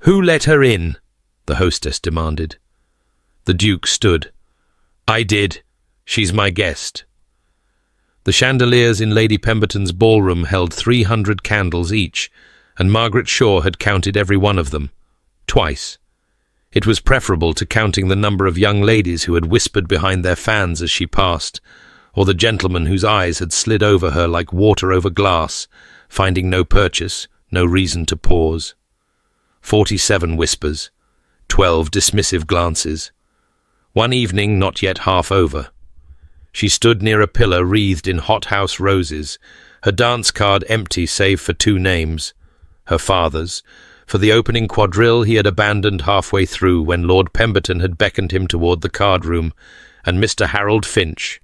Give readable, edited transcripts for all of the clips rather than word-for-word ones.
"Who let her in?" the hostess demanded. The Duke stood. "I did. She's my guest." The chandeliers in Lady Pemberton's ballroom held 300 candles each, and Margaret Shaw had counted every one of them, twice. It was preferable to counting the number of young ladies who had whispered behind their fans as she passed, or the gentlemen whose eyes had slid over her like water over glass, finding no purchase, no reason to pause. 47 whispers, 12 dismissive glances. One evening not yet half over. She stood near a pillar wreathed in hothouse roses, her dance card empty save for 2 names, her father's. For the opening quadrille he had abandoned halfway through when Lord Pemberton had beckoned him toward the card-room, and Mr. Harold Finch,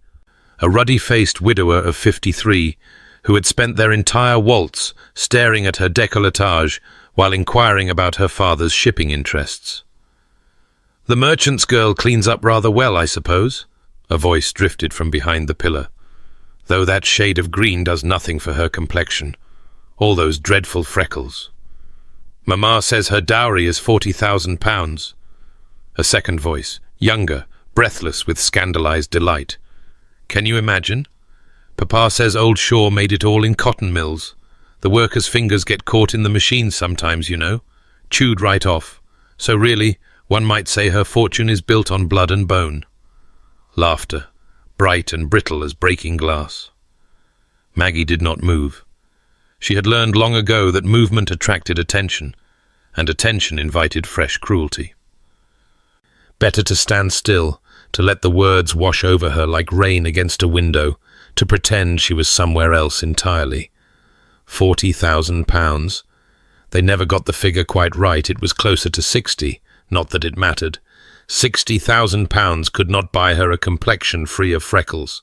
a ruddy-faced widower of 53, who had spent their entire waltz staring at her décolletage while inquiring about her father's shipping interests. "The merchant's girl cleans up rather well, I suppose?" a voice drifted from behind the pillar. "Though that shade of green does nothing for her complexion. All those dreadful freckles. Mamma says her dowry is £40,000. A second voice, younger, breathless with scandalized delight. "Can you imagine? Papa says old Shaw made it all in cotton mills. The workers' fingers get caught in the machines sometimes, you know, chewed right off. So really, one might say her fortune is built on blood and bone." Laughter, bright and brittle as breaking glass. Maggie did not move. She had learned long ago that movement attracted attention, and attention invited fresh cruelty. Better to stand still, to let the words wash over her like rain against a window, to pretend she was somewhere else entirely. £40,000. They never got the figure quite right. It was closer to 60, not that it mattered. £60,000 could not buy her a complexion free of freckles.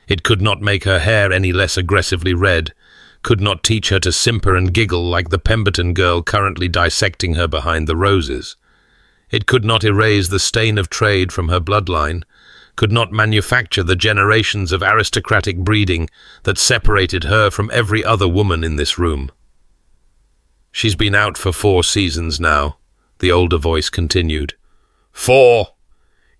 It could not make her hair any less aggressively red, could not teach her to simper and giggle like the Pemberton girl currently dissecting her behind the roses. It could not erase the stain of trade from her bloodline, could not manufacture the generations of aristocratic breeding that separated her from every other woman in this room. "She's been out for 4 seasons now," the older voice continued. 4.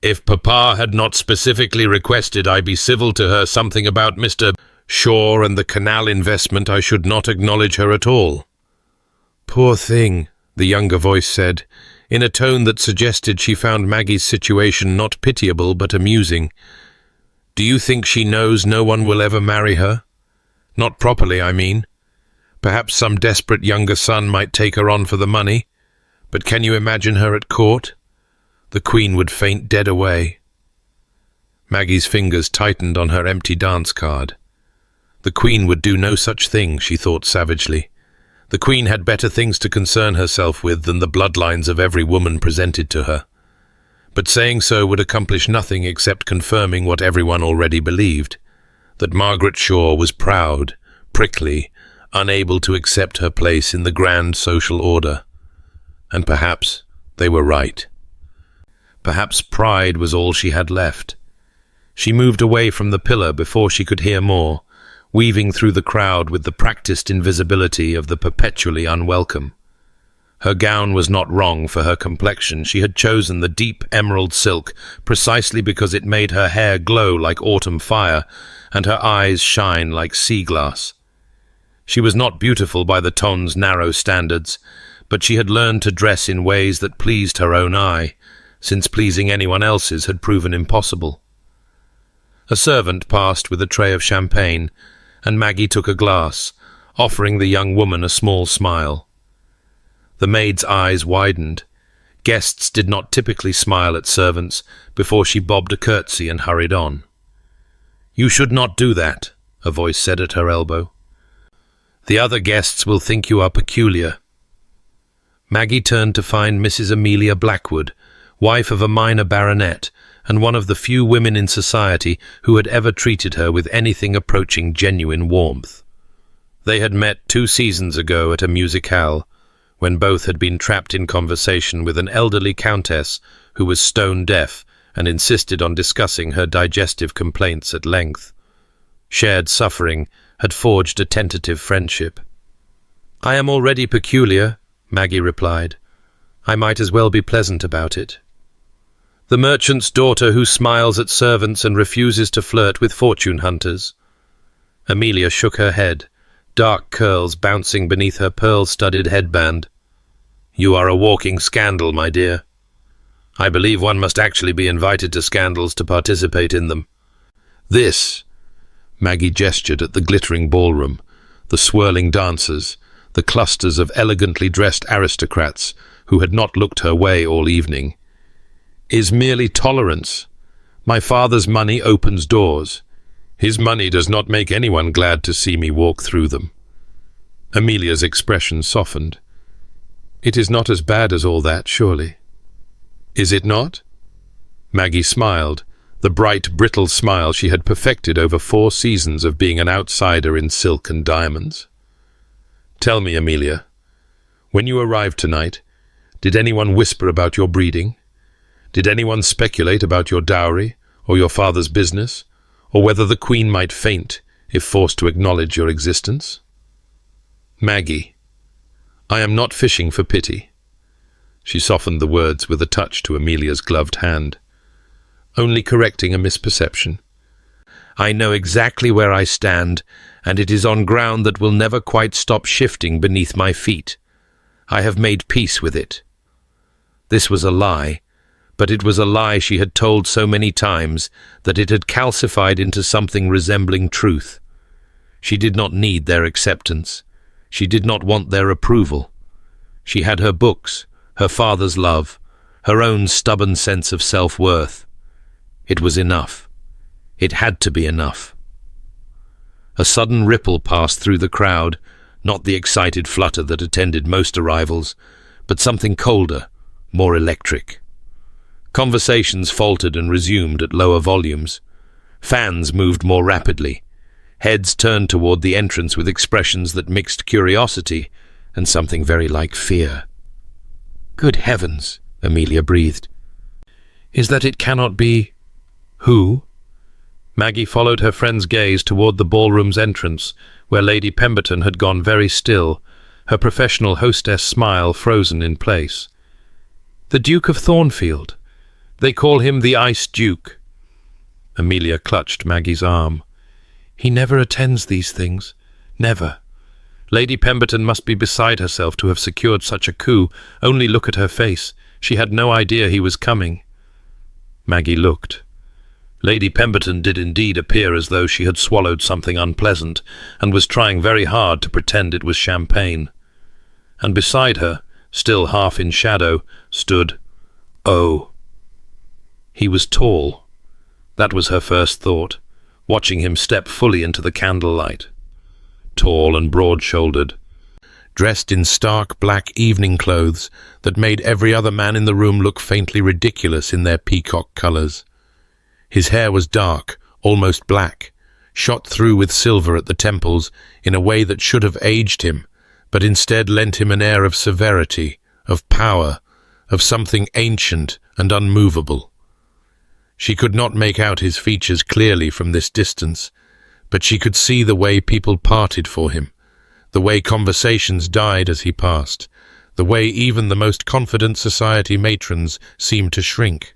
If Papa had not specifically requested I be civil to her something about Mr. Shaw and the canal investment, I should not acknowledge her at all. "Poor thing," the younger voice said, in a tone that suggested she found Maggie's situation not pitiable but amusing. "Do you think she knows no one will ever marry her? Not properly, I mean. Perhaps some desperate younger son might take her on for the money, but can you imagine her at court? The Queen would faint dead away." Maggie's fingers tightened on her empty dance card. The Queen would do no such thing, she thought savagely. The Queen had better things to concern herself with than the bloodlines of every woman presented to her. But saying so would accomplish nothing except confirming what everyone already believed, that Margaret Shaw was proud, prickly, unable to accept her place in the grand social order. And perhaps they were right. Perhaps pride was all she had left. She moved away from the pillar before she could hear more, weaving through the crowd with the practiced invisibility of the perpetually unwelcome. Her gown was not wrong for her complexion. She had chosen the deep emerald silk precisely because it made her hair glow like autumn fire and her eyes shine like sea glass. She was not beautiful by the Ton's narrow standards, but she had learned to dress in ways that pleased her own eye, since pleasing anyone else's had proven impossible. A servant passed with a tray of champagne, and Maggie took a glass, offering the young woman a small smile. The maid's eyes widened. Guests did not typically smile at servants before she bobbed a curtsy and hurried on. "You should not do that," a voice said at her elbow. "The other guests will think you are peculiar." Maggie turned to find Mrs. Amelia Blackwood, wife of a minor baronet, and one of the few women in society who had ever treated her with anything approaching genuine warmth. They had met 2 seasons ago at a musicale, when both had been trapped in conversation with an elderly countess who was stone deaf and insisted on discussing her digestive complaints at length. Shared suffering had forged a tentative friendship. "I am already peculiar," Maggie replied. I might as well be pleasant about it. The merchant's daughter who smiles at servants and refuses to flirt with fortune hunters. Amelia shook her head, dark curls bouncing beneath her pearl-studded headband. You are a walking scandal, my dear. I believe one must actually be invited to scandals to participate in them. This, Maggie gestured at the glittering ballroom, the swirling dancers, the clusters of elegantly dressed aristocrats who had not looked her way all evening, is merely tolerance. My father's money opens doors. His money does not make anyone glad to see me walk through them. Amelia's expression softened. It is not as bad as all that, surely. Is it not? Maggie smiled, the bright, brittle smile she had perfected over 4 seasons of being an outsider in silk and diamonds. Tell me, Amelia, when you arrived tonight, did anyone whisper about your breeding? Did anyone speculate about your dowry, or your father's business, or whether the Queen might faint if forced to acknowledge your existence? Maggie, I am not fishing for pity. She softened the words with a touch to Amelia's gloved hand. Only correcting a misperception. I know exactly where I stand, and it is on ground that will never quite stop shifting beneath my feet. I have made peace with it. This was a lie, but it was a lie she had told so many times that it had calcified into something resembling truth. She did not need their acceptance. She did not want their approval. She had her books, her father's love, her own stubborn sense of self-worth. It was enough. It had to be enough. A sudden ripple passed through the crowd, not the excited flutter that attended most arrivals, but something colder, more electric. Conversations faltered and resumed at lower volumes. Fans moved more rapidly. Heads turned toward the entrance with expressions that mixed curiosity and something very like fear. Good heavens, Amelia breathed. Is that it cannot be... Who? Maggie followed her friend's gaze toward the ballroom's entrance, where Lady Pemberton had gone very still, her professional hostess smile frozen in place. The Duke of Thornfield. They call him the Ice Duke. Amelia clutched Maggie's arm. He never attends these things. Never. Lady Pemberton must be beside herself to have secured such a coup. Only look at her face. She had no idea he was coming. Maggie looked. Lady Pemberton did indeed appear as though she had swallowed something unpleasant and was trying very hard to pretend it was champagne. And beside her, still half in shadow, stood... Oh. He was tall. That was her first thought, watching him step fully into the candlelight. Tall and broad-shouldered, dressed in stark black evening clothes that made every other man in the room look faintly ridiculous in their peacock colours. His hair was dark, almost black, shot through with silver at the temples in a way that should have aged him, but instead lent him an air of severity, of power, of something ancient and unmovable. She could not make out his features clearly from this distance, but she could see the way people parted for him, the way conversations died as he passed, the way even the most confident society matrons seemed to shrink.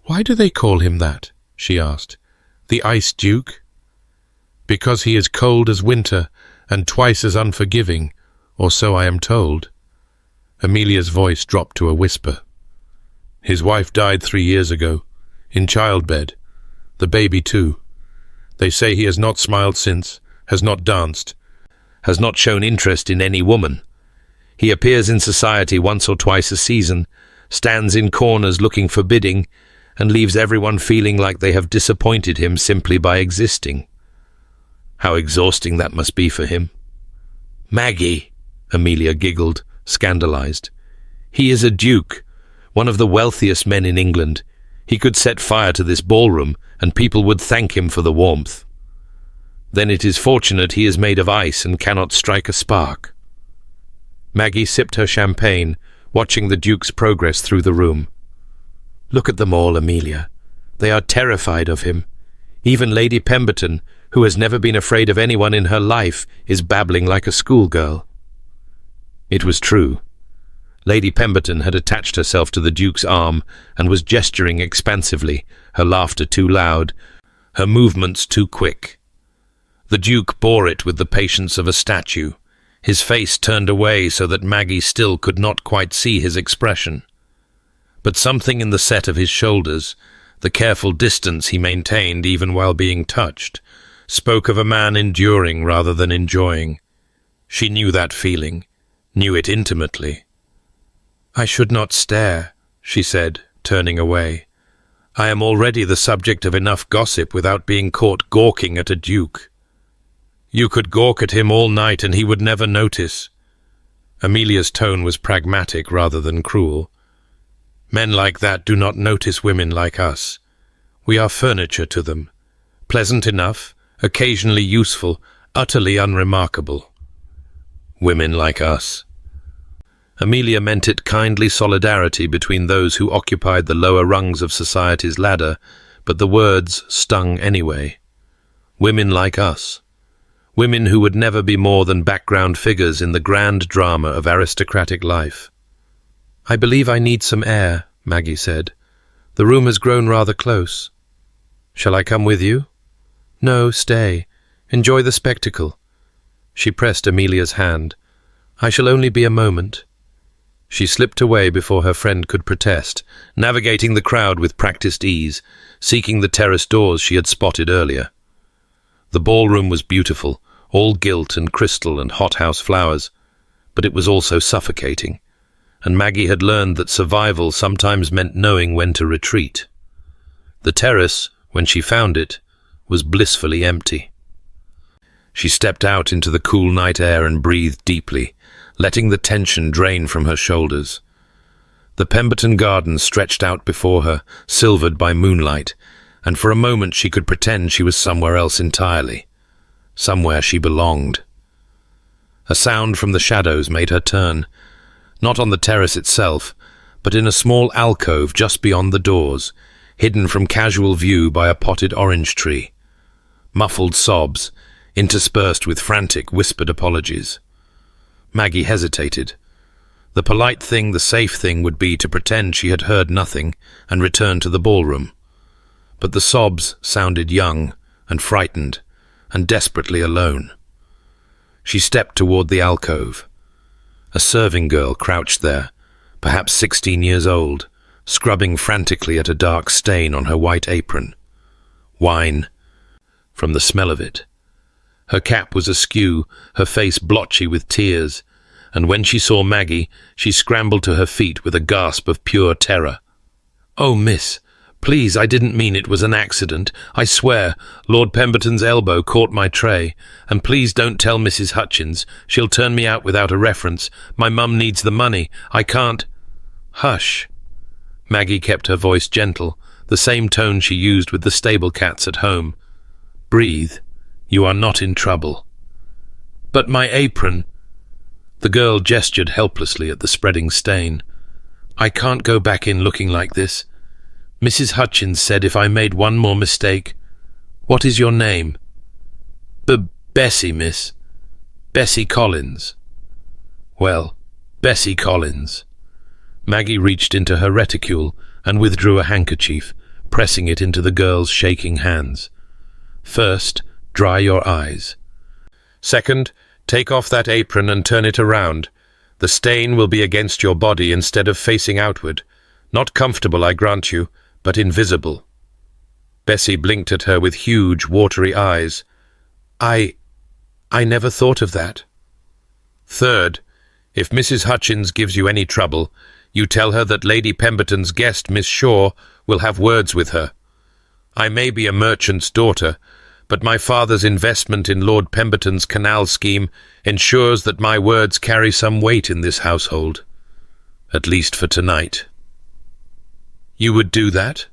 "Why do they call him that?" she asked. "The Ice Duke?" "Because he is cold as winter and twice as unforgiving, or so I am told." Amelia's voice dropped to a whisper. "His wife died 3 years ago, in childbed. The baby too. They say he has not smiled since, has not danced, has not shown interest in any woman. He appears in society once or twice a season, stands in corners looking forbidding, and leaves everyone feeling like they have disappointed him simply by existing. How exhausting that must be for him." "Maggie," Amelia giggled, scandalized. "He is a duke, one of the wealthiest men in England. He could set fire to this ballroom, and people would thank him for the warmth. Then it is fortunate he is made of ice and cannot strike a spark." Maggie sipped her champagne, watching the Duke's progress through the room. "Look at them all, Amelia. They are terrified of him. Even Lady Pemberton, who has never been afraid of anyone in her life, is babbling like a schoolgirl." It was true. Lady Pemberton had attached herself to the Duke's arm and was gesturing expansively, her laughter too loud, her movements too quick. The Duke bore it with the patience of a statue, his face turned away so that Maggie still could not quite see his expression. But something in the set of his shoulders, the careful distance he maintained even while being touched, spoke of a man enduring rather than enjoying. She knew that feeling, knew it intimately. "I should not stare," she said, turning away. "I am already the subject of enough gossip without being caught gawking at a duke." "You could gawk at him all night and he would never notice." Amelia's tone was pragmatic rather than cruel. "Men like that do not notice women like us. We are furniture to them. Pleasant enough, occasionally useful, utterly unremarkable. Women like us." Amelia meant it kindly solidarity between those who occupied the lower rungs of society's ladder, but the words stung anyway. Women like us. Women who would never be more than background figures in the grand drama of aristocratic life. "I believe I need some air," Maggie said. "The room has grown rather close." "Shall I come with you?" "No, stay. Enjoy the spectacle." She pressed Amelia's hand. "I shall only be a moment." She slipped away before her friend could protest, navigating the crowd with practiced ease, seeking the terrace doors she had spotted earlier. The ballroom was beautiful, all gilt and crystal and hothouse flowers, but it was also suffocating, and Maggie had learned that survival sometimes meant knowing when to retreat. The terrace, when she found it, was blissfully empty. She stepped out into the cool night air and breathed deeply, letting the tension drain from her shoulders. The Pemberton garden stretched out before her, silvered by moonlight, and for a moment she could pretend she was somewhere else entirely, somewhere she belonged. A sound from the shadows made her turn, not on the terrace itself, but in a small alcove just beyond the doors, hidden from casual view by a potted orange tree. Muffled sobs, interspersed with frantic, whispered apologies. Maggie hesitated. The polite thing, the safe thing, would be to pretend she had heard nothing and return to the ballroom. But the sobs sounded young and frightened and desperately alone. She stepped toward the alcove. A serving girl crouched there, perhaps 16 years old, scrubbing frantically at a dark stain on her white apron. Wine, from the smell of it. Her cap was askew, her face blotchy with tears, and when she saw Maggie, she scrambled to her feet with a gasp of pure terror. "Oh, miss, please, I didn't mean it was an accident. I swear, Lord Pemberton's elbow caught my tray. And please don't tell Mrs. Hutchins. She'll turn me out without a reference. My mum needs the money. I can't—" "Hush." Maggie kept her voice gentle, the same tone she used with the stable cats at home. "Breathe. You are not in trouble." "But my apron—" The girl gestured helplessly at the spreading stain. "I can't go back in looking like this. Mrs. Hutchins said if I made one more mistake—" "What is your name?" Bessie, miss. Bessie Collins." "Well, Bessie Collins." Maggie reached into her reticule and withdrew a handkerchief, pressing it into the girl's shaking hands. "First, dry your eyes. Second, take off that apron and turn it around. The stain will be against your body instead of facing outward. Not comfortable, I grant you, but invisible." Bessie blinked at her with huge, watery eyes. I never thought of that." "Third, if Mrs. Hutchins gives you any trouble, you tell her that Lady Pemberton's guest, Miss Shaw, will have words with her. I may be a merchant's daughter, but my father's investment in Lord Pemberton's canal scheme ensures that my words carry some weight in this household. At least for tonight." "You would do that?"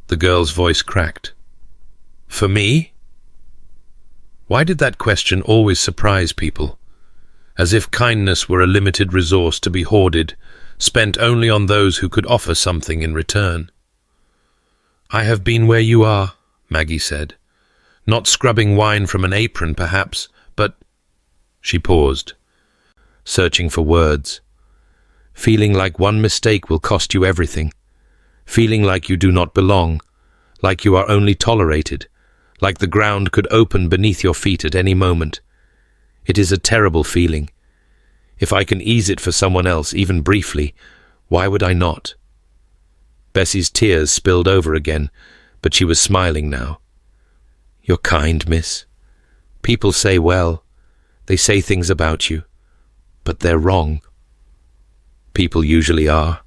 The girl's voice cracked. "For me?" Why did that question always surprise people? As if kindness were a limited resource to be hoarded, spent only on those who could offer something in return. "I have been where you are," Maggie said. "Not scrubbing wine from an apron, perhaps, but—" She paused, searching for words. feeling like one mistake will cost you everything, feeling like you do not belong, like you are only tolerated, like the ground could open beneath your feet at any moment. It is a terrible feeling. If I can ease it for someone else, even briefly, why would I not? Bessie's tears spilled over again, but she was smiling now. You're kind, miss. People say well. They say things about you. But they're wrong. People usually are.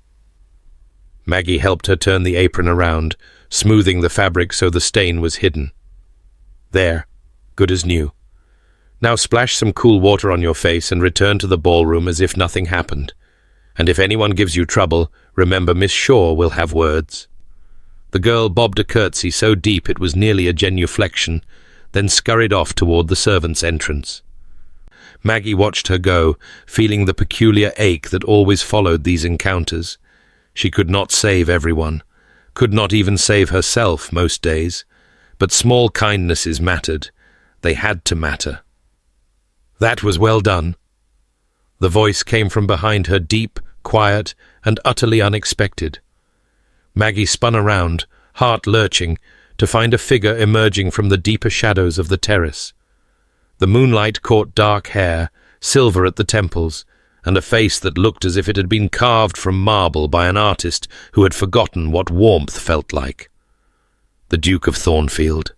Maggie helped her turn the apron around, smoothing the fabric so the stain was hidden. There, good as new. Now splash some cool water on your face and return to the ballroom as if nothing happened. And if anyone gives you trouble, remember Miss Shaw will have words. The girl bobbed a curtsy so deep it was nearly a genuflection, then scurried off toward the servants' entrance. Maggie watched her go, feeling the peculiar ache that always followed these encounters. She could not save everyone, could not even save herself most days, but small kindnesses mattered. They had to matter. That was well done. The voice came from behind her, deep, quiet, and utterly unexpected. Maggie spun around, heart lurching, to find a figure emerging from the deeper shadows of the terrace. The moonlight caught dark hair, silver at the temples, and a face that looked as if it had been carved from marble by an artist who had forgotten what warmth felt like. The Duke of Thornfield.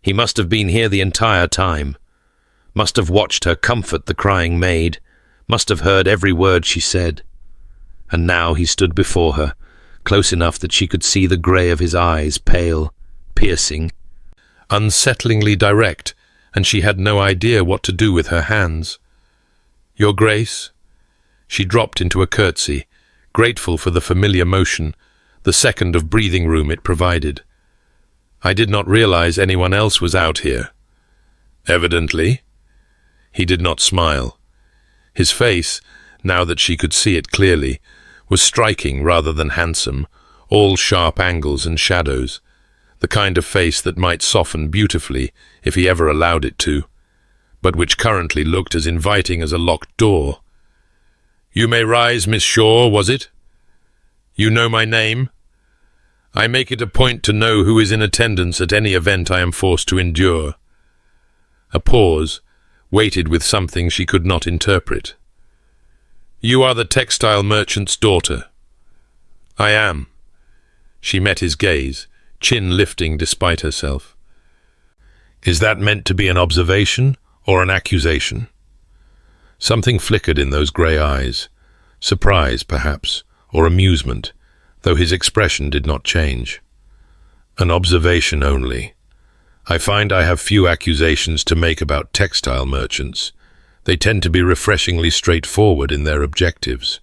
He must have been here the entire time, must have watched her comfort the crying maid, must have heard every word she said. And now he stood before her, close enough that she could see the grey of his eyes, pale, piercing, unsettlingly direct, and she had no idea what to do with her hands. Your Grace? She dropped into a curtsy, grateful for the familiar motion, the second of breathing room it provided. I did not realize anyone else was out here. Evidently. He did not smile. His face, now that she could see it clearly, was striking rather than handsome, all sharp angles and shadows, the kind of face that might soften beautifully if he ever allowed it to, but which currently looked as inviting as a locked door. You may rise, Miss Shaw, was it? You know my name? I make it a point to know who is in attendance at any event I am forced to endure. A pause, weighted with something she could not interpret. You are the textile merchant's daughter. I am. She met his gaze, chin lifting despite herself. Is that meant to be an observation or an accusation? Something flickered in those grey eyes, surprise, perhaps, or amusement, though his expression did not change. An observation only. I find I have few accusations to make about textile merchants. They tend to be refreshingly straightforward in their objectives.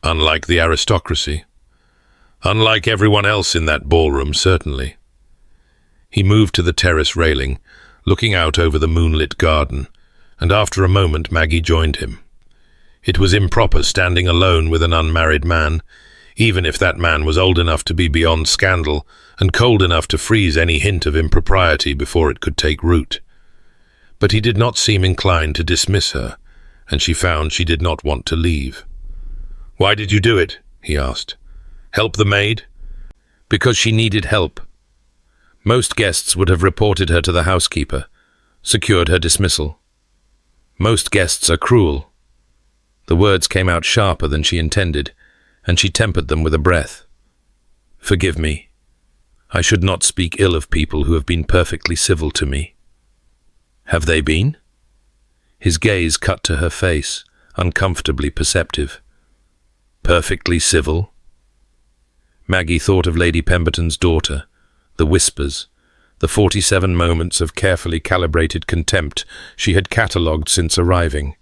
Unlike the aristocracy. Unlike everyone else in that ballroom, certainly. He moved to the terrace railing, looking out over the moonlit garden, and after a moment Maggie joined him. It was improper standing alone with an unmarried man, even if that man was old enough to be beyond scandal and cold enough to freeze any hint of impropriety before it could take root. But he did not seem inclined to dismiss her, and she found she did not want to leave. "Why did you do it?" he asked. "Help the maid?" Because she needed help. Most guests would have reported her to the housekeeper, secured her dismissal. Most guests are cruel. The words came out sharper than she intended, and she tempered them with a breath. "Forgive me. I should not speak ill of people who have been perfectly civil to me." "Have they been?" His gaze cut to her face, uncomfortably perceptive. "Perfectly civil?" Maggie thought of Lady Pemberton's daughter, the whispers, the 47 moments of carefully calibrated contempt she had catalogued since arriving.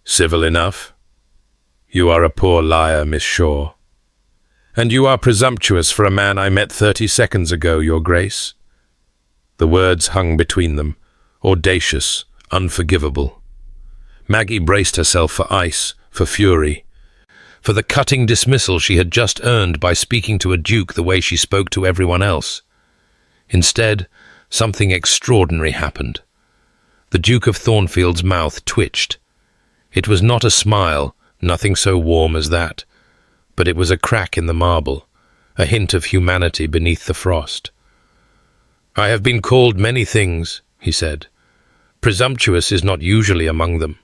"Civil enough? You are a poor liar, Miss Shaw. And you are presumptuous for a man I met 30 seconds ago, Your Grace." The words hung between them, audacious, unforgivable. Maggie braced herself for ice, for fury, for the cutting dismissal she had just earned by speaking to a duke the way she spoke to everyone else. Instead, something extraordinary happened. The Duke of Thornfield's mouth twitched. It was not a smile, Nothing so warm as that, but it was a crack in the marble, a hint of humanity beneath the frost. "I have been called many things," he said. "Presumptuous is not usually among them.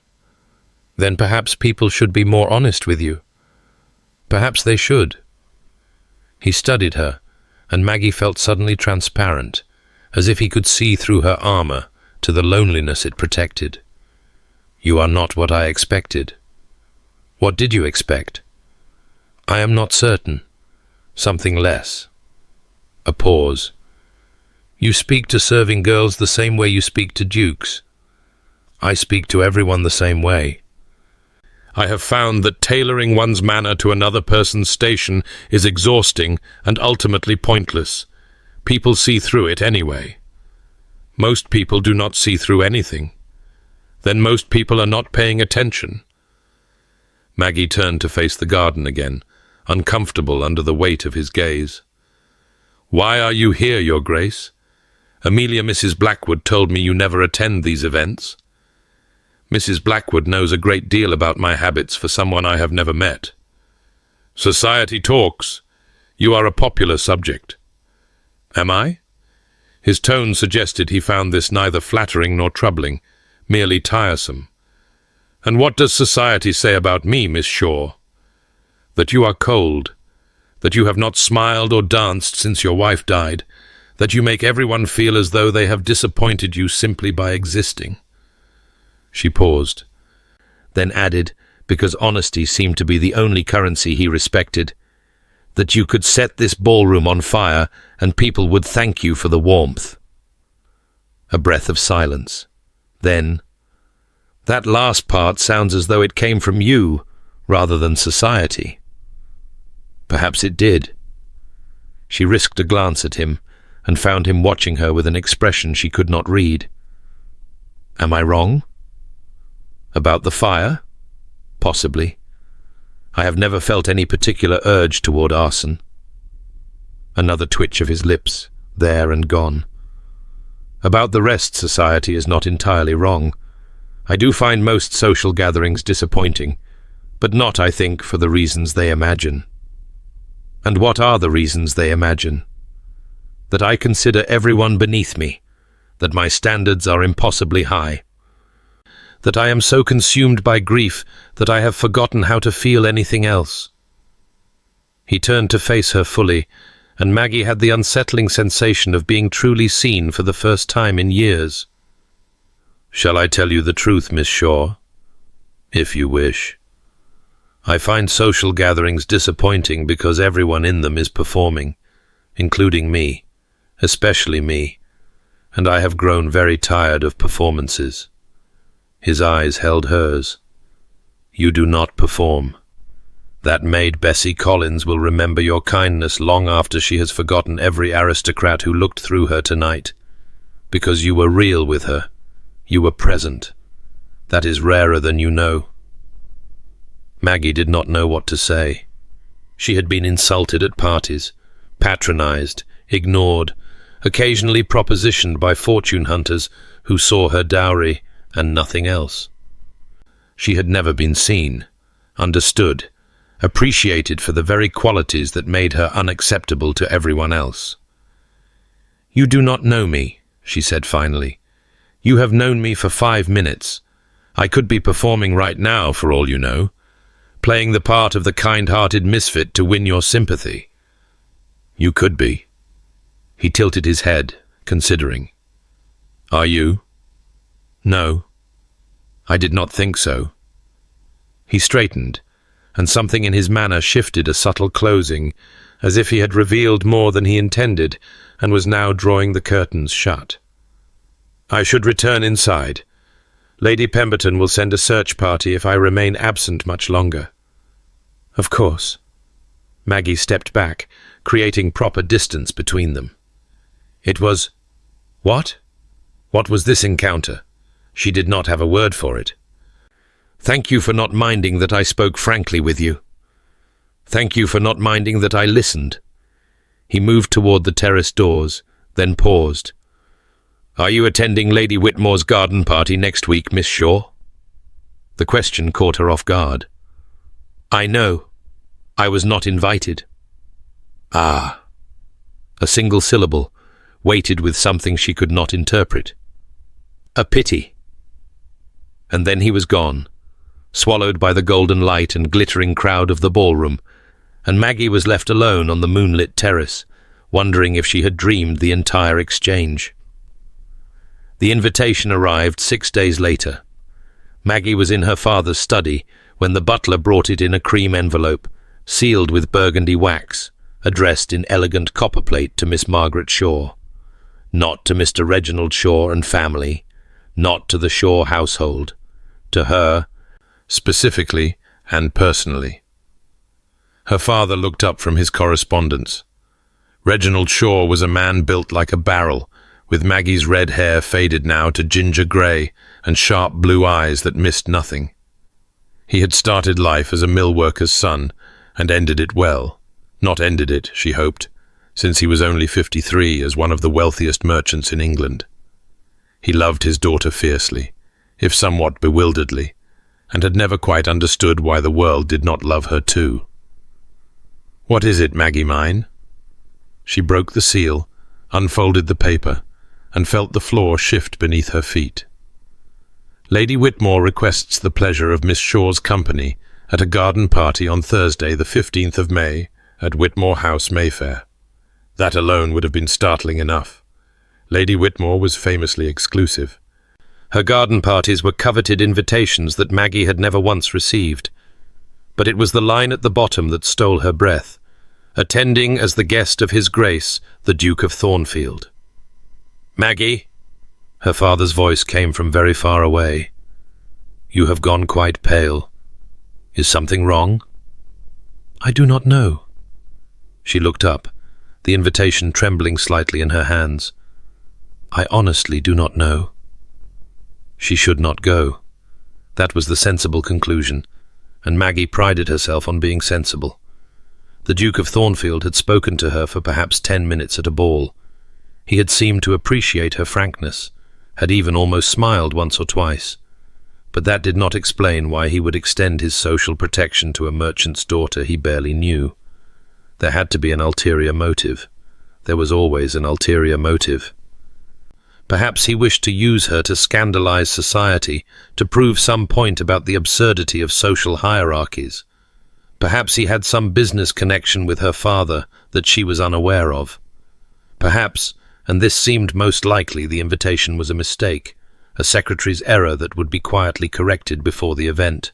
Then perhaps people should be more honest with you. Perhaps they should." He studied her, and Maggie felt suddenly transparent, as if he could see through her armor to the loneliness it protected. "You are not what I expected." "What did you expect?" "I am not certain. Something less." A pause. "You speak to serving girls the same way you speak to dukes." "I speak to everyone the same way." "I have found that tailoring one's manner to another person's station is exhausting and ultimately pointless. People see through it anyway." "Most people do not see through anything." "Then most people are not paying attention." Maggie turned to face the garden again, uncomfortable under the weight of his gaze. "Why are you here, Your Grace? Amelia Mrs. Blackwood told me you never attend these events." "Mrs. Blackwood knows a great deal about my habits for someone I have never met." "Society talks. You are a popular subject." "Am I?" His tone suggested he found this neither flattering nor troubling, merely tiresome. "And what does society say about me, Miss Shaw?" "That you are cold, that you have not smiled or danced since your wife died, that you make everyone feel as though they have disappointed you simply by existing." She paused, then added, because honesty seemed to be the only currency he respected, "that you could set this ballroom on fire and people would thank you for the warmth." A breath of silence. Then, "That last part sounds as though it came from you rather than society." Perhaps it did. She risked a glance at him and found him watching her with an expression she could not read. "Am I wrong?" "About the fire? Possibly. I have never felt any particular urge toward arson." Another twitch of his lips, there and gone. "About the rest, society is not entirely wrong. I do find most social gatherings disappointing, but not, I think, for the reasons they imagine." "And what are the reasons they imagine?" "That I consider everyone beneath me, that my standards are impossibly high, that I am so consumed by grief that I have forgotten how to feel anything else." He turned to face her fully, and Maggie had the unsettling sensation of being truly seen for the first time in years. "Shall I tell you the truth, Miss Shaw?" "If you wish. I find social gatherings disappointing because everyone in them is performing, including me, especially me, and I have grown very tired of performances." His eyes held hers. "You do not perform. That maid Bessie Collins will remember your kindness long after she has forgotten every aristocrat who looked through her tonight, because you were real with her. You were present. That is rarer than you know." Maggie did not know what to say. She had been insulted at parties, patronized, ignored, occasionally propositioned by fortune hunters who saw her dowry and nothing else. She had never been seen, understood, appreciated for the very qualities that made her unacceptable to everyone else. "You do not know me," she said finally. "You have known me for 5 minutes. I could be performing right now, for all you know, playing the part of the kind-hearted misfit to win your sympathy." "You could be." He tilted his head, considering. "Are you?" "No. I did not think so." He straightened, and something in his manner shifted a subtle closing, as if he had revealed more than he intended, and was now drawing the curtains shut. "I should return inside. Lady Pemberton will send a search party if I remain absent much longer." "Of course." Maggie stepped back, creating proper distance between them. It was... What? What was this encounter? She did not have a word for it. "Thank you for not minding that I spoke frankly with you. Thank you for not minding that I listened." He moved toward the terrace doors, then paused. "Are you attending Lady Whitmore's garden party next week, Miss Shaw?" The question caught her off guard. "I know. I was not invited." "Ah." A single syllable, weighted with something she could not interpret. "A pity." And then he was gone, swallowed by the golden light and glittering crowd of the ballroom, and Maggie was left alone on the moonlit terrace, wondering if she had dreamed the entire exchange. The invitation arrived 6 days later. Maggie was in her father's study when the butler brought it in a cream envelope, sealed with burgundy wax, addressed in elegant copperplate to Miss Margaret Shaw. Not to Mr. Reginald Shaw and family, not to the Shaw household, to her, specifically and personally. Her father looked up from his correspondence. Reginald Shaw was a man built like a barrel, with Maggie's red hair faded now to ginger grey and sharp blue eyes that missed nothing. He had started life as a mill worker's son and ended it well. Not ended it, she hoped, since he was only 53, as one of the wealthiest merchants in England. He loved his daughter fiercely, if somewhat bewilderedly, and had never quite understood why the world did not love her too. "What is it, Maggie mine?" She broke the seal, unfolded the paper, and felt the floor shift beneath her feet. "Lady Whitmore requests the pleasure of Miss Shaw's company at a garden party on Thursday, the 15th of May, at Whitmore House, Mayfair." That alone would have been startling enough. Lady Whitmore was famously exclusive. Her garden parties were coveted invitations that Maggie had never once received. But it was the line at the bottom that stole her breath: "Attending as the guest of His Grace, the Duke of Thornfield." "Maggie," her father's voice came from very far away. "You have gone quite pale. Is something wrong?" "I do not know." She looked up, the invitation trembling slightly in her hands. "I honestly do not know." She should not go. That was the sensible conclusion, and Maggie prided herself on being sensible. The Duke of Thornfield had spoken to her for perhaps 10 minutes at a ball. He had seemed to appreciate her frankness, had even almost smiled once or twice. But that did not explain why he would extend his social protection to a merchant's daughter he barely knew. There had to be an ulterior motive. There was always an ulterior motive. Perhaps he wished to use her to scandalize society, to prove some point about the absurdity of social hierarchies. Perhaps he had some business connection with her father that she was unaware of. Perhaps, and this seemed most likely, the invitation was a mistake, a secretary's error that would be quietly corrected before the event.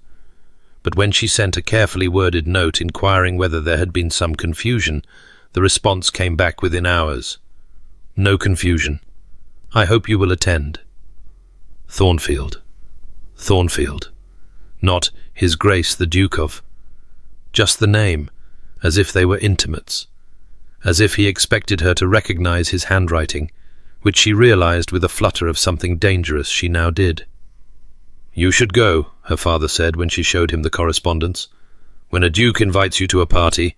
But when she sent a carefully worded note inquiring whether there had been some confusion, the response came back within hours. "No confusion. I hope you will attend." Thornfield. Thornfield. Not His Grace the Duke of. Just the name, as if they were intimates. As if he expected her to recognize his handwriting, which she realized with a flutter of something dangerous she now did. "You should go," her father said when she showed him the correspondence. "When a duke invites you to a party,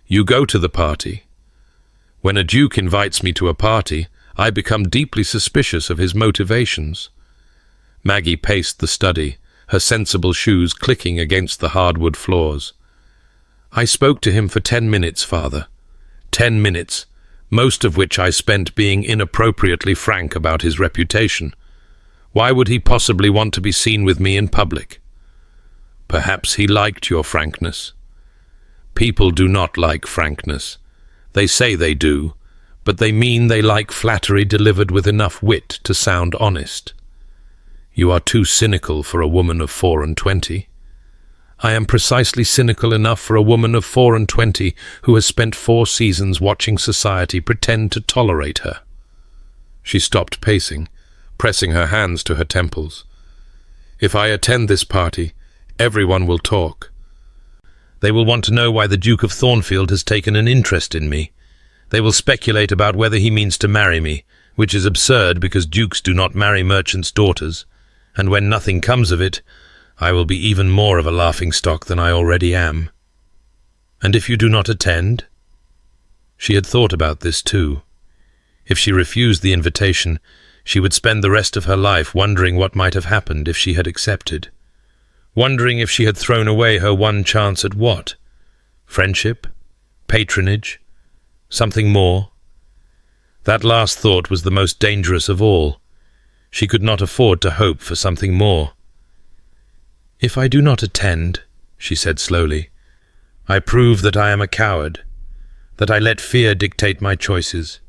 you go to the party. When a duke invites me to a party, I become deeply suspicious of his motivations." Maggie paced the study, her sensible shoes clicking against the hardwood floors. "I spoke to him for 10 minutes, father. 10 minutes, most of which I spent being inappropriately frank about his reputation. Why would he possibly want to be seen with me in public?" "Perhaps he liked your frankness." "People do not like frankness. They say they do, but they mean they like flattery delivered with enough wit to sound honest." "You are too cynical for a woman of 24. "I am precisely cynical enough for a woman of 24 who has spent 4 seasons watching society pretend to tolerate her." She stopped pacing, pressing her hands to her temples. "If I attend this party, everyone will talk. They will want to know why the Duke of Thornfield has taken an interest in me. They will speculate about whether he means to marry me, which is absurd because dukes do not marry merchants' daughters, and when nothing comes of it, I will be even more of a laughingstock than I already am." "And if you do not attend?" She had thought about this too. If she refused the invitation, she would spend the rest of her life wondering what might have happened if she had accepted. wondering if she had thrown away her one chance at what? Friendship? Patronage? Something more? That last thought was the most dangerous of all. She could not afford to hope for something more. "If I do not attend," she said slowly, "I prove that I am a coward, that I let fear dictate my choices,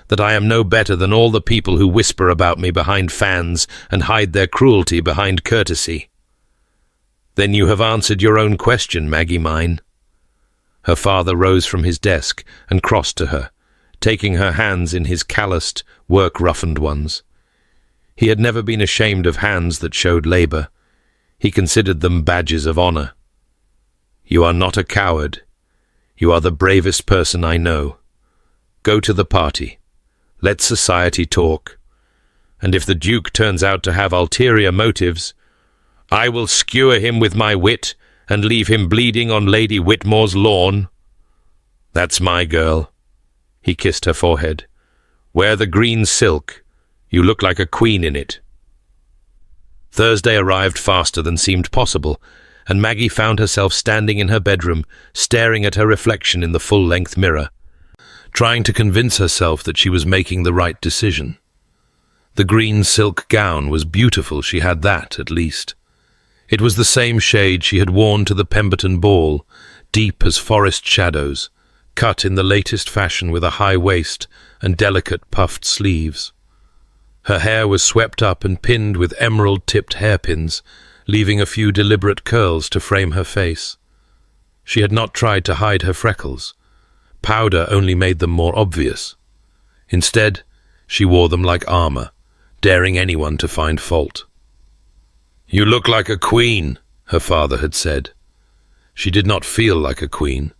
that I am no better than all the people who whisper about me behind fans and hide their cruelty behind courtesy." "Then you have answered your own question, Maggie mine." Her father rose from his desk and crossed to her, taking her hands in his calloused, work-roughened ones. He had never been ashamed of hands that showed labour. He considered them badges of honour. "You are not a coward. You are the bravest person I know. Go to the party. Let society talk. And if the Duke turns out to have ulterior motives, I will skewer him with my wit and leave him bleeding on Lady Whitmore's lawn. That's my girl." He kissed her forehead. "Wear the green silk. You look like a queen in it." Thursday arrived faster than seemed possible, and Maggie found herself standing in her bedroom, staring at her reflection in the full-length mirror, trying to convince herself that she was making the right decision. The green silk gown was beautiful, she had that, at least. It was the same shade she had worn to the Pemberton ball, deep as forest shadows, cut in the latest fashion with a high waist and delicate puffed sleeves. Her hair was swept up and pinned with emerald-tipped hairpins, leaving a few deliberate curls to frame her face. She had not tried to hide her freckles. Powder only made them more obvious. Instead, she wore them like armour, daring anyone to find fault. "You look like a queen," her father had said. She did not feel like a queen.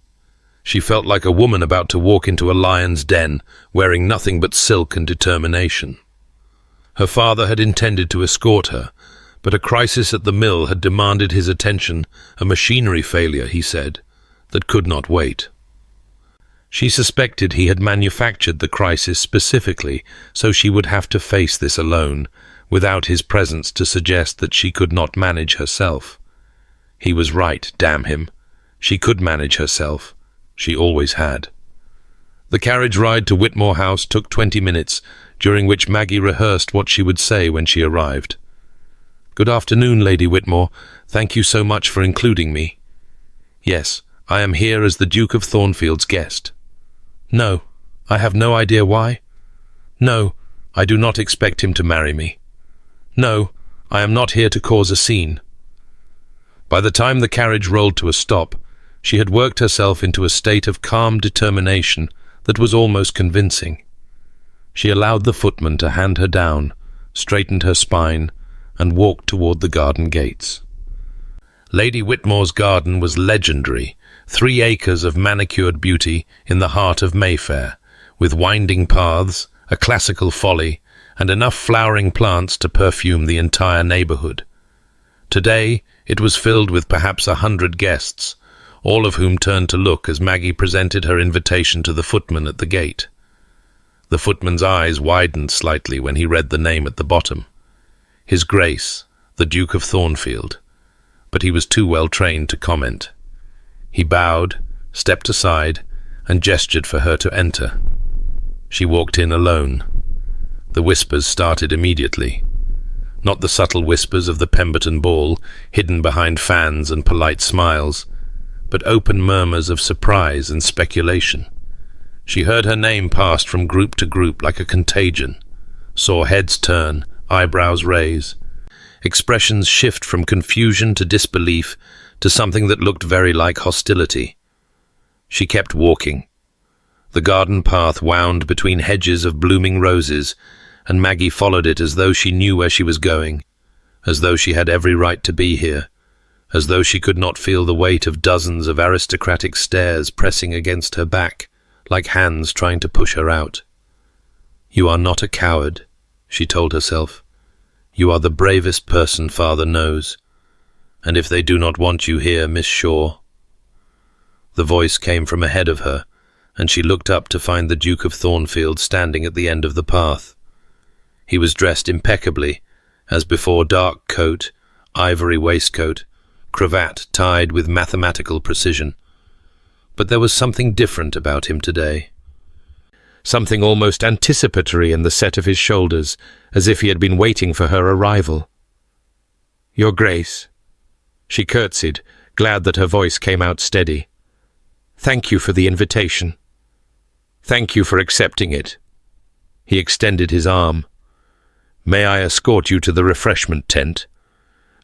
She felt like a woman about to walk into a lion's den, wearing nothing but silk and determination. Her father had intended to escort her, but a crisis at the mill had demanded his attention, a machinery failure, he said, that could not wait. She suspected he had manufactured the crisis specifically so she would have to face this alone, without his presence to suggest that she could not manage herself. He was right, damn him. She could manage herself. She always had. The carriage ride to Whitmore House took 20 minutes, during which Maggie rehearsed what she would say when she arrived. "Good afternoon, Lady Whitmore. Thank you so much for including me." "Yes, I am here as the Duke of Thornfield's guest." "No, I have no idea why." "No, I do not expect him to marry me." "No, I am not here to cause a scene." By the time the carriage rolled to a stop, she had worked herself into a state of calm determination that was almost convincing. She allowed the footman to hand her down, straightened her spine, and walked toward the garden gates. Lady Whitmore's garden was legendary, 3 acres of manicured beauty in the heart of Mayfair, with winding paths, a classical folly, and enough flowering plants to perfume the entire neighbourhood. Today it was filled with perhaps 100 guests, all of whom turned to look as Maggie presented her invitation to the footman at the gate. The footman's eyes widened slightly when he read the name at the bottom. His Grace, the Duke of Thornfield, but he was too well trained to comment. He bowed, stepped aside, and gestured for her to enter. She walked in alone. The whispers started immediately. Not the subtle whispers of the Pemberton ball, hidden behind fans and polite smiles, but open murmurs of surprise and speculation. She heard her name passed from group to group like a contagion, saw heads turn, eyebrows raise, expressions shift from confusion to disbelief to something that looked very like hostility. She kept walking. The garden path wound between hedges of blooming roses, and Maggie followed it as though she knew where she was going, as though she had every right to be here, as though she could not feel the weight of dozens of aristocratic stares pressing against her back, like hands trying to push her out. "You are not a coward," she told herself. "You are the bravest person Father knows. And if they do not want you here, Miss Shaw—" The voice came from ahead of her, and she looked up to find the Duke of Thornfield standing at the end of the path. He was dressed impeccably, as before dark coat, ivory waistcoat, cravat tied with mathematical precision. But there was something different about him today. Something almost anticipatory in the set of his shoulders, as if he had been waiting for her arrival. "Your Grace." She curtsied, glad that her voice came out steady. "Thank you for the invitation." "Thank you for accepting it." He extended his arm. "May I escort you to the refreshment tent?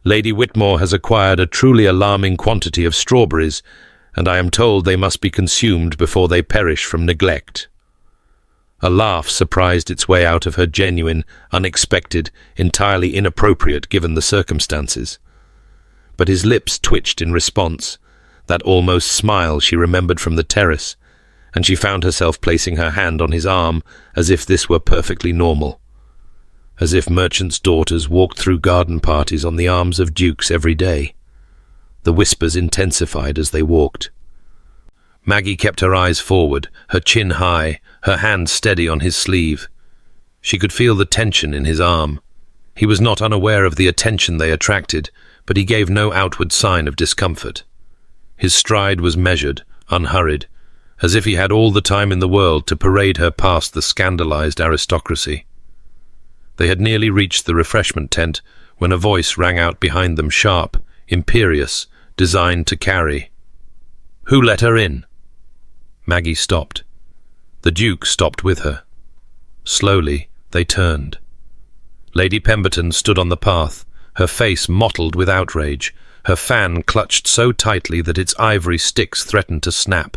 Lady Whitmore has acquired a truly alarming quantity of strawberries, and I am told they must be consumed before they perish from neglect." A laugh surprised its way out of her genuine, unexpected, entirely inappropriate given the circumstances. But his lips twitched in response, that almost smile she remembered from the terrace, and she found herself placing her hand on his arm as if this were perfectly normal. As if merchants' daughters walked through garden parties on the arms of dukes every day. The whispers intensified as they walked. Maggie kept her eyes forward, her chin high, her hand steady on his sleeve. She could feel the tension in his arm. He was not unaware of the attention they attracted, but he gave no outward sign of discomfort. His stride was measured, unhurried, as if he had all the time in the world to parade her past the scandalized aristocracy. They had nearly reached the refreshment tent when a voice rang out behind them, sharp, imperious, designed to carry. "Who let her in?" Maggie stopped. The Duke stopped with her. Slowly, they turned. Lady Pemberton stood on the path, her face mottled with outrage, her fan clutched so tightly that its ivory sticks threatened to snap.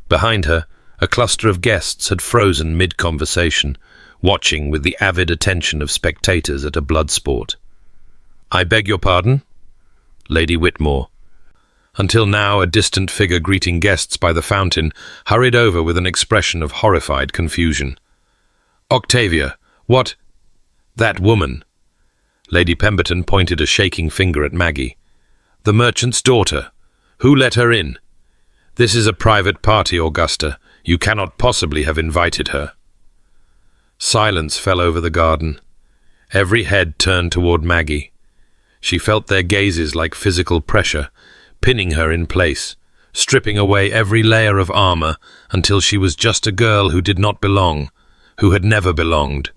Behind her, a cluster of guests had frozen mid-conversation, watching with the avid attention of spectators at a blood sport. "I beg your pardon?" Lady Whitmore, until now a distant figure greeting guests by the fountain, hurried over with an expression of horrified confusion. "Octavia, what—" "That woman." Lady Pemberton pointed a shaking finger at Maggie. "The merchant's daughter. Who let her in? This is a private party, Augusta. You cannot possibly have invited her." Silence fell over the garden. Every head turned toward Maggie. She felt their gazes like physical pressure, pinning her in place, stripping away every layer of armor until she was just a girl who did not belong, who had never belonged,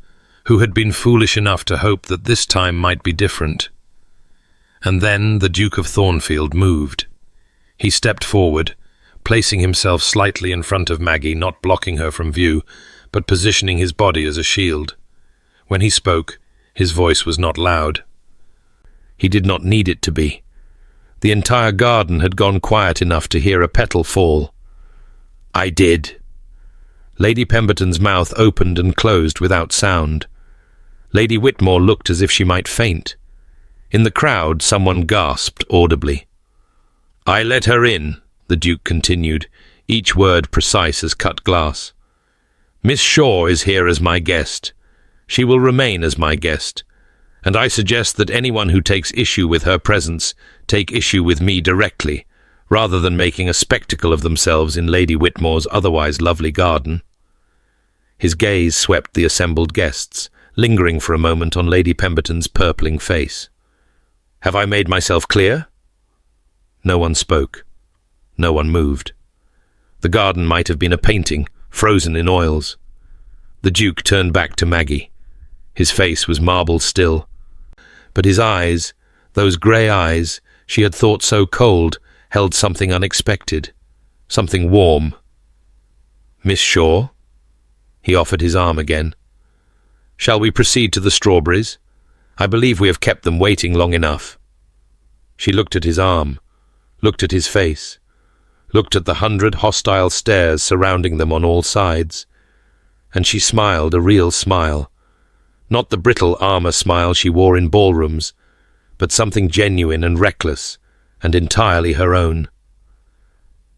who had been foolish enough to hope that this time might be different. And then the Duke of Thornfield moved. He stepped forward, placing himself slightly in front of Maggie, not blocking her from view, but positioning his body as a shield. When he spoke, his voice was not loud. He did not need it to be. The entire garden had gone quiet enough to hear a petal fall. "I did." Lady Pemberton's mouth opened and closed without sound. Lady Whitmore looked as if she might faint. In the crowd, someone gasped audibly. "I let her in," the Duke continued, each word precise as cut glass. "Miss Shaw is here as my guest. She will remain as my guest. And I suggest that anyone who takes issue with her presence take issue with me directly, rather than making a spectacle of themselves in Lady Whitmore's otherwise lovely garden." His gaze swept the assembled guests, lingering for a moment on Lady Pemberton's purpling face. "Have I made myself clear?" No one spoke. No one moved. The garden might have been a painting, frozen in oils. The Duke turned back to Maggie. His face was marble still. But his eyes, those grey eyes she had thought so cold, held something unexpected, something warm. "Miss Shaw?" He offered his arm again. "Shall we proceed to the strawberries? I believe we have kept them waiting long enough." She looked at his arm, looked at his face, looked at the 100 hostile stares surrounding them on all sides, and she smiled a real smile. Not the brittle armor smile she wore in ballrooms, but something genuine and reckless, and entirely her own.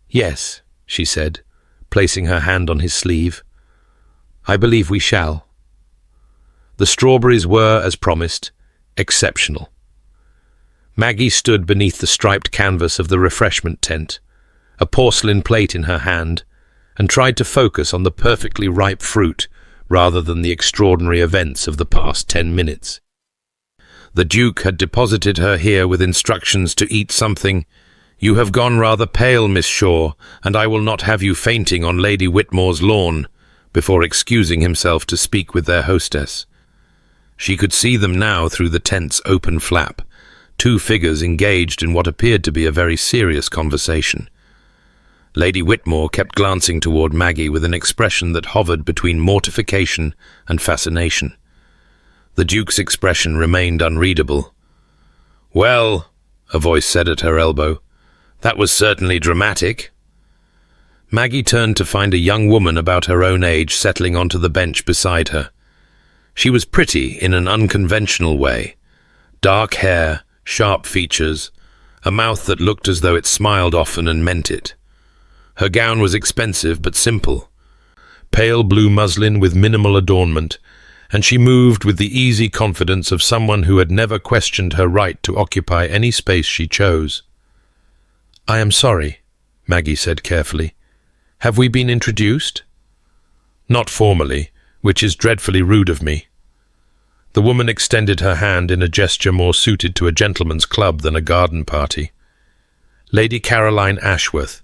"Yes," she said, placing her hand on his sleeve. "I believe we shall." The strawberries were, as promised, exceptional. Maggie stood beneath the striped canvas of the refreshment tent, a porcelain plate in her hand, and tried to focus on the perfectly ripe fruit rather than the extraordinary events of the past 10 minutes. The Duke had deposited her here with instructions to eat something. "You have gone rather pale, Miss Shaw, and I will not have you fainting on Lady Whitmore's lawn," before excusing himself to speak with their hostess. She could see them now through the tent's open flap, two figures engaged in what appeared to be a very serious conversation. Lady Whitmore kept glancing toward Maggie with an expression that hovered between mortification and fascination. The Duke's expression remained unreadable. "Well," a voice said at her elbow, "that was certainly dramatic." Maggie turned to find a young woman about her own age settling onto the bench beside her. She was pretty in an unconventional way. Dark hair, sharp features, a mouth that looked as though it smiled often and meant it. Her gown was expensive but simple, pale blue muslin with minimal adornment, and she moved with the easy confidence of someone who had never questioned her right to occupy any space she chose. "I am sorry," Maggie said carefully. "Have we been introduced?" "Not formally, which is dreadfully rude of me." The woman extended her hand in a gesture more suited to a gentleman's club than a garden party. "Lady Caroline Ashworth.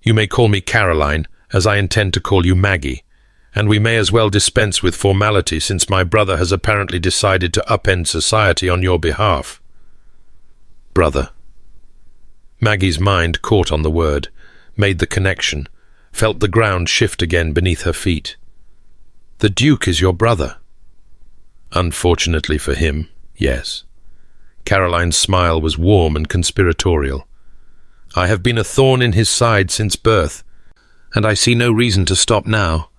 You may call me Caroline, as I intend to call you Maggie, and we may as well dispense with formality since my brother has apparently decided to upend society on your behalf." Brother. Maggie's mind caught on the word, made the connection, felt the ground shift again beneath her feet. "The Duke is your brother?" "Unfortunately for him, yes." Caroline's smile was warm and conspiratorial. "I have been a thorn in his side since birth, and I see no reason to stop now.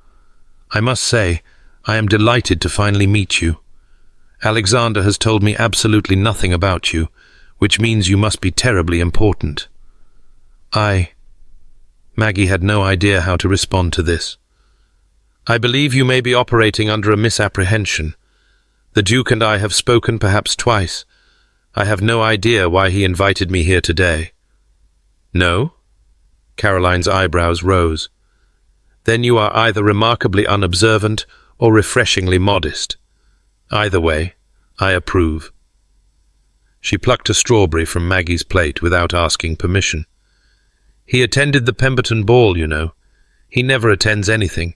I must say, I am delighted to finally meet you. Alexander has told me absolutely nothing about you, which means you must be terribly important." Maggie had no idea how to respond to this. "I believe you may be operating under a misapprehension. The Duke and I have spoken perhaps twice. I have no idea why he invited me here today." "No?" Caroline's eyebrows rose. "Then you are either remarkably unobservant or refreshingly modest. Either way, I approve." She plucked a strawberry from Maggie's plate without asking permission. "He attended the Pemberton ball, you know. He never attends anything.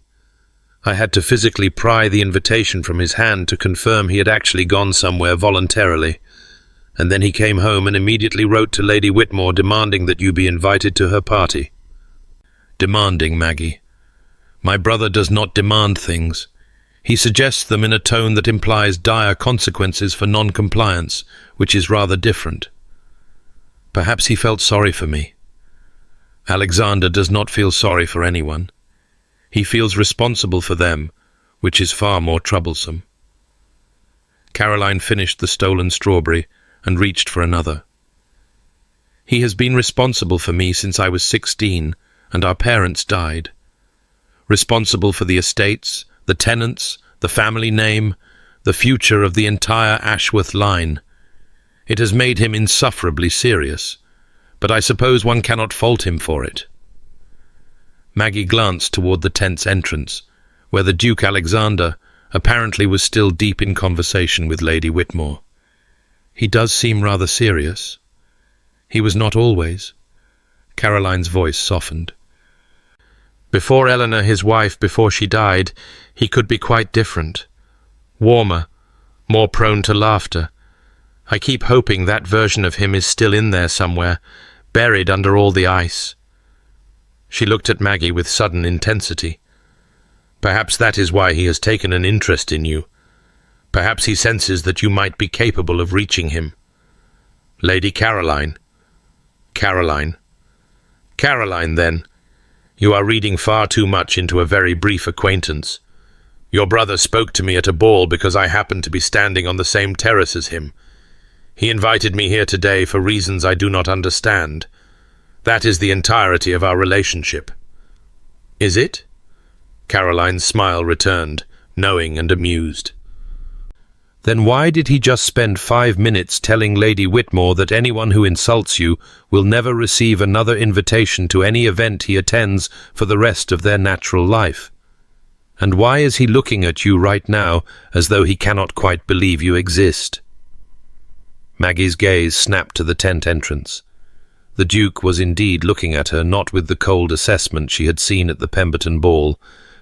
I had to physically pry the invitation from his hand to confirm he had actually gone somewhere voluntarily. And then he came home and immediately wrote to Lady Whitmore demanding that you be invited to her party." "Demanding, Maggie. My brother does not demand things. He suggests them in a tone that implies dire consequences for non-compliance, which is rather different. Perhaps he felt sorry for me. Alexander does not feel sorry for anyone. He feels responsible for them, which is far more troublesome." Caroline finished the stolen strawberry and reached for another. "He has been responsible for me since I was 16, and our parents died. Responsible for the estates, the tenants, the family name, the future of the entire Ashworth line. It has made him insufferably serious, but I suppose one cannot fault him for it." Maggie glanced toward the tent's entrance, where the Duke Alexander apparently was still deep in conversation with Lady Whitmore. "He does seem rather serious." "He was not always." Caroline's voice softened. "Before Eleanor, his wife, before she died, he could be quite different. Warmer, more prone to laughter. I keep hoping that version of him is still in there somewhere, buried under all the ice." She looked at Maggie with sudden intensity. "Perhaps that is why he has taken an interest in you. Perhaps he senses that you might be capable of reaching him. Lady Caroline." "Caroline. Caroline, then. You are reading far too much into a very brief acquaintance. Your brother spoke to me at a ball because I happened to be standing on the same terrace as him. He invited me here today for reasons I do not understand. That is the entirety of our relationship." "Is it?" Caroline's smile returned, knowing and amused. "Then why did he just spend 5 minutes telling Lady Whitmore that anyone who insults you will never receive another invitation to any event he attends for the rest of their natural life? And why is he looking at you right now as though he cannot quite believe you exist?" Maggie's gaze snapped to the tent entrance. The Duke was indeed looking at her, not with the cold assessment she had seen at the Pemberton ball,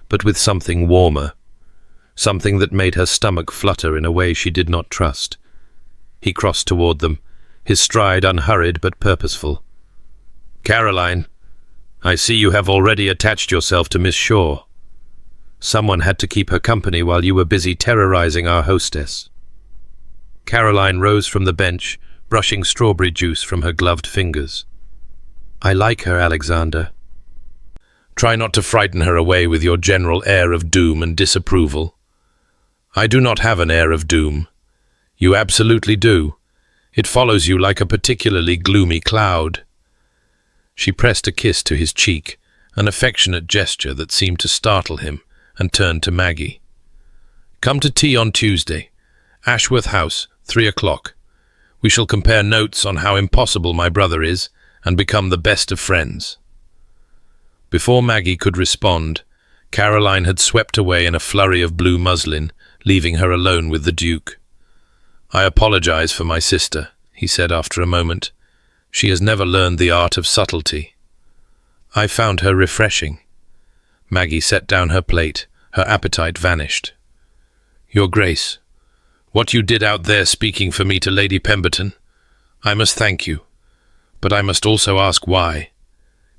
but with something warmer, something that made her stomach flutter in a way she did not trust. He crossed toward them, his stride unhurried but purposeful. "Caroline, I see you have already attached yourself to Miss Shaw. Someone had to keep her company while you were busy terrorizing our hostess." Caroline rose from the bench, brushing strawberry juice from her gloved fingers. "I like her, Alexander." "Try not to frighten her away with your general air of doom and disapproval." "I do not have an air of doom. You absolutely do. It follows you like a particularly gloomy cloud." She pressed a kiss to his cheek, an affectionate gesture that seemed to startle him, and turned to Maggie. "Come to tea on Tuesday. Ashworth House, 3 o'clock. We shall compare notes on how impossible my brother is, and become the best of friends." Before Maggie could respond, Caroline had swept away in a flurry of blue muslin, leaving her alone with the Duke. "I apologize for my sister," he said after a moment. "She has never learned the art of subtlety." "I found her refreshing." Maggie set down her plate. Her appetite vanished. "Your Grace, what you did out there speaking for me to Lady Pemberton, I must thank you, but I must also ask why.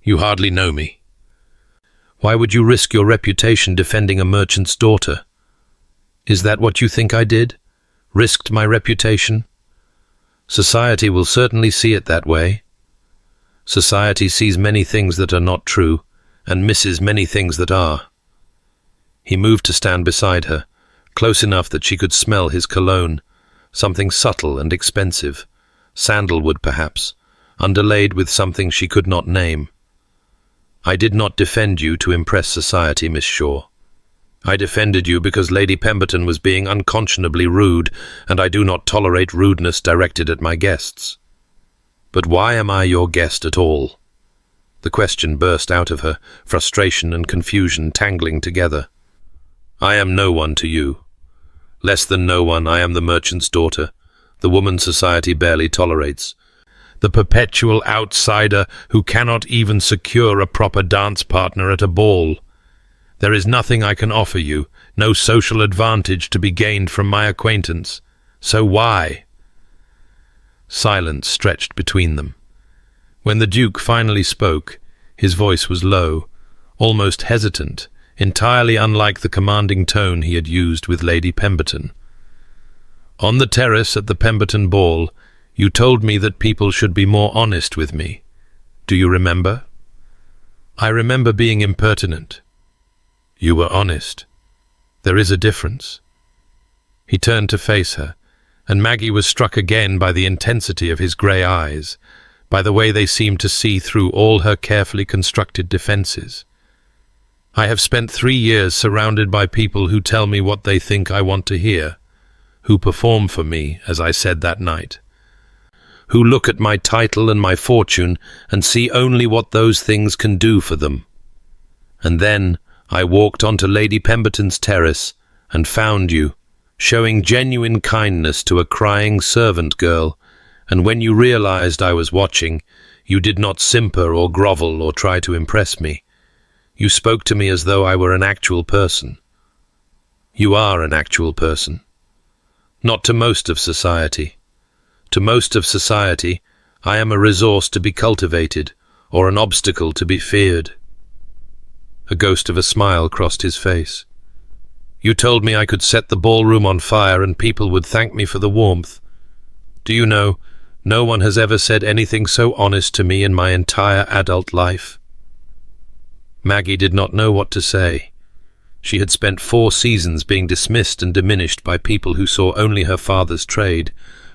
You hardly know me." "Why would you risk your reputation defending a merchant's daughter? Is that what you think I did? Risked my reputation? Society will certainly see it that way. Society sees many things that are not true, and misses many things that are." He moved to stand beside her, close enough that she could smell his cologne, something subtle and expensive, sandalwood perhaps, underlaid with something she could not name. "I did not defend you to impress society, Miss Shaw. I defended you because Lady Pemberton was being unconscionably rude, and I do not tolerate rudeness directed at my guests. But why am I your guest at all?" The question burst out of her, frustration and confusion tangling together. "I am no one to you. Less than no one, I am the merchant's daughter, the woman society barely tolerates, the perpetual outsider who cannot even secure a proper dance partner at a ball. There is nothing I can offer you, no social advantage to be gained from my acquaintance. So why?" Silence stretched between them. When the Duke finally spoke, his voice was low, almost hesitant, entirely unlike the commanding tone he had used with Lady Pemberton. "On the terrace at the Pemberton ball, you told me that people should be more honest with me. Do you remember?" "I remember being impertinent." "You were honest. There is a difference." He turned to face her, and Maggie was struck again by the intensity of his grey eyes, by the way they seemed to see through all her carefully constructed defences. "I have spent 3 years surrounded by people who tell me what they think I want to hear, who perform for me, as I said that night, who look at my title and my fortune and see only what those things can do for them. And then I walked onto Lady Pemberton's terrace and found you, showing genuine kindness to a crying servant girl, and when you realized I was watching, you did not simper or grovel or try to impress me. You spoke to me as though I were an actual person. You are an actual person. Not to most of society. To most of society, I am a resource to be cultivated, or an obstacle to be feared." A ghost of a smile crossed his face. "You told me I could set the ballroom on fire and people would thank me for the warmth. Do you know, no one has ever said anything so honest to me in my entire adult life." Maggie did not know what to say. She had spent 4 seasons being dismissed and diminished by people who saw only her father's trade,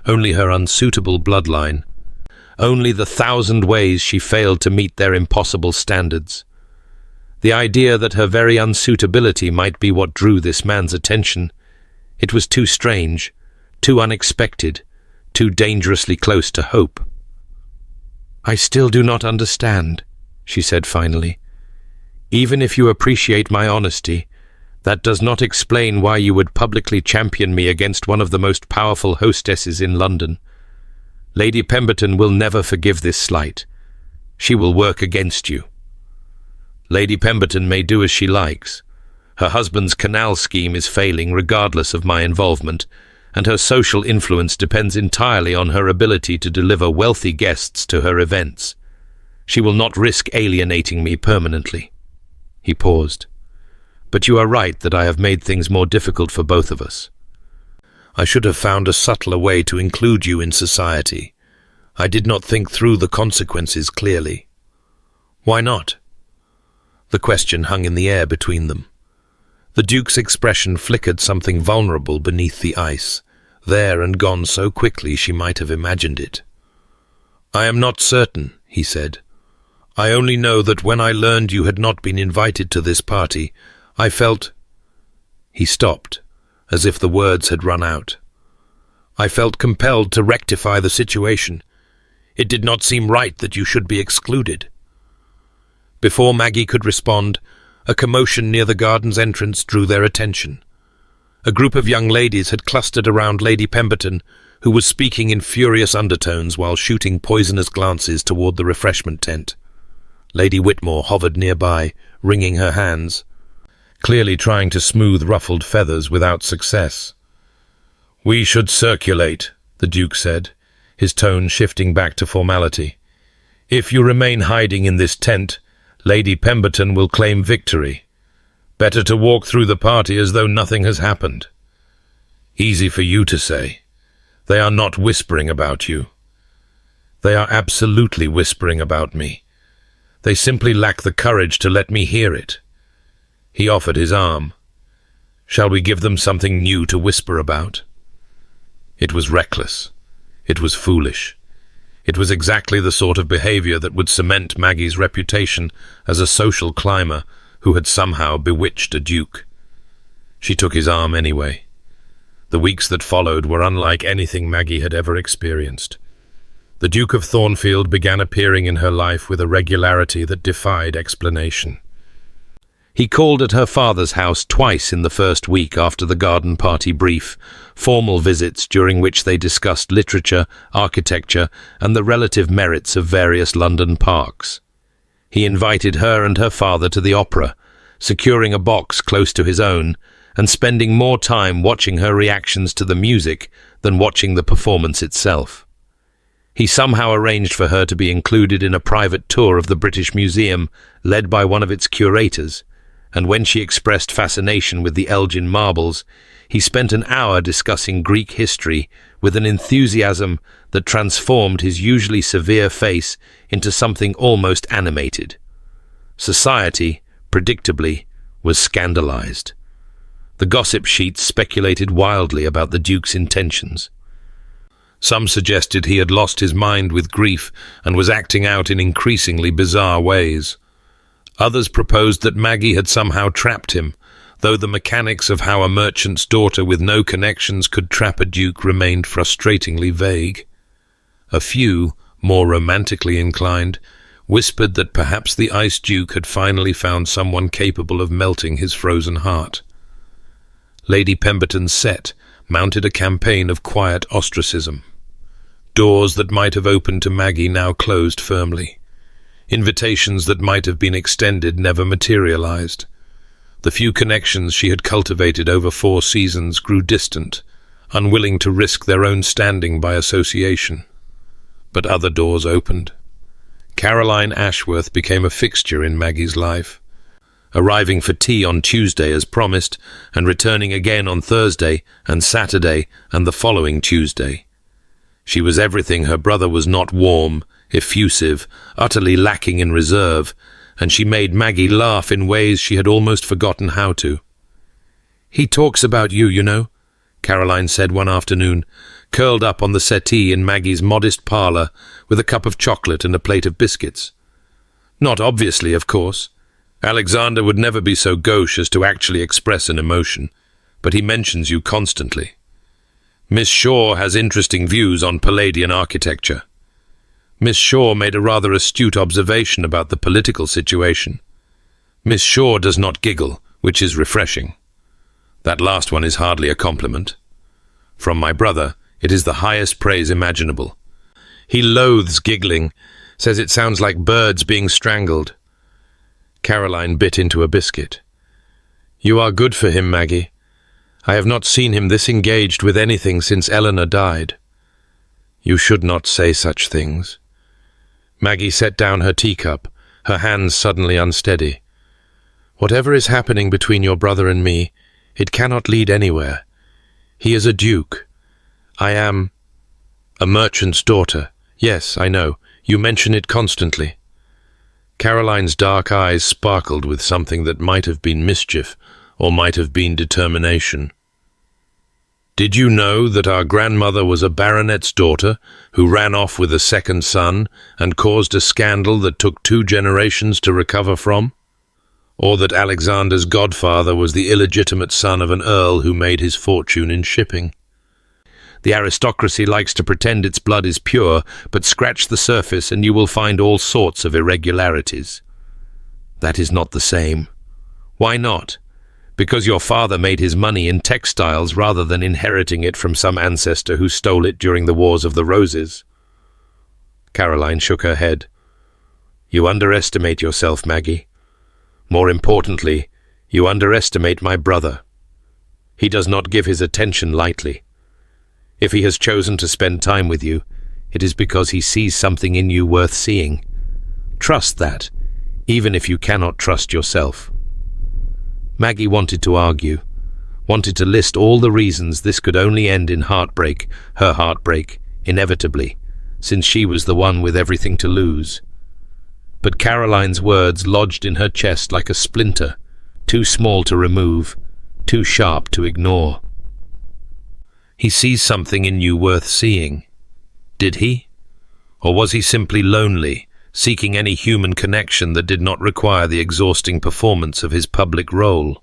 only her unsuitable bloodline, only the 1,000 ways she failed to meet their impossible standards. The idea that her very unsuitability might be what drew this man's attention. It was too strange, too unexpected, too dangerously close to hope. "I still do not understand," she said finally. "Even if you appreciate my honesty, that does not explain why you would publicly champion me against one of the most powerful hostesses in London. Lady Pemberton will never forgive this slight. She will work against you. Lady Pemberton may do as she likes. Her husband's canal scheme is failing regardless of my involvement, and her social influence depends entirely on her ability to deliver wealthy guests to her events. She will not risk alienating me permanently." He paused. "But you are right that I have made things more difficult for both of us. I should have found a subtler way to include you in society. I did not think through the consequences clearly." "Why not?" The question hung in the air between them. The Duke's expression flickered something vulnerable beneath the ice, there and gone so quickly she might have imagined it. "I am not certain," he said. "I only know that when I learned you had not been invited to this party, I felt—" He stopped, as if the words had run out. "I felt compelled to rectify the situation. It did not seem right that you should be excluded." Before Maggie could respond, a commotion near the garden's entrance drew their attention. A group of young ladies had clustered around Lady Pemberton, who was speaking in furious undertones while shooting poisonous glances toward the refreshment tent. Lady Whitmore hovered nearby, wringing her hands, clearly trying to smooth ruffled feathers without success. "We should circulate," the Duke said, his tone shifting back to formality. "If you remain hiding in this tent, Lady Pemberton will claim victory. Better to walk through the party as though nothing has happened." "Easy for you to say. They are not whispering about you." "They are absolutely whispering about me. They simply lack the courage to let me hear it." He offered his arm. "Shall we give them something new to whisper about?" It was reckless. It was foolish. It was exactly the sort of behavior that would cement Maggie's reputation as a social climber who had somehow bewitched a duke. She took his arm anyway. The weeks that followed were unlike anything Maggie had ever experienced. The Duke of Thornfield began appearing in her life with a regularity that defied explanation. He called at her father's house twice in the first week after the garden party brief, formal visits during which they discussed literature, architecture, and the relative merits of various London parks. He invited her and her father to the opera, securing a box close to his own, and spending more time watching her reactions to the music than watching the performance itself. He somehow arranged for her to be included in a private tour of the British Museum, led by one of its curators, and when she expressed fascination with the Elgin marbles, he spent an hour discussing Greek history with an enthusiasm that transformed his usually severe face into something almost animated. Society, predictably, was scandalized. The gossip sheets speculated wildly about the Duke's intentions. Some suggested he had lost his mind with grief and was acting out in increasingly bizarre ways. Others proposed that Maggie had somehow trapped him, though the mechanics of how a merchant's daughter with no connections could trap a duke remained frustratingly vague. A few, more romantically inclined, whispered that perhaps the Ice Duke had finally found someone capable of melting his frozen heart. Lady Pemberton's set mounted a campaign of quiet ostracism. Doors that might have opened to Maggie now closed firmly. Invitations that might have been extended never materialized. The few connections she had cultivated over 4 seasons grew distant, unwilling to risk their own standing by association. But other doors opened. Caroline Ashworth became a fixture in Maggie's life, arriving for tea on Tuesday as promised, and returning again on Thursday and Saturday and the following Tuesday. She was everything her brother was not: warm, effusive, utterly lacking in reserve, and she made Maggie laugh in ways she had almost forgotten how to. "He talks about you, you know," Caroline said one afternoon, curled up on the settee in Maggie's modest parlour with a cup of chocolate and a plate of biscuits. "Not obviously, of course. Alexander would never be so gauche as to actually express an emotion, but he mentions you constantly. Miss Shaw has interesting views on Palladian architecture." Miss Shaw made a rather astute observation about the political situation. Miss Shaw does not giggle, which is refreshing. That last one is hardly a compliment. From my brother, it is the highest praise imaginable. He loathes giggling, says it sounds like birds being strangled. Caroline bit into a biscuit. You are good for him, Maggie. I have not seen him this engaged with anything since Eleanor died. You should not say such things. Maggie set down her teacup, her hands suddenly unsteady. Whatever is happening between your brother and me, it cannot lead anywhere. He is a duke. I am a merchant's daughter. Yes, I know. You mention it constantly. Caroline's dark eyes sparkled with something that might have been mischief or might have been determination. Did you know that our grandmother was a baronet's daughter who ran off with a second son and caused a scandal that took 2 generations to recover from? Or that Alexander's godfather was the illegitimate son of an earl who made his fortune in shipping? The aristocracy likes to pretend its blood is pure, but scratch the surface and you will find all sorts of irregularities. That is not the same. Why not? Because your father made his money in textiles rather than inheriting it from some ancestor who stole it during the Wars of the Roses. Caroline shook her head. You underestimate yourself, Maggie. More importantly, you underestimate my brother. He does not give his attention lightly. If he has chosen to spend time with you, it is because he sees something in you worth seeing. Trust that, even if you cannot trust yourself. Maggie wanted to argue, wanted to list all the reasons this could only end in heartbreak, her heartbreak, inevitably, since she was the one with everything to lose. But Caroline's words lodged in her chest like a splinter, too small to remove, too sharp to ignore. He sees something in you worth seeing. Did he? Or was he simply lonely, seeking any human connection that did not require the exhausting performance of his public role?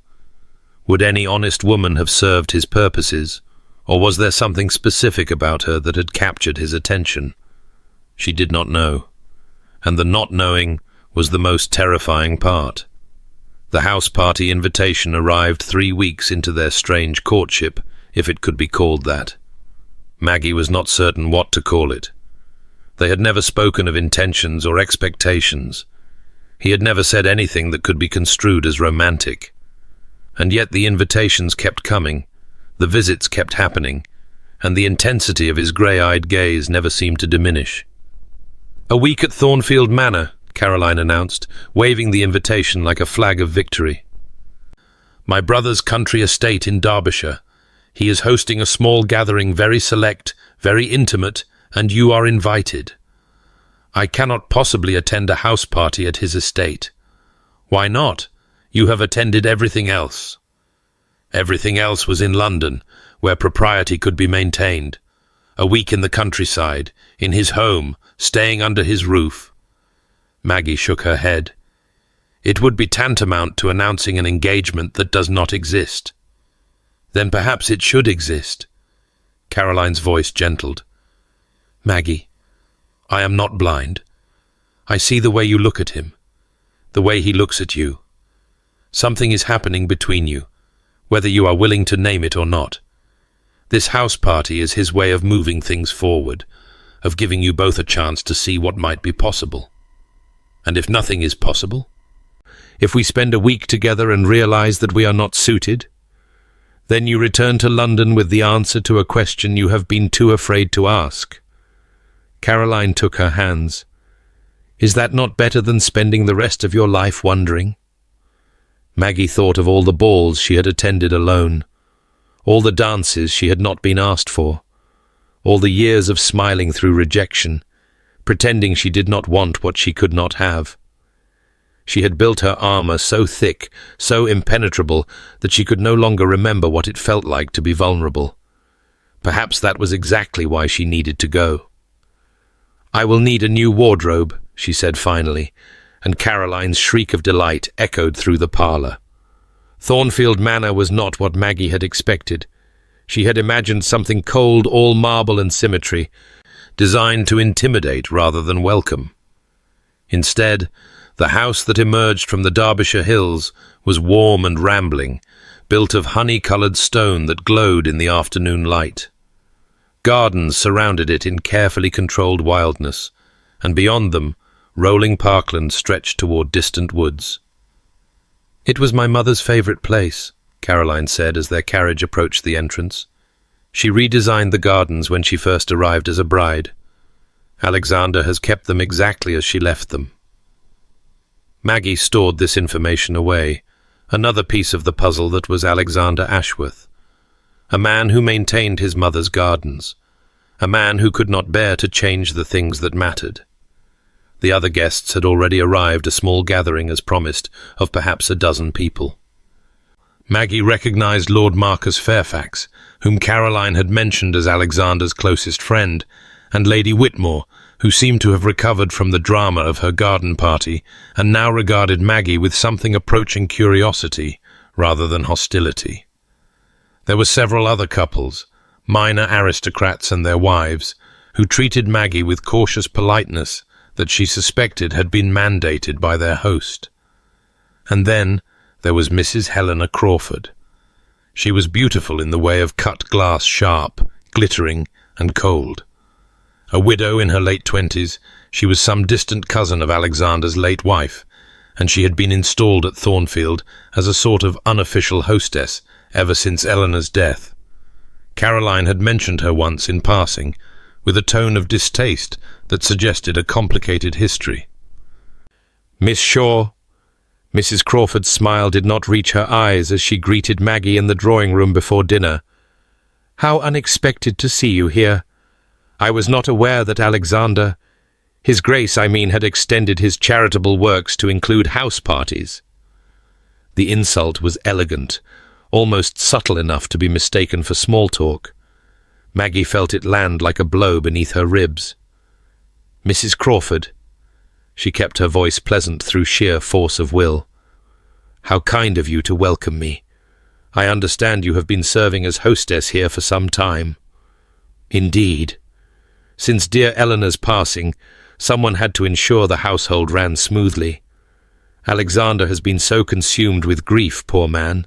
Would any honest woman have served his purposes, or was there something specific about her that had captured his attention? She did not know, and the not knowing was the most terrifying part. The house party invitation arrived 3 weeks into their strange courtship, if it could be called that. Maggie was not certain what to call it. They had never spoken of intentions or expectations. He had never said anything that could be construed as romantic. And yet the invitations kept coming, the visits kept happening, and the intensity of his grey-eyed gaze never seemed to diminish. "A week at Thornfield Manor," Caroline announced, waving the invitation like a flag of victory. "My brother's country estate in Derbyshire. He is hosting a small gathering, very select, very intimate, and you are invited. I cannot possibly attend a house party at his estate." "Why not? You have attended everything else." "Everything else was in London, where propriety could be maintained. A week in the countryside, in his home, staying under his roof." Maggie shook her head. "It would be tantamount to announcing an engagement that does not exist." "Then perhaps it should exist." Caroline's voice gentled. "Maggie, I am not blind. I see the way you look at him, the way he looks at you. Something is happening between you, whether you are willing to name it or not. This house party is his way of moving things forward, of giving you both a chance to see what might be possible. And if nothing is possible? If we spend a week together and realize that we are not suited? Then you return to London with the answer to a question you have been too afraid to ask." Caroline took her hands. "Is that not better than spending the rest of your life wondering?" Maggie thought of all the balls she had attended alone, all the dances she had not been asked for, all the years of smiling through rejection, pretending she did not want what she could not have. She had built her armor so thick, so impenetrable, that she could no longer remember what it felt like to be vulnerable. Perhaps that was exactly why she needed to go. "I will need a new wardrobe," she said finally, and Caroline's shriek of delight echoed through the parlour. Thornfield Manor was not what Maggie had expected. She had imagined something cold, all marble and symmetry, designed to intimidate rather than welcome. Instead, the house that emerged from the Derbyshire hills was warm and rambling, built of honey-coloured stone that glowed in the afternoon light. Gardens surrounded it in carefully controlled wildness, and beyond them, rolling parkland stretched toward distant woods. "It was my mother's favorite place," Caroline said as their carriage approached the entrance. "She redesigned the gardens when she first arrived as a bride. Alexander has kept them exactly as she left them." Maggie stored this information away, another piece of the puzzle that was Alexander Ashworth. A man who maintained his mother's gardens. A man who could not bear to change the things that mattered. The other guests had already arrived, a small gathering as promised, of perhaps a dozen people. Maggie recognized Lord Marcus Fairfax, whom Caroline had mentioned as Alexander's closest friend, and Lady Whitmore, who seemed to have recovered from the drama of her garden party and now regarded Maggie with something approaching curiosity rather than hostility. There were several other couples, minor aristocrats and their wives, who treated Maggie with cautious politeness that she suspected had been mandated by their host. And then there was Mrs. Helena Crawford. She was beautiful in the way of cut glass, sharp, glittering, and cold. A widow in her late 20s, she was some distant cousin of Alexander's late wife, and she had been installed at Thornfield as a sort of unofficial hostess ever since Eleanor's death. Caroline had mentioned her once in passing, with a tone of distaste that suggested a complicated history. "Miss Shaw." Mrs. Crawford's smile did not reach her eyes as she greeted Maggie in the drawing room before dinner. "How unexpected to see you here. I was not aware that Alexander, His Grace, I mean, had extended his charitable works to include house parties." The insult was elegant, almost subtle enough to be mistaken for small talk. Maggie felt it land like a blow beneath her ribs. "Mrs. Crawford," she kept her voice pleasant through sheer force of will, "how kind of you to welcome me. I understand you have been serving as hostess here for some time." "Indeed. Since dear Eleanor's passing, someone had to ensure the household ran smoothly. Alexander has been so consumed with grief, poor man.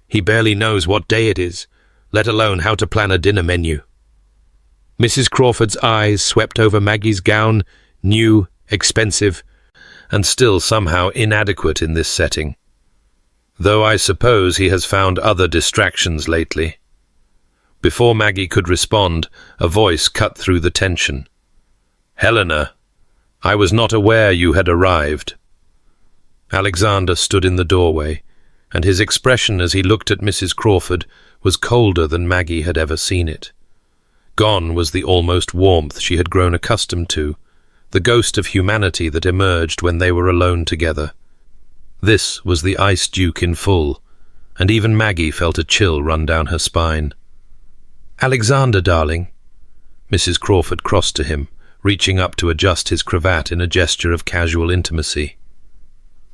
He barely knows what day it is, let alone how to plan a dinner menu." Mrs. Crawford's eyes swept over Maggie's gown, new, expensive, and still somehow inadequate in this setting. "Though I suppose he has found other distractions lately." Before Maggie could respond, a voice cut through the tension. "Helena, I was not aware you had arrived." Alexander stood in the doorway, and his expression as he looked at Mrs. Crawford was colder than Maggie had ever seen it. Gone was the almost warmth she had grown accustomed to, the ghost of humanity that emerged when they were alone together. This was the Ice Duke in full, and even Maggie felt a chill run down her spine. "Alexander, darling." Mrs. Crawford crossed to him, reaching up to adjust his cravat in a gesture of casual intimacy.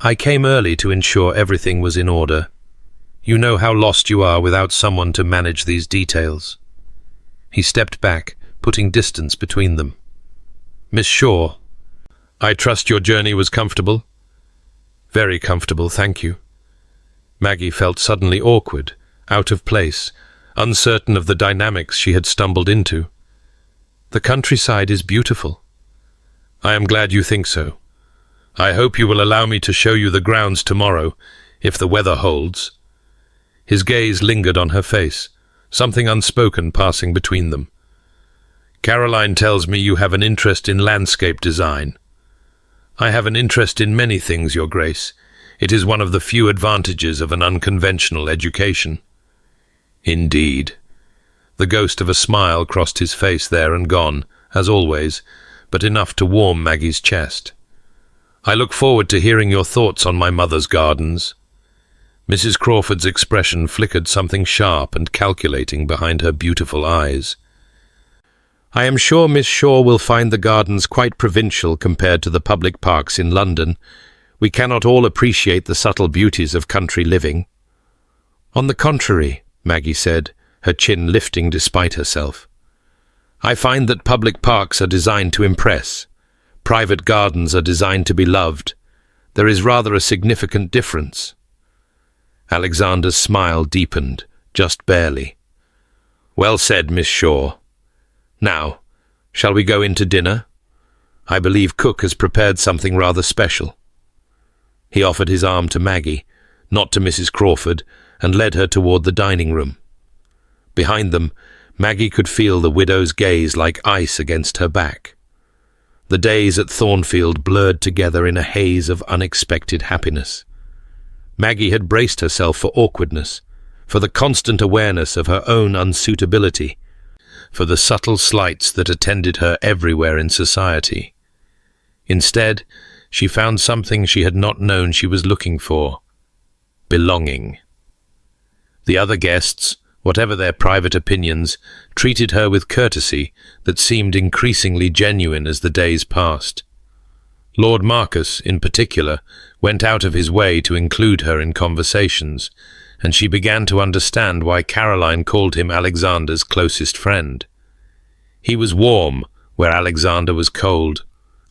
"I came early to ensure everything was in order. You know how lost you are without someone to manage these details." He stepped back, putting distance between them. "Miss Shaw, I trust your journey was comfortable?" "Very comfortable, thank you." Maggie felt suddenly awkward, out of place, uncertain of the dynamics she had stumbled into. "The countryside is beautiful." "I am glad you think so. I hope you will allow me to show you the grounds tomorrow, if the weather holds." His gaze lingered on her face, something unspoken passing between them. "Caroline tells me you have an interest in landscape design." "I have an interest in many things, Your Grace. It is one of the few advantages of an unconventional education." "Indeed." The ghost of a smile crossed his face there and gone, as always, but enough to warm Maggie's chest. "I look forward to hearing your thoughts on my mother's gardens." Mrs. Crawford's expression flickered something sharp and calculating behind her beautiful eyes. "I am sure Miss Shaw will find the gardens quite provincial compared to the public parks in London. We cannot all appreciate the subtle beauties of country living." "On the contrary," Maggie said, her chin lifting despite herself. "I find that public parks are designed to impress. Private gardens are designed to be loved. There is rather a significant difference." Alexander's smile deepened, just barely. "Well said, Miss Shaw." Now, shall we go in to dinner? I believe Cook has prepared something rather special." He offered his arm to Maggie, not to Mrs. Crawford, and led her toward the dining room. Behind them, Maggie could feel the widow's gaze like ice against her back. The days at Thornfield blurred together in a haze of unexpected happiness. Maggie had braced herself for awkwardness, for the constant awareness of her own unsuitability, for the subtle slights that attended her everywhere in society. Instead, she found something she had not known she was looking for: belonging. The other guests, whatever their private opinions, treated her with courtesy that seemed increasingly genuine as the days passed. Lord Marcus, in particular, went out of his way to include her in conversations, and she began to understand why Caroline called him Alexander's closest friend. He was warm where Alexander was cold,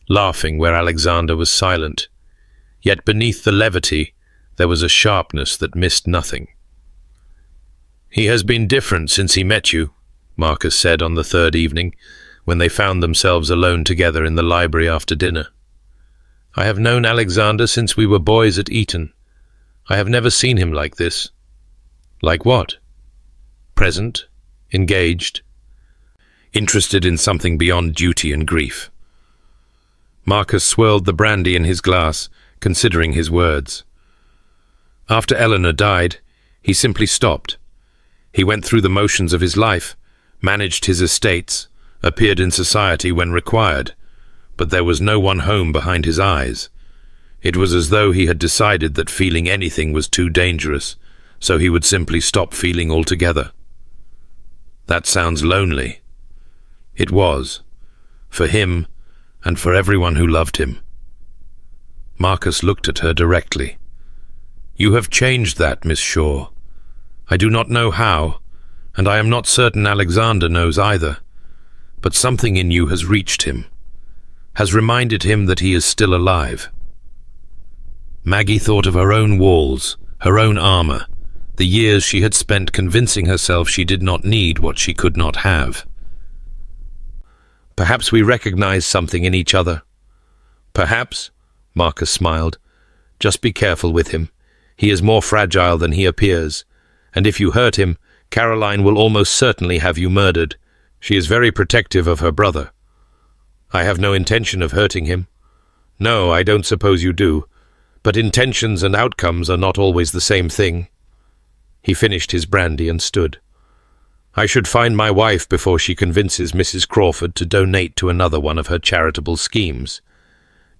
laughing where Alexander was silent. Yet beneath the levity there was a sharpness that missed nothing. "He has been different since he met you," Marcus said on the third evening, when they found themselves alone together in the library after dinner. "I have known Alexander since we were boys at Eton. I have never seen him like this." "Like what?" "Present, engaged, interested in something beyond duty and grief." Marcus swirled the brandy in his glass, considering his words. After Eleanor died, he simply stopped. He went through the motions of his life, managed his estates, appeared in society when required, but there was no one home behind his eyes. It was as though he had decided that feeling anything was too dangerous, so he would simply stop feeling altogether. That sounds lonely. It was, for him and for everyone who loved him. Marcus looked at her directly. "You have changed that, Miss Shaw. I do not know how, and I am not certain Alexander knows either, but something in you has reached him, has reminded him that he is still alive." Maggie thought of her own walls, her own armor, the years she had spent convincing herself she did not need what she could not have. "Perhaps we recognize something in each other." "Perhaps," Marcus smiled. "Just be careful with him. He is more fragile than he appears, and if you hurt him, Caroline will almost certainly have you murdered. She is very protective of her brother." "I have no intention of hurting him." "No, I don't suppose you do, but intentions and outcomes are not always the same thing." He finished his brandy and stood. "I should find my wife before she convinces Mrs. Crawford to donate to another one of her charitable schemes.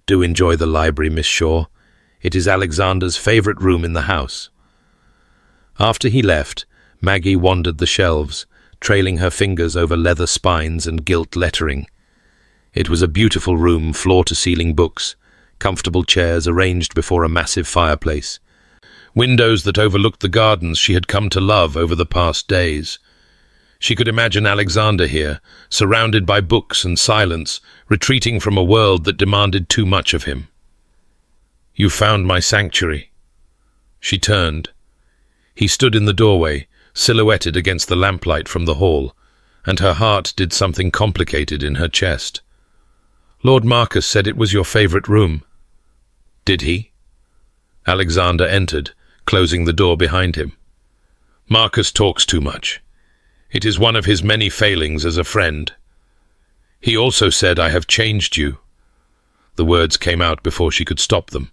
Do enjoy the library, Miss Shaw. It is Alexander's favorite room in the house." After he left, Maggie wandered the shelves, trailing her fingers over leather spines and gilt lettering. It was a beautiful room, floor-to-ceiling books, comfortable chairs arranged before a massive fireplace, windows that overlooked the gardens she had come to love over the past days. She could imagine Alexander here, surrounded by books and silence, retreating from a world that demanded too much of him. "You found my sanctuary." She turned. He stood in the doorway, silhouetted against the lamplight from the hall, and her heart did something complicated in her chest. "Lord Marcus said it was your favorite room." "Did he?" Alexander entered, closing the door behind him. "Marcus talks too much. It is one of his many failings as a friend. He also said I have changed you." The words came out before she could stop them.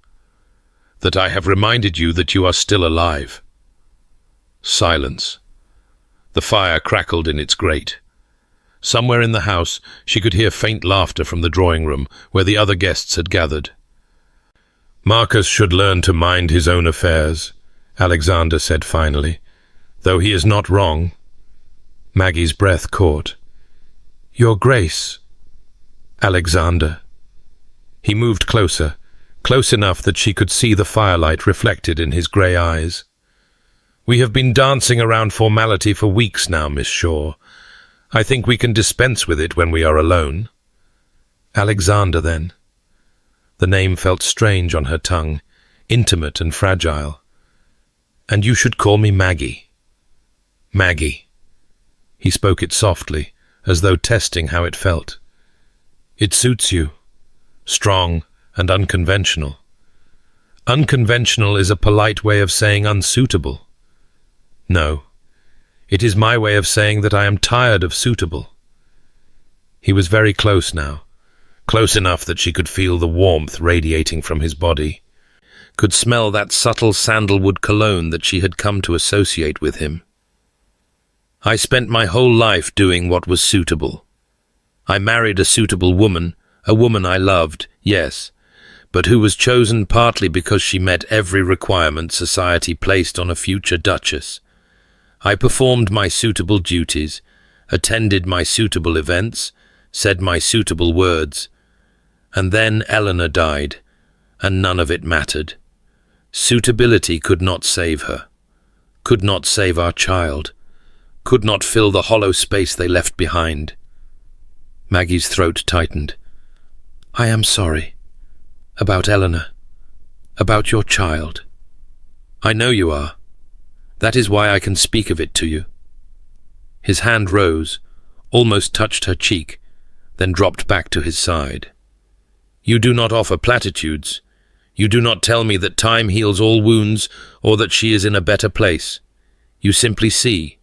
"That I have reminded you that you are still alive." Silence. The fire crackled in its grate. Somewhere in the house she could hear faint laughter from the drawing room where the other guests had gathered. "Marcus should learn to mind his own affairs," Alexander said finally, "though he is not wrong." Maggie's breath caught. "Your Grace." "Alexander." He moved closer, close enough that she could see the firelight reflected in his grey eyes. "We have been dancing around formality for weeks now, Miss Shaw. I think we can dispense with it when we are alone." "Alexander, then." The name felt strange on her tongue, intimate and fragile. "And you should call me Maggie." "Maggie." He spoke it softly, as though testing how it felt. It suits you. Strong and unconventional. Unconventional is a polite way of saying unsuitable. No, it is my way of saying that I am tired of suitable. He was very close now, close enough that she could feel the warmth radiating from his body, could smell that subtle sandalwood cologne that she had come to associate with him. I spent my whole life doing what was suitable. I married a suitable woman, a woman I loved, yes, but who was chosen partly because she met every requirement society placed on a future duchess. I performed my suitable duties, attended my suitable events, said my suitable words. And then Eleanor died, and none of it mattered. Suitability could not save her, could not save our child, could not fill the hollow space they left behind. Maggie's throat tightened. I am sorry. About Eleanor. About your child. I know you are. That is why I can speak of it to you. His hand rose, almost touched her cheek, then dropped back to his side. You do not offer platitudes. You do not tell me that time heals all wounds or that she is in a better place. You simply see.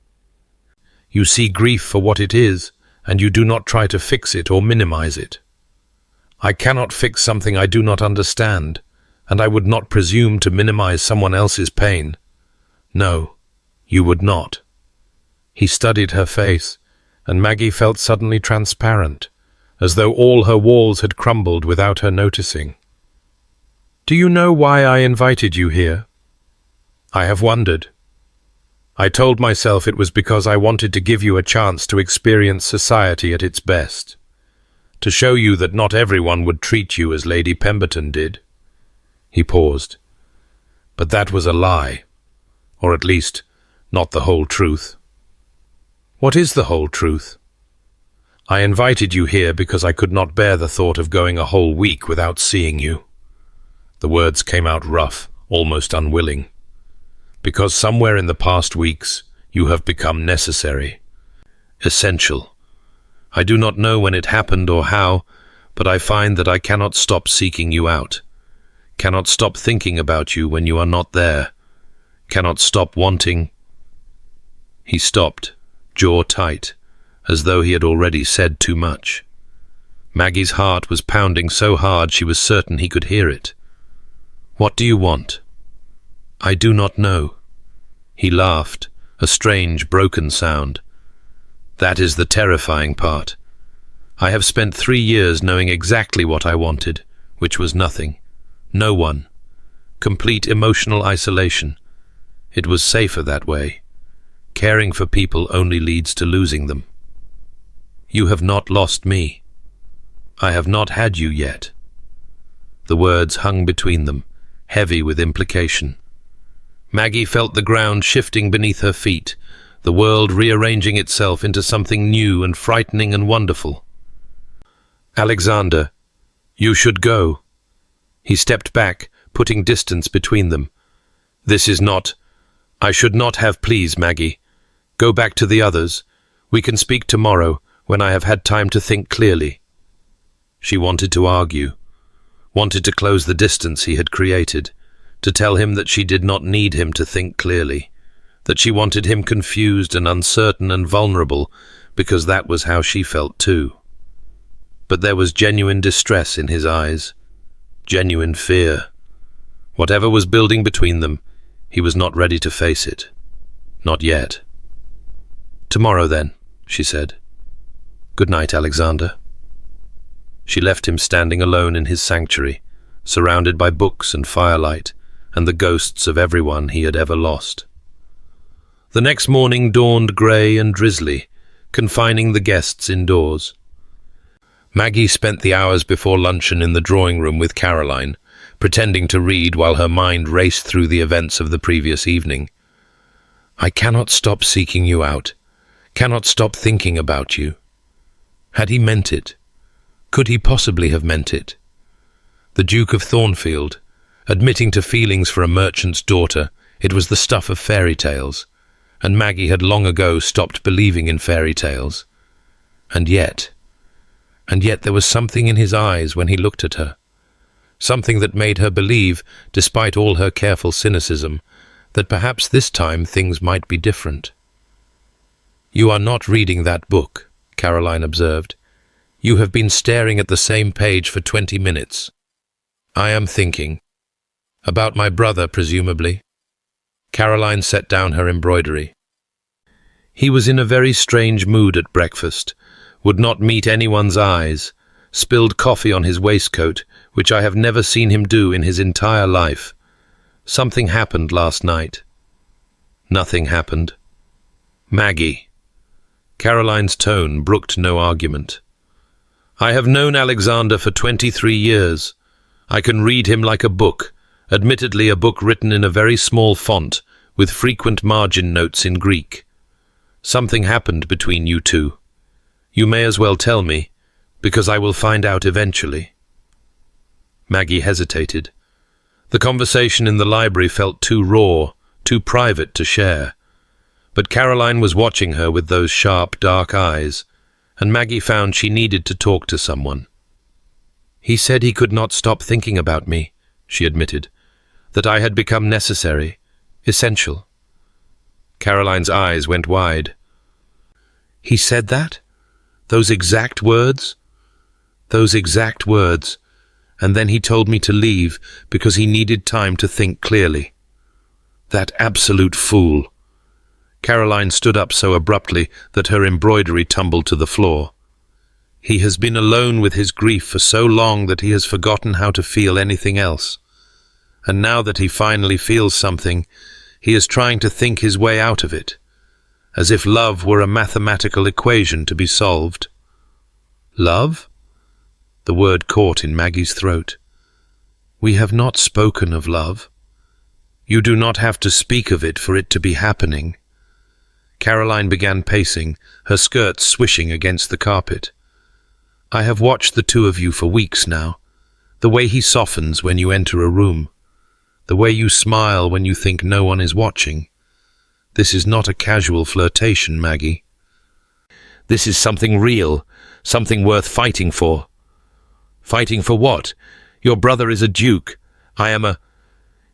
You see grief for what it is, and you do not try to fix it or minimize it. I cannot fix something I do not understand, and I would not presume to minimize someone else's pain. No, you would not. He studied her face, and Maggie felt suddenly transparent, as though all her walls had crumbled without her noticing. Do you know why I invited you here? I have wondered. I told myself it was because I wanted to give you a chance to experience society at its best, to show you that not everyone would treat you as Lady Pemberton did. He paused. But that was a lie, or at least not the whole truth. What is the whole truth? I invited you here because I could not bear the thought of going a whole week without seeing you. The words came out rough, almost unwilling. Because somewhere in the past weeks you have become necessary, essential. I do not know when it happened or how, but I find that I cannot stop seeking you out, cannot stop thinking about you when you are not there, cannot stop wanting. He stopped, jaw tight, as though he had already said too much. Maggie's heart was pounding so hard she was certain he could hear it. What do you want? I do not know. He laughed, a strange, broken sound. That is the terrifying part. I have spent 3 years knowing exactly what I wanted, which was nothing. No one. Complete emotional isolation. It was safer that way. Caring for people only leads to losing them. You have not lost me. I have not had you yet. The words hung between them, heavy with implication. Maggie felt the ground shifting beneath her feet, the world rearranging itself into something new and frightening and wonderful. Alexander, you should go. He stepped back, putting distance between them. This is not... I should not have, please, Maggie. Go back to the others. We can speak tomorrow, when I have had time to think clearly. She wanted to argue, wanted to close the distance he had created, to tell him that she did not need him to think clearly, that she wanted him confused and uncertain and vulnerable, because that was how she felt too. But there was genuine distress in his eyes, genuine fear. Whatever was building between them, he was not ready to face it. Not yet. Tomorrow then, she said. Good night, Alexander. She left him standing alone in his sanctuary, surrounded by books and firelight, and the ghosts of everyone he had ever lost. The next morning dawned grey and drizzly, confining the guests indoors. Maggie spent the hours before luncheon in the drawing room with Caroline, pretending to read while her mind raced through the events of the previous evening. I cannot stop seeking you out, cannot stop thinking about you. Had he meant it? Could he possibly have meant it? The Duke of Thornfield, admitting to feelings for a merchant's daughter, it was the stuff of fairy tales, and Maggie had long ago stopped believing in fairy tales. And yet there was something in his eyes when he looked at her, something that made her believe, despite all her careful cynicism, that perhaps this time things might be different. "You are not reading that book," Caroline observed. "You have been staring at the same page for 20 minutes. I am thinking. About my brother, presumably." Caroline set down her embroidery. He was in a very strange mood at breakfast, would not meet anyone's eyes, spilled coffee on his waistcoat, which I have never seen him do in his entire life. Something happened last night. Nothing happened. Maggie. Caroline's tone brooked no argument. "I have known Alexander for 23 years. I can read him like a book, admittedly a book written in a very small font, with frequent margin notes in Greek. Something happened between you two. You may as well tell me, because I will find out eventually." Maggie hesitated. The conversation in the library felt too raw, too private to share. But Caroline was watching her with those sharp, dark eyes, and Maggie found she needed to talk to someone. "He said he could not stop thinking about me," she admitted, "that I had become necessary, essential." Caroline's eyes went wide. "He said that? Those exact words?" "Those exact words. And then he told me to leave because he needed time to think clearly. That absolute fool." Caroline stood up so abruptly that her embroidery tumbled to the floor. "He has been alone with his grief for so long that he has forgotten how to feel anything else. And now that he finally feels something, he is trying to think his way out of it, as if love were a mathematical equation to be solved." "Love?" The word caught in Maggie's throat. "We have not spoken of love. You do not have to speak of it for it to be happening." Caroline began pacing, her skirts swishing against the carpet. "I have watched the two of you for weeks now. The way he softens when you enter a room. The way you smile when you think no one is watching. This is not a casual flirtation, Maggie. This is something real, something worth fighting for." "Fighting for what? Your brother is a duke. I am a...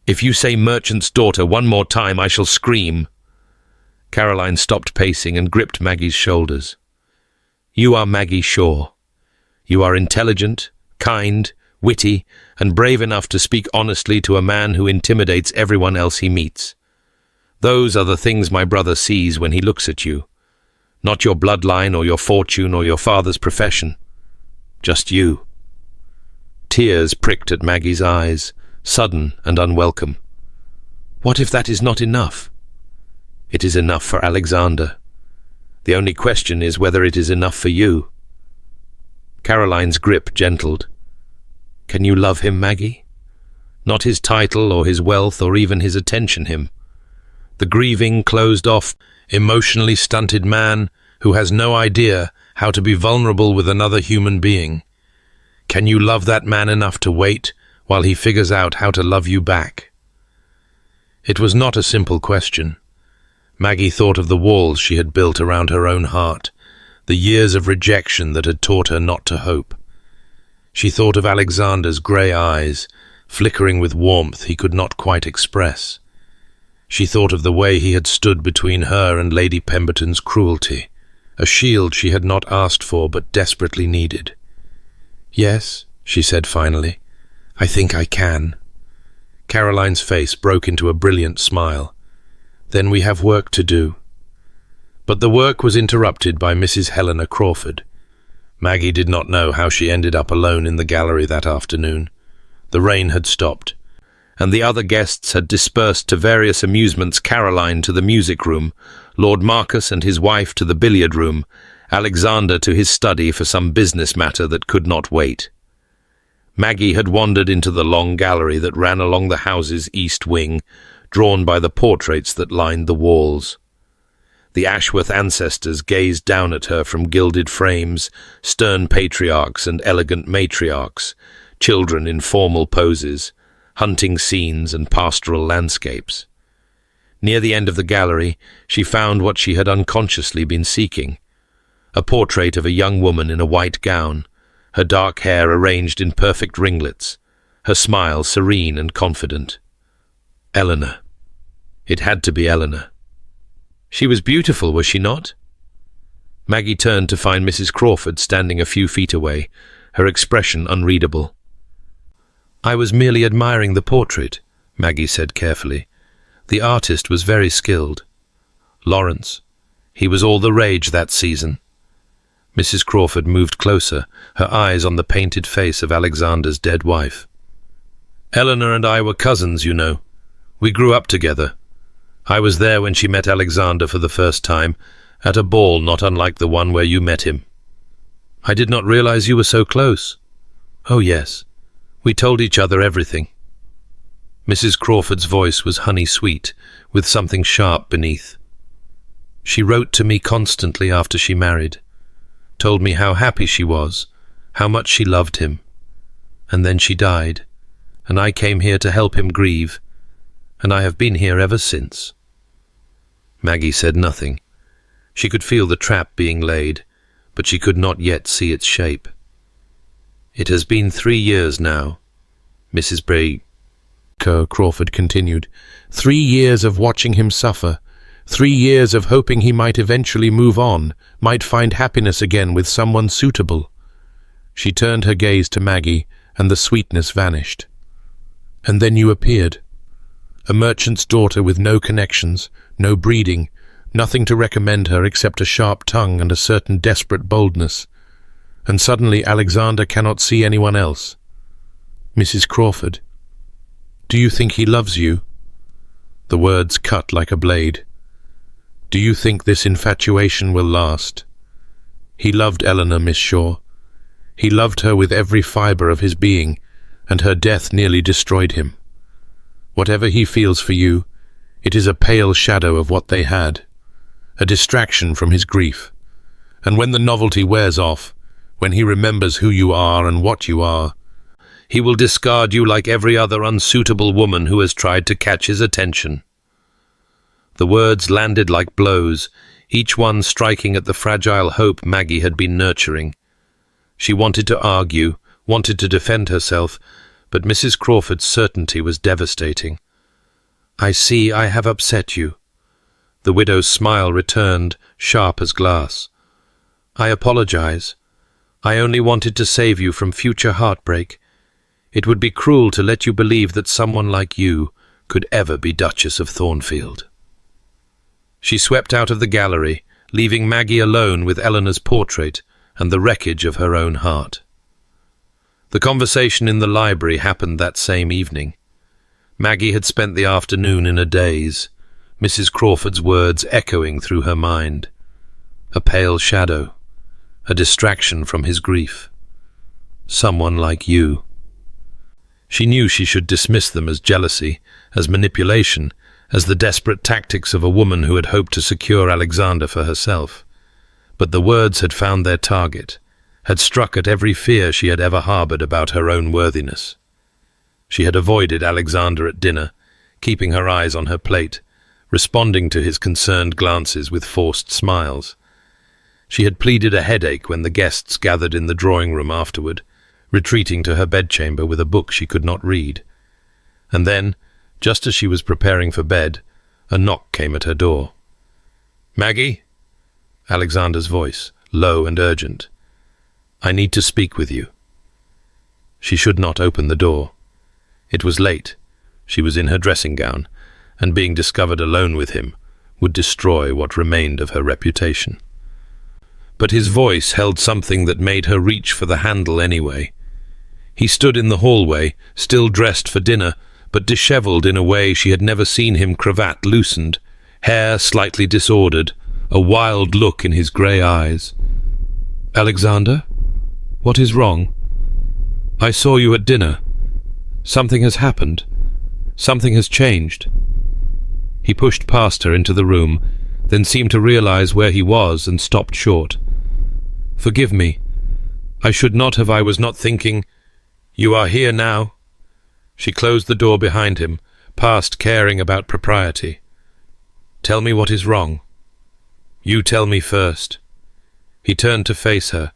If you say merchant's daughter one more time, I shall scream." Caroline stopped pacing and gripped Maggie's shoulders. "You are Maggie Shaw. You are intelligent, kind, witty, and brave enough to speak honestly to a man who intimidates everyone else he meets. Those are the things my brother sees when he looks at you. Not your bloodline or your fortune or your father's profession. Just you." Tears pricked at Maggie's eyes, sudden and unwelcome. "What if that is not enough?" "It is enough for Alexander. The only question is whether it is enough for you." Caroline's grip gentled. "Can you love him, Maggie? Not his title or his wealth or even his attention him. The grieving, closed-off, emotionally stunted man who has no idea how to be vulnerable with another human being. Can you love that man enough to wait while he figures out how to love you back?" It was not a simple question. Maggie thought of the walls she had built around her own heart, the years of rejection that had taught her not to hope. She thought of Alexander's grey eyes, flickering with warmth he could not quite express. She thought of the way he had stood between her and Lady Pemberton's cruelty, a shield she had not asked for but desperately needed. "Yes," she said finally, "I think I can." Caroline's face broke into a brilliant smile. "Then we have work to do." But the work was interrupted by Mrs. Helena Crawford. Maggie did not know how she ended up alone in the gallery that afternoon. The rain had stopped, and the other guests had dispersed to various amusements, Caroline to the music room, Lord Marcus and his wife to the billiard room, Alexander to his study for some business matter that could not wait. Maggie had wandered into the long gallery that ran along the house's east wing, drawn by the portraits that lined the walls. The Ashworth ancestors gazed down at her from gilded frames, stern patriarchs and elegant matriarchs, children in formal poses, hunting scenes and pastoral landscapes. Near the end of the gallery, she found what she had unconsciously been seeking, a portrait of a young woman in a white gown, her dark hair arranged in perfect ringlets, her smile serene and confident. Eleanor. It had to be Eleanor. She was beautiful, was she not? Maggie turned to find Mrs. Crawford standing a few feet away, her expression unreadable. "I was merely admiring the portrait," Maggie said carefully. "The artist was very skilled. Lawrence. He was all the rage that season." Mrs. Crawford moved closer, her eyes on the painted face of Alexander's dead wife. "Eleanor and I were cousins, you know. We grew up together. I was there when she met Alexander for the first time, at a ball not unlike the one where you met him." "I did not realize you were so close." "Oh, yes. We told each other everything." Mrs. Crawford's voice was honey-sweet, with something sharp beneath. "She wrote to me constantly after she married, told me how happy she was, how much she loved him. And then she died, and I came here to help him grieve, and I have been here ever since." Maggie said nothing. She could feel the trap being laid, but she could not yet see its shape. "It has been 3 years now," Mrs. Crawford continued. 3 years of watching him suffer. 3 years of hoping he might eventually move on, might find happiness again with someone suitable. She turned her gaze to Maggie, and the sweetness vanished. "And then you appeared. A merchant's daughter with no connections, no breeding, nothing to recommend her except a sharp tongue and a certain desperate boldness. And suddenly Alexander cannot see anyone else. Mrs. Crawford, do you think he loves you?" The words cut like a blade. "Do you think this infatuation will last? He loved Eleanor, Miss Shaw. He loved her with every fibre of his being, and her death nearly destroyed him. Whatever he feels for you, it is a pale shadow of what they had, a distraction from his grief. And when the novelty wears off, when he remembers who you are and what you are, he will discard you like every other unsuitable woman who has tried to catch his attention." The words landed like blows, each one striking at the fragile hope Maggie had been nurturing. She wanted to argue, wanted to defend herself, but Mrs. Crawford's certainty was devastating. "I see I have upset you." The widow's smile returned, sharp as glass. "I apologize. I only wanted to save you from future heartbreak. It would be cruel to let you believe that someone like you could ever be Duchess of Thornfield." She swept out of the gallery, leaving Maggie alone with Eleanor's portrait and the wreckage of her own heart. The conversation in the library happened that same evening. Maggie had spent the afternoon in a daze, Mrs. Crawford's words echoing through her mind. A pale shadow, a distraction from his grief. Someone like you. She knew she should dismiss them as jealousy, as manipulation, as the desperate tactics of a woman who had hoped to secure Alexander for herself. But the words had found their target, had struck at every fear she had ever harbored about her own worthiness. She had avoided Alexander at dinner, keeping her eyes on her plate, responding to his concerned glances with forced smiles. She had pleaded a headache when the guests gathered in the drawing-room afterward, retreating to her bedchamber with a book she could not read. And then, just as she was preparing for bed, a knock came at her door. "Maggie?" Alexander's voice, low and urgent. "I need to speak with you." She should not open the door. It was late. She was in her dressing gown, and being discovered alone with him would destroy what remained of her reputation. But his voice held something that made her reach for the handle anyway. He stood in the hallway, still dressed for dinner, but dishevelled in a way she had never seen him, cravat loosened, hair slightly disordered, a wild look in his grey eyes. "Alexander? What is wrong? I saw you at dinner. Something has happened. Something has changed." He pushed past her into the room, then seemed to realize where he was and stopped short. "Forgive me. I should not have. I was not thinking. You are here now." She closed the door behind him, past caring about propriety. "Tell me what is wrong." "You tell me first." He turned to face her,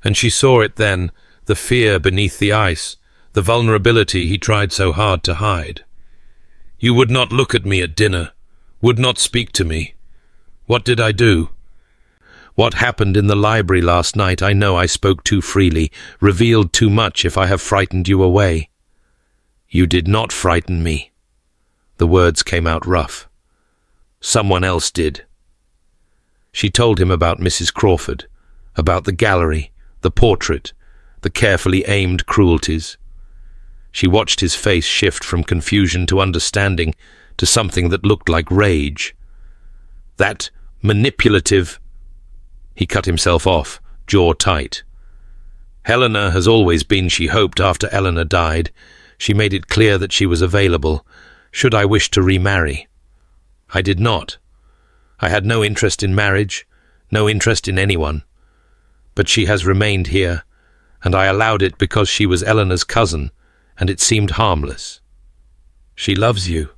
and she saw it then, the fear beneath the ice, the vulnerability he tried so hard to hide. You would not look at me at dinner, would not speak to me. What did I do? What happened in the library last night, I know I spoke too freely, revealed too much if I have frightened you away. You did not frighten me. The words came out rough. Someone else did. She told him about Mrs. Crawford, about the gallery, the portrait, the carefully aimed cruelties. She watched his face shift from confusion to understanding to something that looked like rage. That manipulative... He cut himself off, jaw tight. Helena has always been, she hoped, after Eleanor died. She made it clear that she was available, should I wish to remarry. I did not. I had no interest in marriage, no interest in anyone. But she has remained here, and I allowed it because she was Eleanor's cousin, and it seemed harmless. She loves you.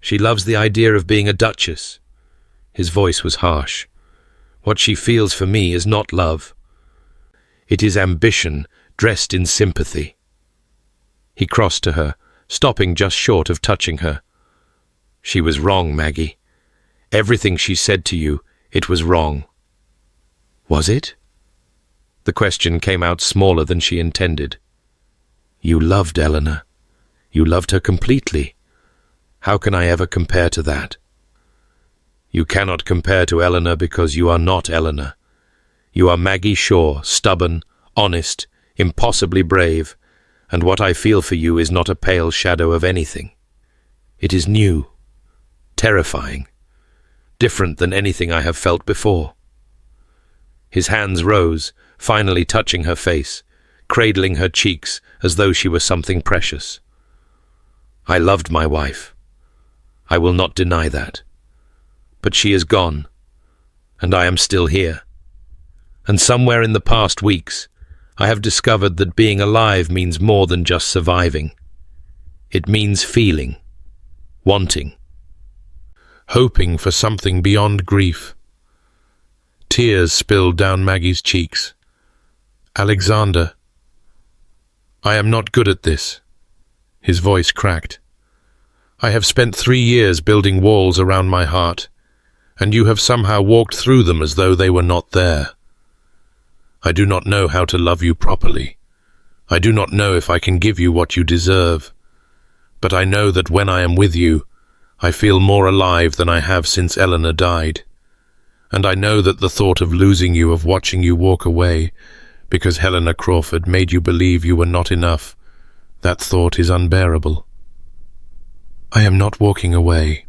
She loves the idea of being a duchess. His voice was harsh. What she feels for me is not love. It is ambition dressed in sympathy. He crossed to her, stopping just short of touching her. She was wrong, Maggie. Everything she said to you, it was wrong. Was it? The question came out smaller than she intended. You loved Eleanor. You loved her completely. How can I ever compare to that? You cannot compare to Eleanor because you are not Eleanor. You are Maggie Shaw, stubborn, honest, impossibly brave, and what I feel for you is not a pale shadow of anything. It is new, terrifying, different than anything I have felt before. His hands rose, finally touching her face, cradling her cheeks as though she were something precious. I loved my wife. I will not deny that. But she is gone, and I am still here. And somewhere in the past weeks, I have discovered that being alive means more than just surviving. It means feeling, wanting, hoping for something beyond grief. Tears spilled down Maggie's cheeks. Alexander, I am not good at this. His voice cracked. I have spent 3 years building walls around my heart, and you have somehow walked through them as though they were not there. I do not know how to love you properly. I do not know if I can give you what you deserve. But I know that when I am with you, I feel more alive than I have since Eleanor died. And I know that the thought of losing you, of watching you walk away, because Helena Crawford made you believe you were not enough, that thought is unbearable. I am not walking away.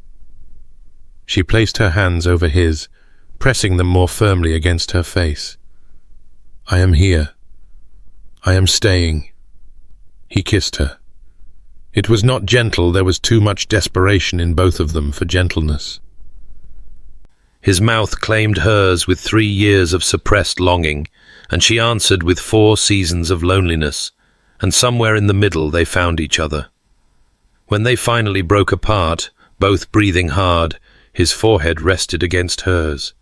She placed her hands over his, pressing them more firmly against her face. I am here. I am staying. He kissed her. It was not gentle, there was too much desperation in both of them for gentleness. His mouth claimed hers with 3 years of suppressed longing, and she answered with 4 seasons of loneliness, and somewhere in the middle they found each other. When they finally broke apart, both breathing hard, his forehead rested against hers.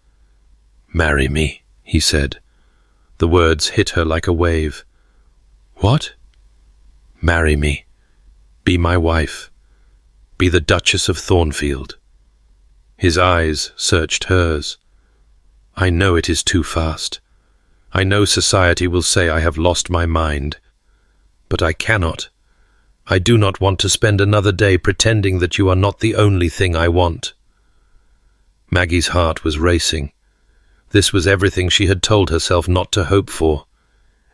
"Marry me," he said. The words hit her like a wave. "What?" "Marry me. Be my wife. Be the Duchess of Thornfield." His eyes searched hers. "I know it is too fast. I know society will say I have lost my mind. But I cannot. I do not want to spend another day pretending that you are not the only thing I want." Maggie's heart was racing. This was everything she had told herself not to hope for,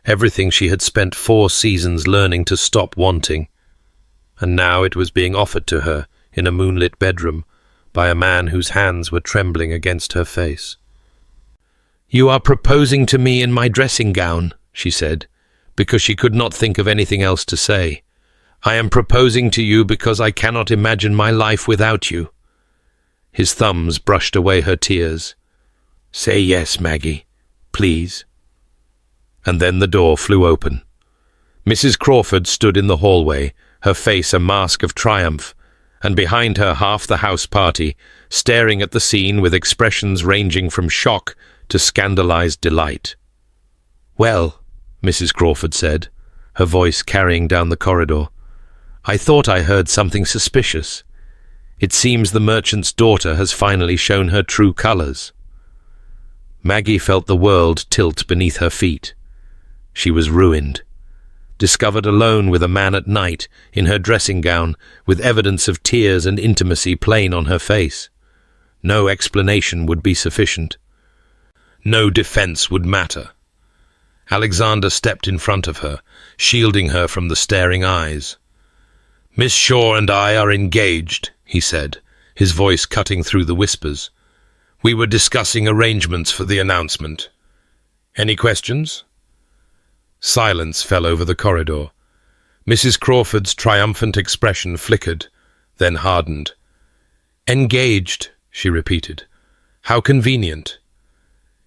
everything she had spent 4 seasons learning to stop wanting. And now it was being offered to her in a moonlit bedroom by a man whose hands were trembling against her face. "You are proposing to me in my dressing gown," she said, because she could not think of anything else to say. "I am proposing to you because I cannot imagine my life without you." His thumbs brushed away her tears. "Say yes, Maggie, please." And then the door flew open. Mrs. Crawford stood in the hallway, her face a mask of triumph, and behind her half the house party, staring at the scene with expressions ranging from shock to scandalized delight. "Well," Mrs. Crawford said, her voice carrying down the corridor, "I thought I heard something suspicious. It seems the merchant's daughter has finally shown her true colors." Maggie felt the world tilt beneath her feet. She was ruined. Discovered alone with a man at night, in her dressing gown, with evidence of tears and intimacy plain on her face. No explanation would be sufficient. No defense would matter. Alexander stepped in front of her, shielding her from the staring eyes. "Miss Shaw and I are engaged," he said, his voice cutting through the whispers. "We were discussing arrangements for the announcement. Any questions?" Silence fell over the corridor. Mrs. Crawford's triumphant expression flickered, then hardened. "Engaged," she repeated. "How convenient."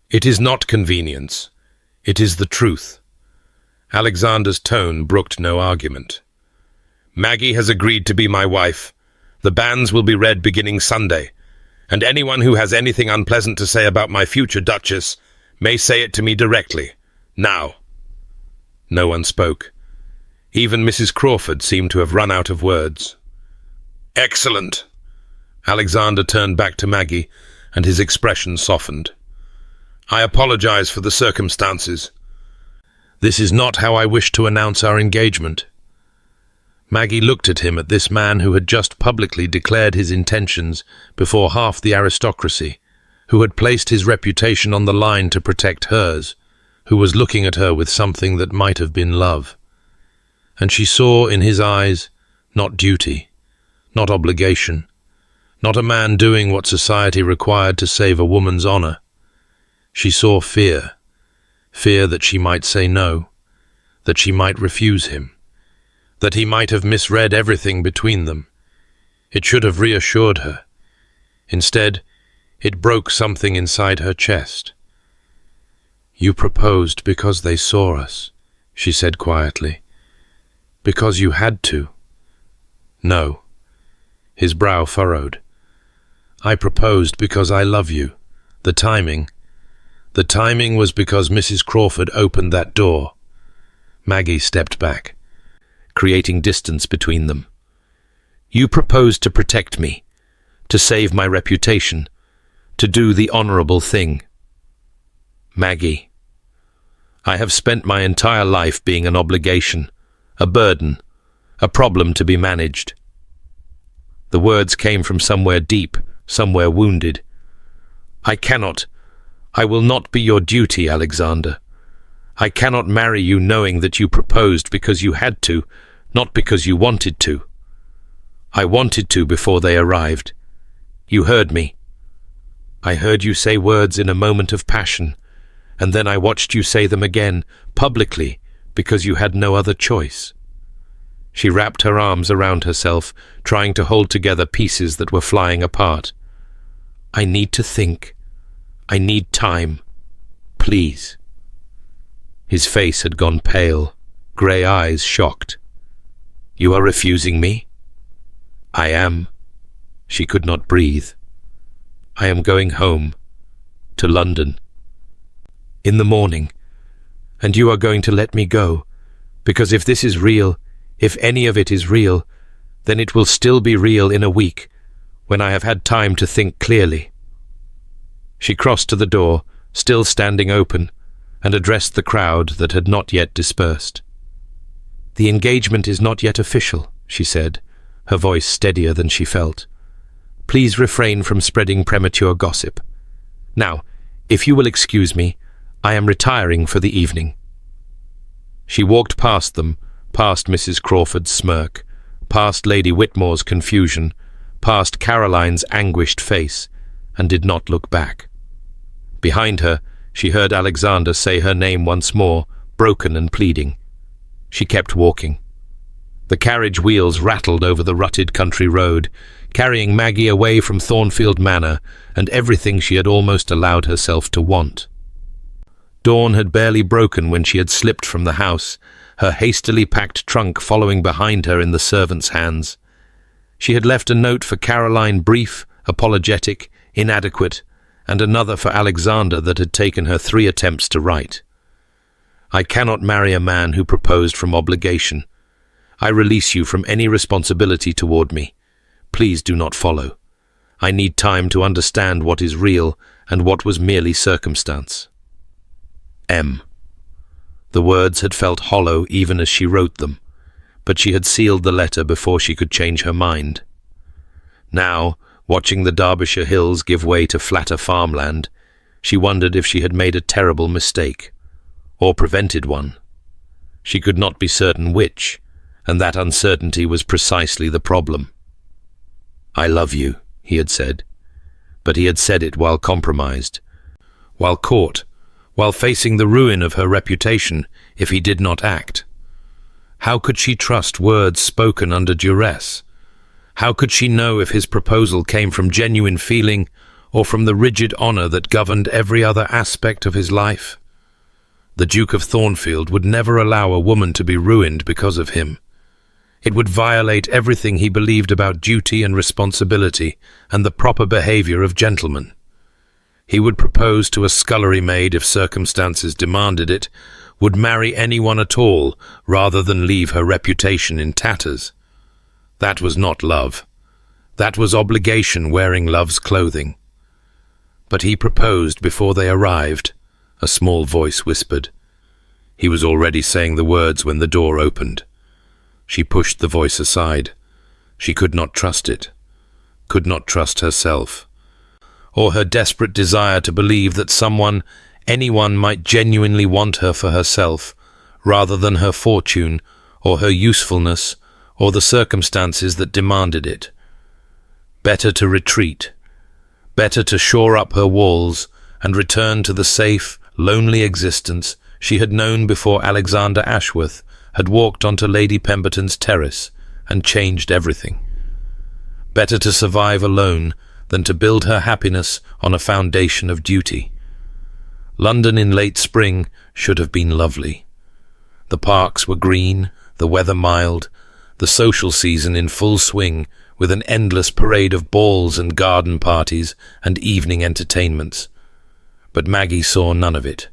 "It is not convenience. It is the truth." Alexander's tone brooked no argument. "Maggie has agreed to be my wife. The banns will be read beginning Sunday, and anyone who has anything unpleasant to say about my future Duchess may say it to me directly, now." No one spoke. Even Mrs. Crawford seemed to have run out of words. "Excellent." Alexander turned back to Maggie, and his expression softened. "I apologize for the circumstances. This is not how I wish to announce our engagement." Maggie looked at him, at this man who had just publicly declared his intentions before half the aristocracy, who had placed his reputation on the line to protect hers, who was looking at her with something that might have been love. And she saw in his eyes not duty, not obligation, not a man doing what society required to save a woman's honor. She saw fear, fear that she might say no, that she might refuse him, that he might have misread everything between them. It should have reassured her. Instead, it broke something inside her chest. "You proposed because they saw us," she said quietly. "Because you had to." "No." His brow furrowed. "I proposed because I love you. The timing was because Mrs. Crawford opened that door." Maggie stepped back, creating distance between them. "You proposed to protect me, to save my reputation, to do the honorable thing." "Maggie, I have spent my entire life being an obligation, a burden, a problem to be managed." The words came from somewhere deep, somewhere wounded. I will not be your duty, Alexander. I cannot marry you knowing that you proposed because you had to, not because you wanted to. I wanted to before they arrived. You heard me. I heard you say words in a moment of passion, and then I watched you say them again, publicly, because you had no other choice. She wrapped her arms around herself, trying to hold together pieces that were flying apart. I need to think. I need time. Please. His face had gone pale, grey eyes shocked. You are refusing me? I am. She could not breathe. I am going home, to London. In the morning. And you are going to let me go, because if this is real, if any of it is real, then it will still be real in a week, when I have had time to think clearly. She crossed to the door, still standing open, and addressed the crowd that had not yet dispersed. The engagement is not yet official, she said, her voice steadier than she felt. Please refrain from spreading premature gossip. Now, if you will excuse me, I am retiring for the evening. She walked past them, past Mrs. Crawford's smirk, past Lady Whitmore's confusion, past Caroline's anguished face, and did not look back. Behind her, she heard Alexander say her name once more, broken and pleading. She kept walking. The carriage wheels rattled over the rutted country road, carrying Maggie away from Thornfield Manor and everything she had almost allowed herself to want. Dawn had barely broken when she had slipped from the house, her hastily packed trunk following behind her in the servant's hands. She had left a note for Caroline, brief, apologetic, inadequate, and another for Alexander that had taken her 3 attempts to write. I cannot marry a man who proposed from obligation. I release you from any responsibility toward me. Please do not follow. I need time to understand what is real and what was merely circumstance. M. The words had felt hollow even as she wrote them, but she had sealed the letter before she could change her mind. Now, watching the Derbyshire hills give way to flatter farmland, she wondered if she had made a terrible mistake, or prevented one. She could not be certain which, and that uncertainty was precisely the problem. I love you, he had said, but he had said it while compromised, while caught, while facing the ruin of her reputation if he did not act. How could she trust words spoken under duress? How could she know if his proposal came from genuine feeling or from the rigid honor that governed every other aspect of his life? The Duke of Thornfield would never allow a woman to be ruined because of him. It would violate everything he believed about duty and responsibility and the proper behavior of gentlemen. He would propose to a scullery maid if circumstances demanded it, would marry anyone at all rather than leave her reputation in tatters. That was not love. That was obligation wearing love's clothing. But he proposed before they arrived, a small voice whispered. He was already saying the words when the door opened. She pushed the voice aside. She could not trust it, could not trust herself, or her desperate desire to believe that someone, anyone might genuinely want her for herself, rather than her fortune, or her usefulness, or the circumstances that demanded it. Better to retreat, better to shore up her walls and return to the safe, lonely existence she had known before Alexander Ashworth had walked onto Lady Pemberton's terrace and changed everything. Better to survive alone than to build her happiness on a foundation of duty. London in late spring should have been lovely. The parks were green, the weather mild, the social season in full swing, with an endless parade of balls and garden parties and evening entertainments. But Maggie saw none of it.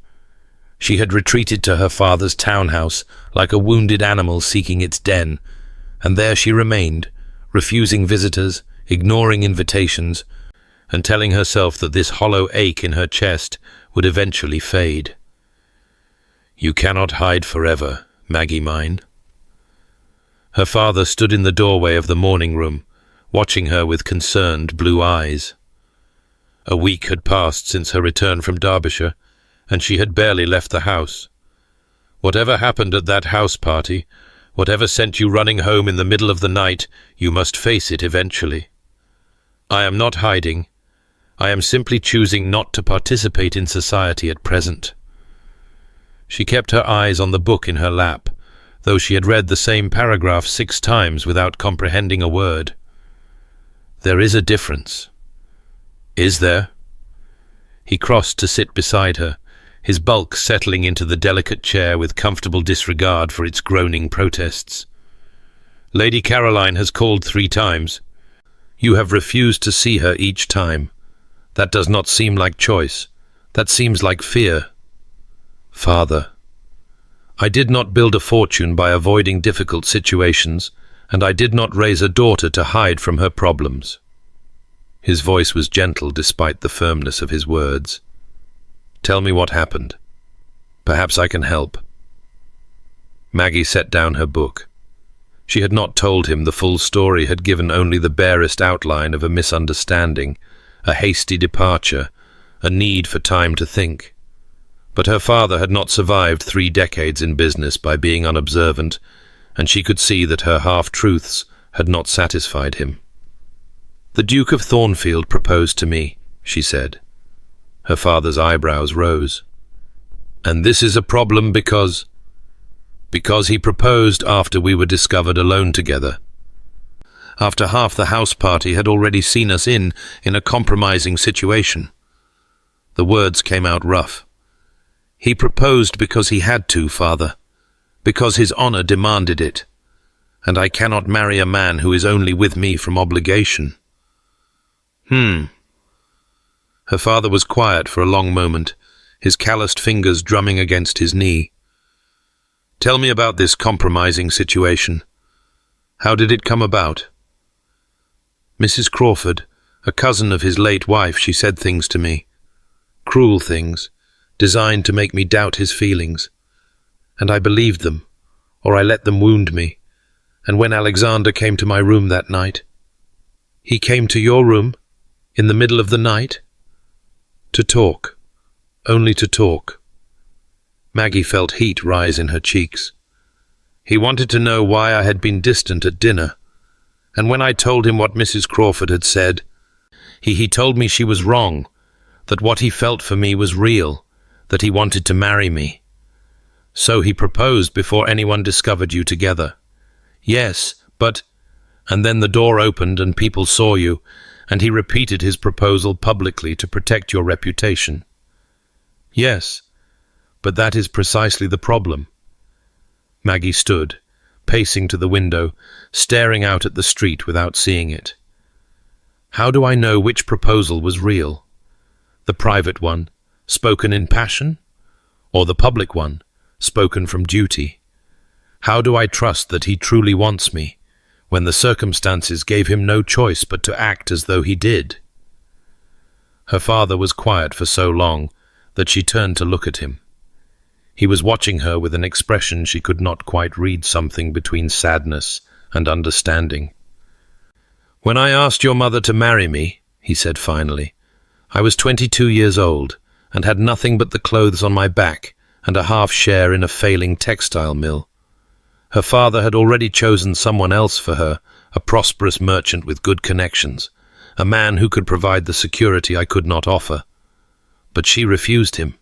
She had retreated to her father's townhouse like a wounded animal seeking its den, and there she remained, refusing visitors, ignoring invitations, and telling herself that this hollow ache in her chest would eventually fade. You cannot hide forever, Maggie mine. Her father stood in the doorway of the morning room, watching her with concerned blue eyes. A week had passed since her return from Derbyshire, and she had barely left the house. Whatever happened at that house party, whatever sent you running home in the middle of the night, you must face it eventually. I am not hiding. I am simply choosing not to participate in society at present. She kept her eyes on the book in her lap, though she had read the same paragraph 6 times without comprehending a word. There is a difference. Is there? He crossed to sit beside her, his bulk settling into the delicate chair with comfortable disregard for its groaning protests. Lady Caroline has called 3 times. You have refused to see her each time. That does not seem like choice. That seems like fear. Father, I did not build a fortune by avoiding difficult situations, and I did not raise a daughter to hide from her problems. His voice was gentle despite the firmness of his words. Tell me what happened. Perhaps I can help. Maggie set down her book. She had not told him the full story, had given only the barest outline of a misunderstanding, a hasty departure, a need for time to think. But her father had not survived 3 decades in business by being unobservant, and she could see that her half-truths had not satisfied him. The Duke of Thornfield proposed to me, she said. Her father's eyebrows rose. And this is a problem because he proposed after we were discovered alone together. After half the house party had already seen us in a compromising situation. The words came out rough. He proposed because he had to, father, because his honor demanded it, and I cannot marry a man who is only with me from obligation. Her father was quiet for a long moment, his calloused fingers drumming against his knee. "Tell me about this compromising situation. How did it come about?" "Mrs. Crawford, a cousin of his late wife, she said things to me. Cruel things, designed to make me doubt his feelings. And I believed them, or I let them wound me. And when Alexander came to my room that night—" "He came to your room? In the middle of the night?" "To talk. Only to talk." Maggie felt heat rise in her cheeks. "He wanted to know why I had been distant at dinner. And when I told him what Mrs. Crawford had said, he told me she was wrong, that what he felt for me was real, that he wanted to marry me. So he proposed before anyone discovered you together." "Yes, but—" "And then the door opened and people saw you, and he repeated his proposal publicly to protect your reputation." "Yes, but that is precisely the problem." Maggie stood, pacing to the window, staring out at the street without seeing it. "How do I know which proposal was real? The private one, spoken in passion, or the public one, spoken from duty? How do I trust that he truly wants me, when the circumstances gave him no choice but to act as though he did?" Her father was quiet for so long that she turned to look at him. He was watching her with an expression she could not quite read, something between sadness and understanding. "When I asked your mother to marry me," he said finally, "I was 22 years old and had nothing but the clothes on my back and a half share in a failing textile mill. Her father had already chosen someone else for her, a prosperous merchant with good connections, a man who could provide the security I could not offer. But she refused him,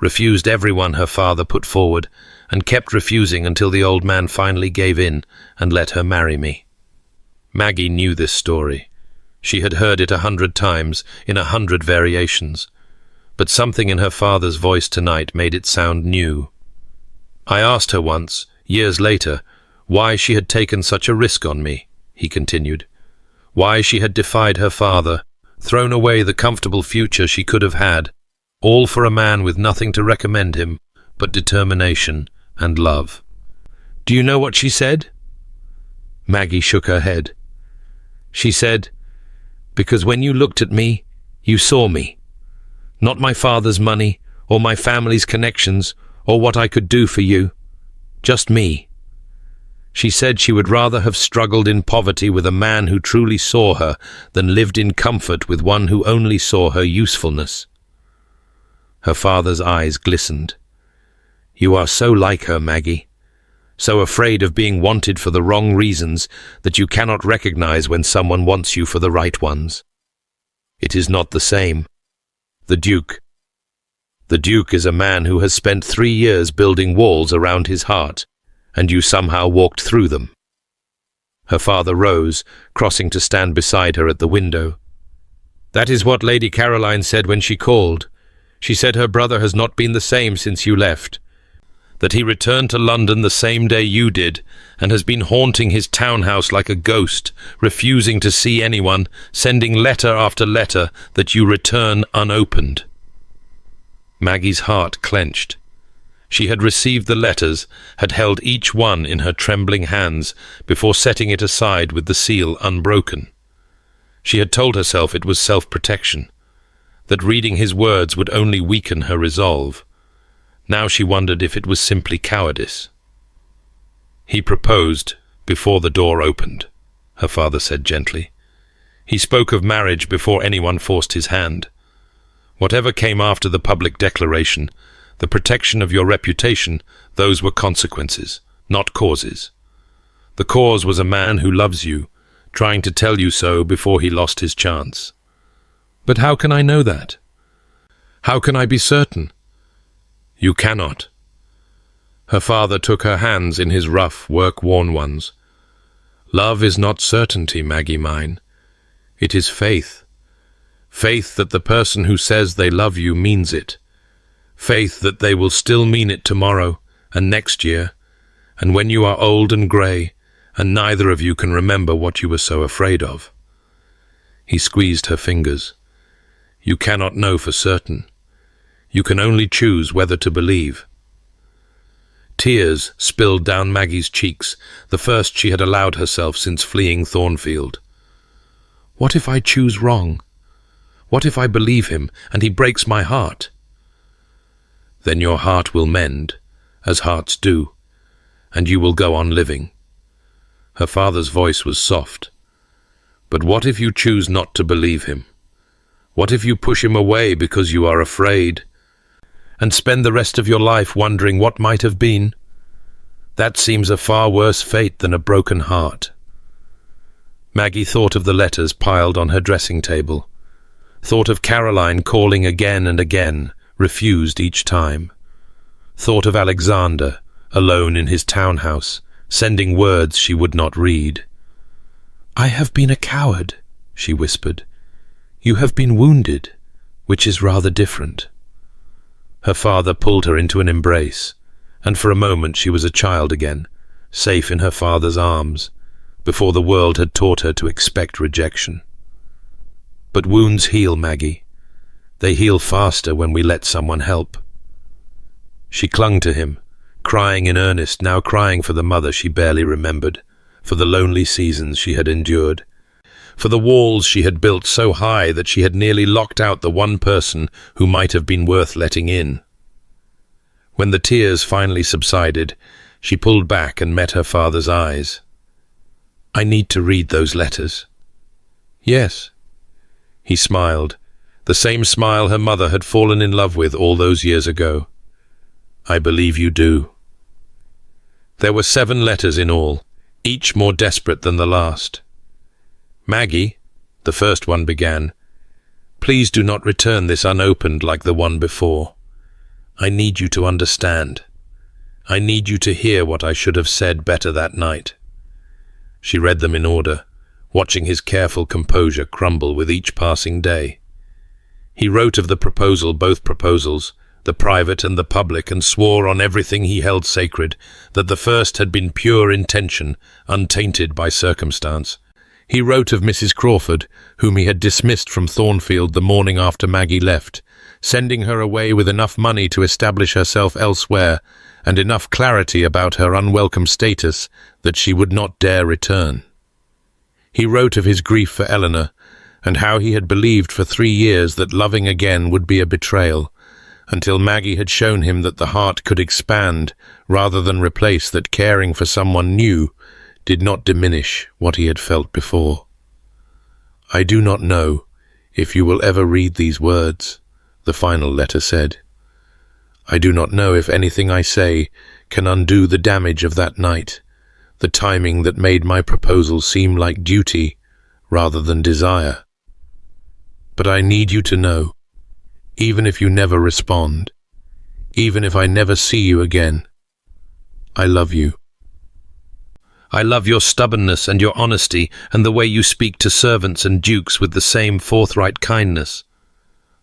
refused everyone her father put forward, and kept refusing until the old man finally gave in and let her marry me." Maggie knew this story. She had heard it 100 times, in 100 variations. But something in her father's voice tonight made it sound new. "I asked her once, years later, why she had taken such a risk on me," he continued. "Why she had defied her father, thrown away the comfortable future she could have had, all for a man with nothing to recommend him but determination and love." "Do you know what she said?" Maggie shook her head. "She said, because when you looked at me, you saw me. Not my father's money, or my family's connections, or what I could do for you. Just me. She said she would rather have struggled in poverty with a man who truly saw her than lived in comfort with one who only saw her usefulness." Her father's eyes glistened. "You are so like her, Maggie. So afraid of being wanted for the wrong reasons that you cannot recognize when someone wants you for the right ones. It is not the same. The Duke is a man who has spent 3 years building walls around his heart, and you somehow walked through them." Her father rose, crossing to stand beside her at the window. "That is what Lady Caroline said when she called. She said her brother has not been the same since you left, that he returned to London the same day you did, and has been haunting his townhouse like a ghost, refusing to see anyone, sending letter after letter that you return unopened." Maggie's heart clenched. She had received the letters, had held each one in her trembling hands before setting it aside with the seal unbroken. She had told herself it was self-protection, that reading his words would only weaken her resolve. Now she wondered if it was simply cowardice. "He proposed before the door opened," her father said gently. "He spoke of marriage before anyone forced his hand. Whatever came after the public declaration, the protection of your reputation, those were consequences, not causes. The cause was a man who loves you, trying to tell you so before he lost his chance." "But how can I know that? How can I be certain?" "You cannot." Her father took her hands in his rough, work-worn ones. "Love is not certainty, Maggie mine. It is faith. Faith that the person who says they love you means it. Faith that they will still mean it tomorrow and next year, and when you are old and grey, and neither of you can remember what you were so afraid of." He squeezed her fingers. You cannot know for certain. You can only choose whether to believe. Tears spilled down Maggie's cheeks, the first she had allowed herself since fleeing Thornfield. What if I choose wrong? What if I believe him and he breaks my heart? Then your heart will mend, as hearts do, and you will go on living. Her father's voice was soft. But what if you choose not to believe him? What if you push him away because you are afraid, and spend the rest of your life wondering what might have been? That seems a far worse fate than a broken heart. Maggie thought of the letters piled on her dressing table, thought of Caroline calling again and again, refused each time, thought of Alexander, alone in his townhouse, sending words she would not read. "I have been a coward," she whispered. "You have been wounded, which is rather different." Her father pulled her into an embrace, and for a moment she was a child again, safe in her father's arms, before the world had taught her to expect rejection. But wounds heal, Maggie. They heal faster when we let someone help. She clung to him, crying in earnest, now crying for the mother she barely remembered, for the lonely seasons she had endured, for the walls she had built so high that she had nearly locked out the one person who might have been worth letting in. When the tears finally subsided, she pulled back and met her father's eyes. "I need to read those letters." "Yes." He smiled, the same smile her mother had fallen in love with all those years ago. "I believe you do." There were 7 letters in all, each more desperate than the last. "Maggie," the first one began, "please do not return this unopened like the one before. I need you to understand. I need you to hear what I should have said better that night." She read them in order, watching his careful composure crumble with each passing day. He wrote of the proposal, both proposals, the private and the public, and swore on everything he held sacred that the first had been pure intention, untainted by circumstance. He wrote of Mrs. Crawford, whom he had dismissed from Thornfield the morning after Maggie left, sending her away with enough money to establish herself elsewhere, and enough clarity about her unwelcome status that she would not dare return. He wrote of his grief for Eleanor, and how he had believed for 3 years that loving again would be a betrayal, until Maggie had shown him that the heart could expand rather than replace, that caring for someone new did not diminish what he had felt before. "I do not know if you will ever read these words," the final letter said. "I do not know if anything I say can undo the damage of that night, the timing that made my proposal seem like duty rather than desire. But I need you to know, even if you never respond, even if I never see you again, I love you. I love your stubbornness and your honesty and the way you speak to servants and dukes with the same forthright kindness.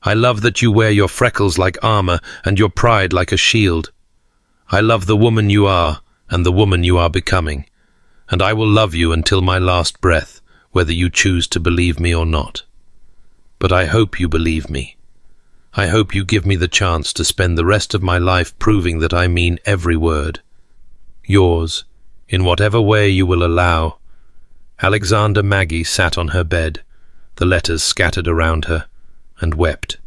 I love that you wear your freckles like armor and your pride like a shield. I love the woman you are and the woman you are becoming, and I will love you until my last breath, whether you choose to believe me or not. But I hope you believe me. I hope you give me the chance to spend the rest of my life proving that I mean every word. Yours, in whatever way you will allow. Alexander. Maggie sat on her bed, the letters scattered around her, and wept.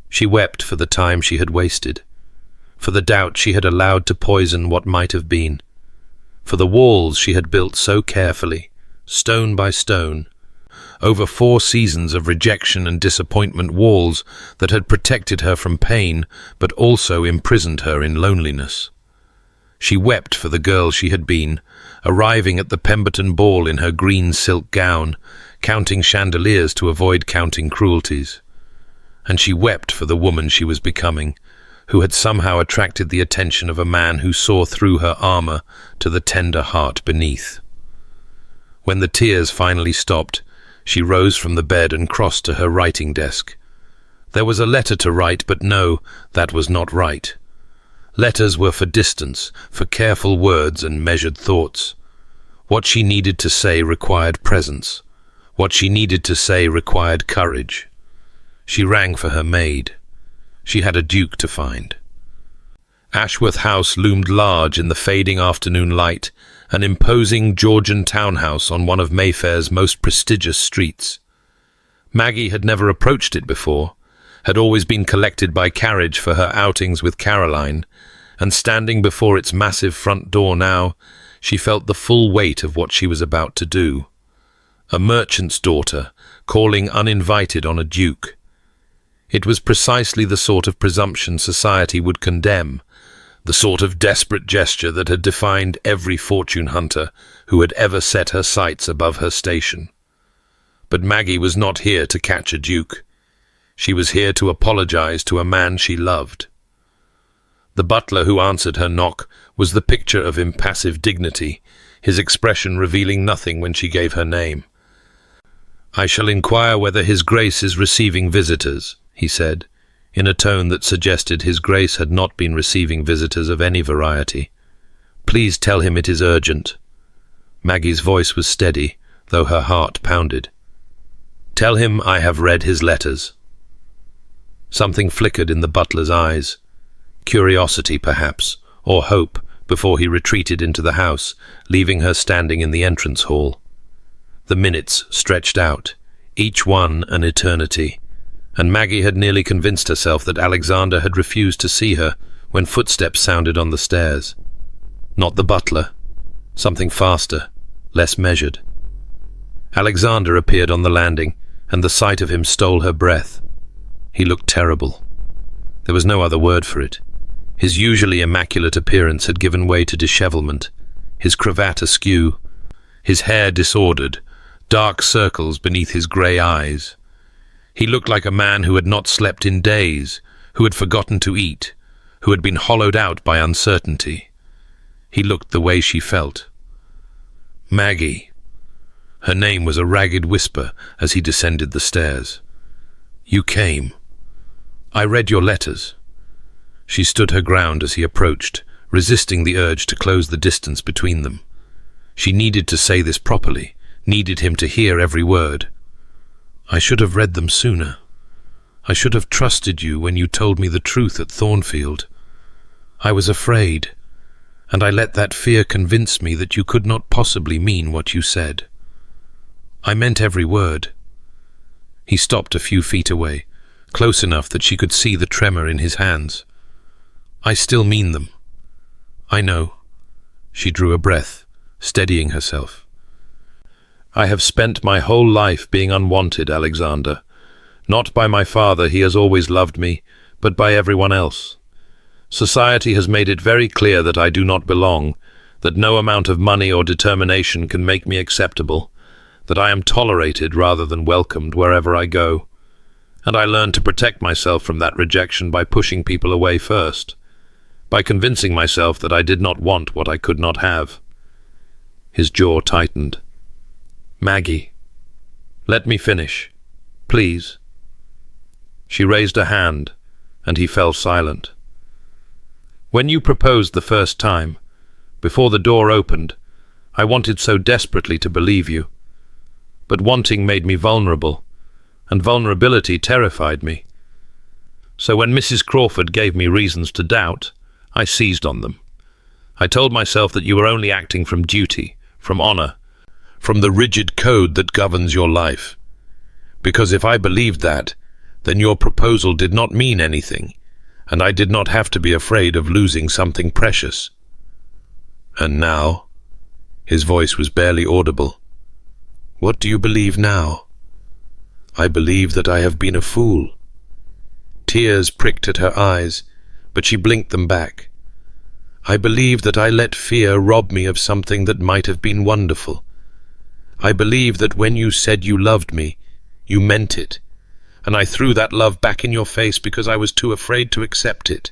She wept for the time she had wasted, for the doubt she had allowed to poison what might have been, for the walls she had built so carefully, stone by stone, over 4 seasons of rejection and disappointment, walls that had protected her from pain but also imprisoned her in loneliness. She wept for the girl she had been, arriving at the Pemberton ball in her green silk gown, counting chandeliers to avoid counting cruelties. And she wept for the woman she was becoming, who had somehow attracted the attention of a man who saw through her armor to the tender heart beneath. When the tears finally stopped, she rose from the bed and crossed to her writing desk. There was a letter to write, but no, that was not right. Letters were for distance, for careful words and measured thoughts. What she needed to say required presence. What she needed to say required courage. She rang for her maid. She had a duke to find. Ashworth House loomed large in the fading afternoon light, an imposing Georgian townhouse on one of Mayfair's most prestigious streets. Maggie had never approached it before, had always been collected by carriage for her outings with Caroline, and standing before its massive front door now, she felt the full weight of what she was about to do. A merchant's daughter, calling uninvited on a duke. It was precisely the sort of presumption society would condemn, the sort of desperate gesture that had defined every fortune hunter who had ever set her sights above her station. But Maggie was not here to catch a duke. She was here to apologize to a man she loved. The butler who answered her knock was the picture of impassive dignity, his expression revealing nothing when she gave her name. "I shall inquire whether His Grace is receiving visitors," he said, in a tone that suggested His Grace had not been receiving visitors of any variety. "Please tell him it is urgent." Maggie's voice was steady, though her heart pounded. "Tell him I have read his letters." Something flickered in the butler's eyes. Curiosity, perhaps, or hope, before he retreated into the house, leaving her standing in the entrance hall. The minutes stretched out, each one an eternity, and Maggie had nearly convinced herself that Alexander had refused to see her when footsteps sounded on the stairs. Not the butler. Something faster, less measured. Alexander appeared on the landing, and the sight of him stole her breath. He looked terrible. There was no other word for it. His usually immaculate appearance had given way to dishevelment, his cravat askew, his hair disordered, dark circles beneath his grey eyes. He looked like a man who had not slept in days, who had forgotten to eat, who had been hollowed out by uncertainty. He looked the way she felt. Maggie. Her name was a ragged whisper as he descended the stairs. "You came. I read your letters." She stood her ground as he approached, resisting the urge to close the distance between them. She needed to say this properly, needed him to hear every word. "I should have read them sooner. I should have trusted you when you told me the truth at Thornfield. I was afraid, and I let that fear convince me that you could not possibly mean what you said. I meant every word." He stopped a few feet away, close enough that she could see the tremor in his hands. "I still mean them." "I know." She drew a breath, steadying herself. "I have spent my whole life being unwanted, Alexander. Not by my father, he has always loved me, but by everyone else. Society has made it very clear that I do not belong, that no amount of money or determination can make me acceptable, that I am tolerated rather than welcomed wherever I go. And I learned to protect myself from that rejection by pushing people away first, by convincing myself that I did not want what I could not have." His jaw tightened. "Maggie, let me finish, please." She raised a hand, and he fell silent. "When you proposed the first time, before the door opened, I wanted so desperately to believe you. But wanting made me vulnerable, and vulnerability terrified me. So when Mrs. Crawford gave me reasons to doubt, I seized on them. I told myself that you were only acting from duty, from honor, from the rigid code that governs your life. Because if I believed that, then your proposal did not mean anything, and I did not have to be afraid of losing something precious. And now," his voice was barely audible, "what do you believe now?" "I believe that I have been a fool." Tears pricked at her eyes, but she blinked them back. "I believe that I let fear rob me of something that might have been wonderful. I believe that when you said you loved me, you meant it, and I threw that love back in your face because I was too afraid to accept it.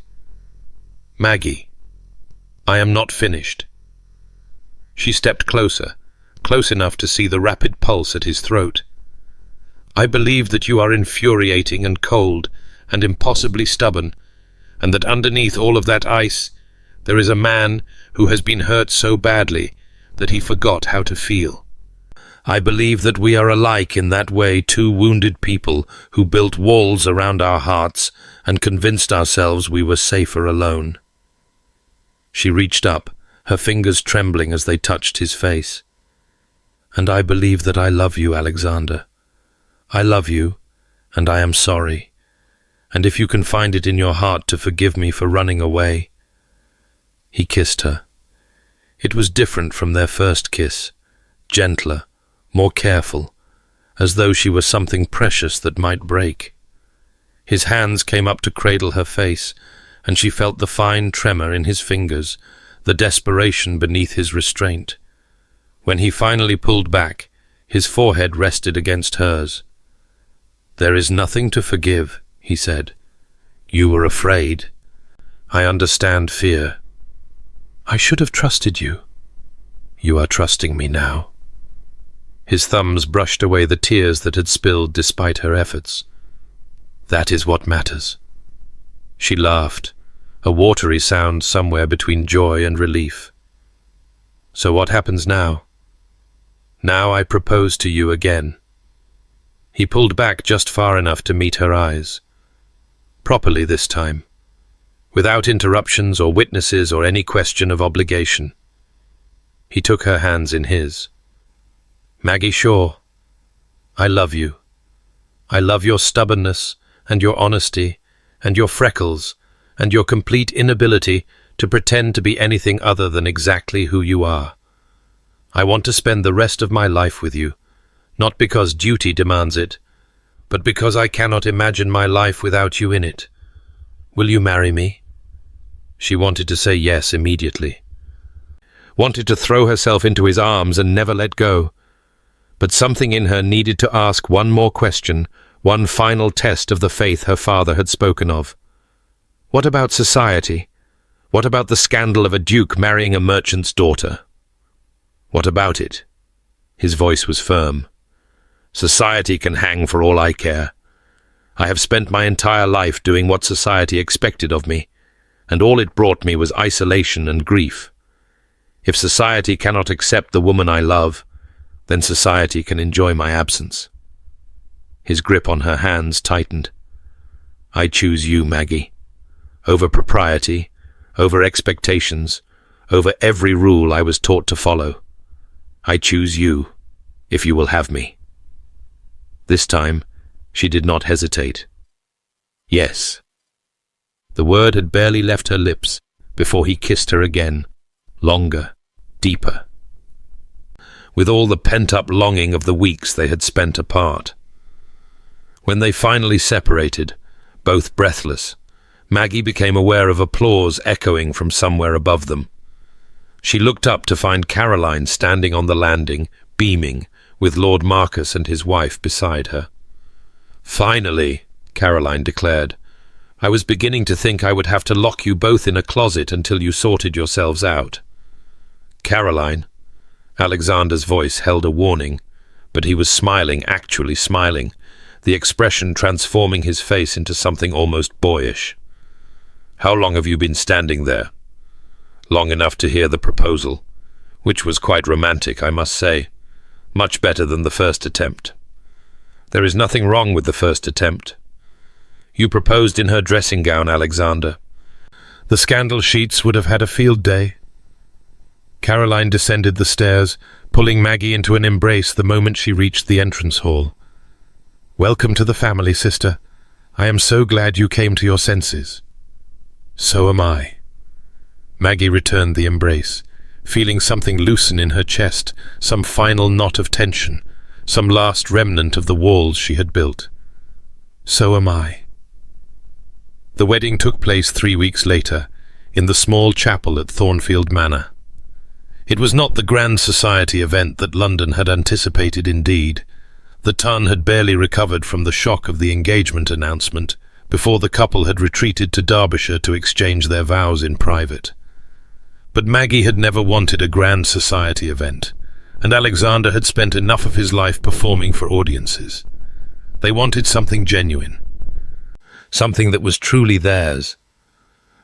Maggie, I am not finished." She stepped closer, close enough to see the rapid pulse at his throat. "I believe that you are infuriating and cold and impossibly stubborn, and that underneath all of that ice there is a man who has been hurt so badly that he forgot how to feel." I believe that we are alike in that way, two wounded people who built walls around our hearts and convinced ourselves we were safer alone. She reached up, her fingers trembling as they touched his face. And I believe that I love you, Alexander. I love you, and I am sorry. And if you can find it in your heart to forgive me for running away. He kissed her. It was different from their first kiss, gentler, more careful, as though she were something precious that might break. His hands came up to cradle her face, and she felt the fine tremor in his fingers, the desperation beneath his restraint. When he finally pulled back, his forehead rested against hers. "There is nothing to forgive," he said. "You were afraid. I understand fear. I should have trusted you. You are trusting me now." His thumbs brushed away the tears that had spilled despite her efforts. "That is what matters." She laughed, a watery sound somewhere between joy and relief. "So what happens now?" "Now I propose to you again." He pulled back just far enough to meet her eyes. Properly this time, without interruptions or witnesses or any question of obligation. He took her hands in his. "Maggie Shaw, I love you. I love your stubbornness and your honesty and your freckles and your complete inability to pretend to be anything other than exactly who you are. I want to spend the rest of my life with you, not because duty demands it, but because I cannot imagine my life without you in it. Will you marry me?" She wanted to say yes immediately, wanted to throw herself into his arms and never let go. But something in her needed to ask one more question, one final test of the faith her father had spoken of. What about society? What about the scandal of a duke marrying a merchant's daughter? What about it? His voice was firm. Society can hang for all I care. I have spent my entire life doing what society expected of me, and all it brought me was isolation and grief. If society cannot accept the woman I love, then society can enjoy my absence. His grip on her hands tightened. "I choose you, Maggie. Over propriety, over expectations, over every rule I was taught to follow. I choose you, if you will have me." This time, she did not hesitate. "Yes." The word had barely left her lips before he kissed her again, longer, deeper, with all the pent-up longing of the weeks they had spent apart. When they finally separated, both breathless, Maggie became aware of applause echoing from somewhere above them. She looked up to find Caroline standing on the landing, beaming, with Lord Marcus and his wife beside her. "Finally," Caroline declared. "I was beginning to think I would have to lock you both in a closet until you sorted yourselves out." "Caroline," Alexander's voice held a warning, but he was smiling, actually smiling, the expression transforming his face into something almost boyish. "How long have you been standing there?" "Long enough to hear the proposal, which was quite romantic, I must say. Much better than the first attempt." "There is nothing wrong with the first attempt. You proposed in her dressing gown, Alexander. The scandal sheets would have had a field day." Caroline descended the stairs, pulling Maggie into an embrace the moment she reached the entrance hall. "Welcome to the family, sister. I am so glad you came to your senses." "So am I." Maggie returned the embrace, feeling something loosen in her chest, some final knot of tension, some last remnant of the walls she had built. "So am I." The wedding took place 3 weeks later, in the small chapel at Thornfield Manor. It was not the grand society event that London had anticipated indeed. The Ton had barely recovered from the shock of the engagement announcement before the couple had retreated to Derbyshire to exchange their vows in private. But Maggie had never wanted a grand society event, and Alexander had spent enough of his life performing for audiences. They wanted something genuine, something that was truly theirs.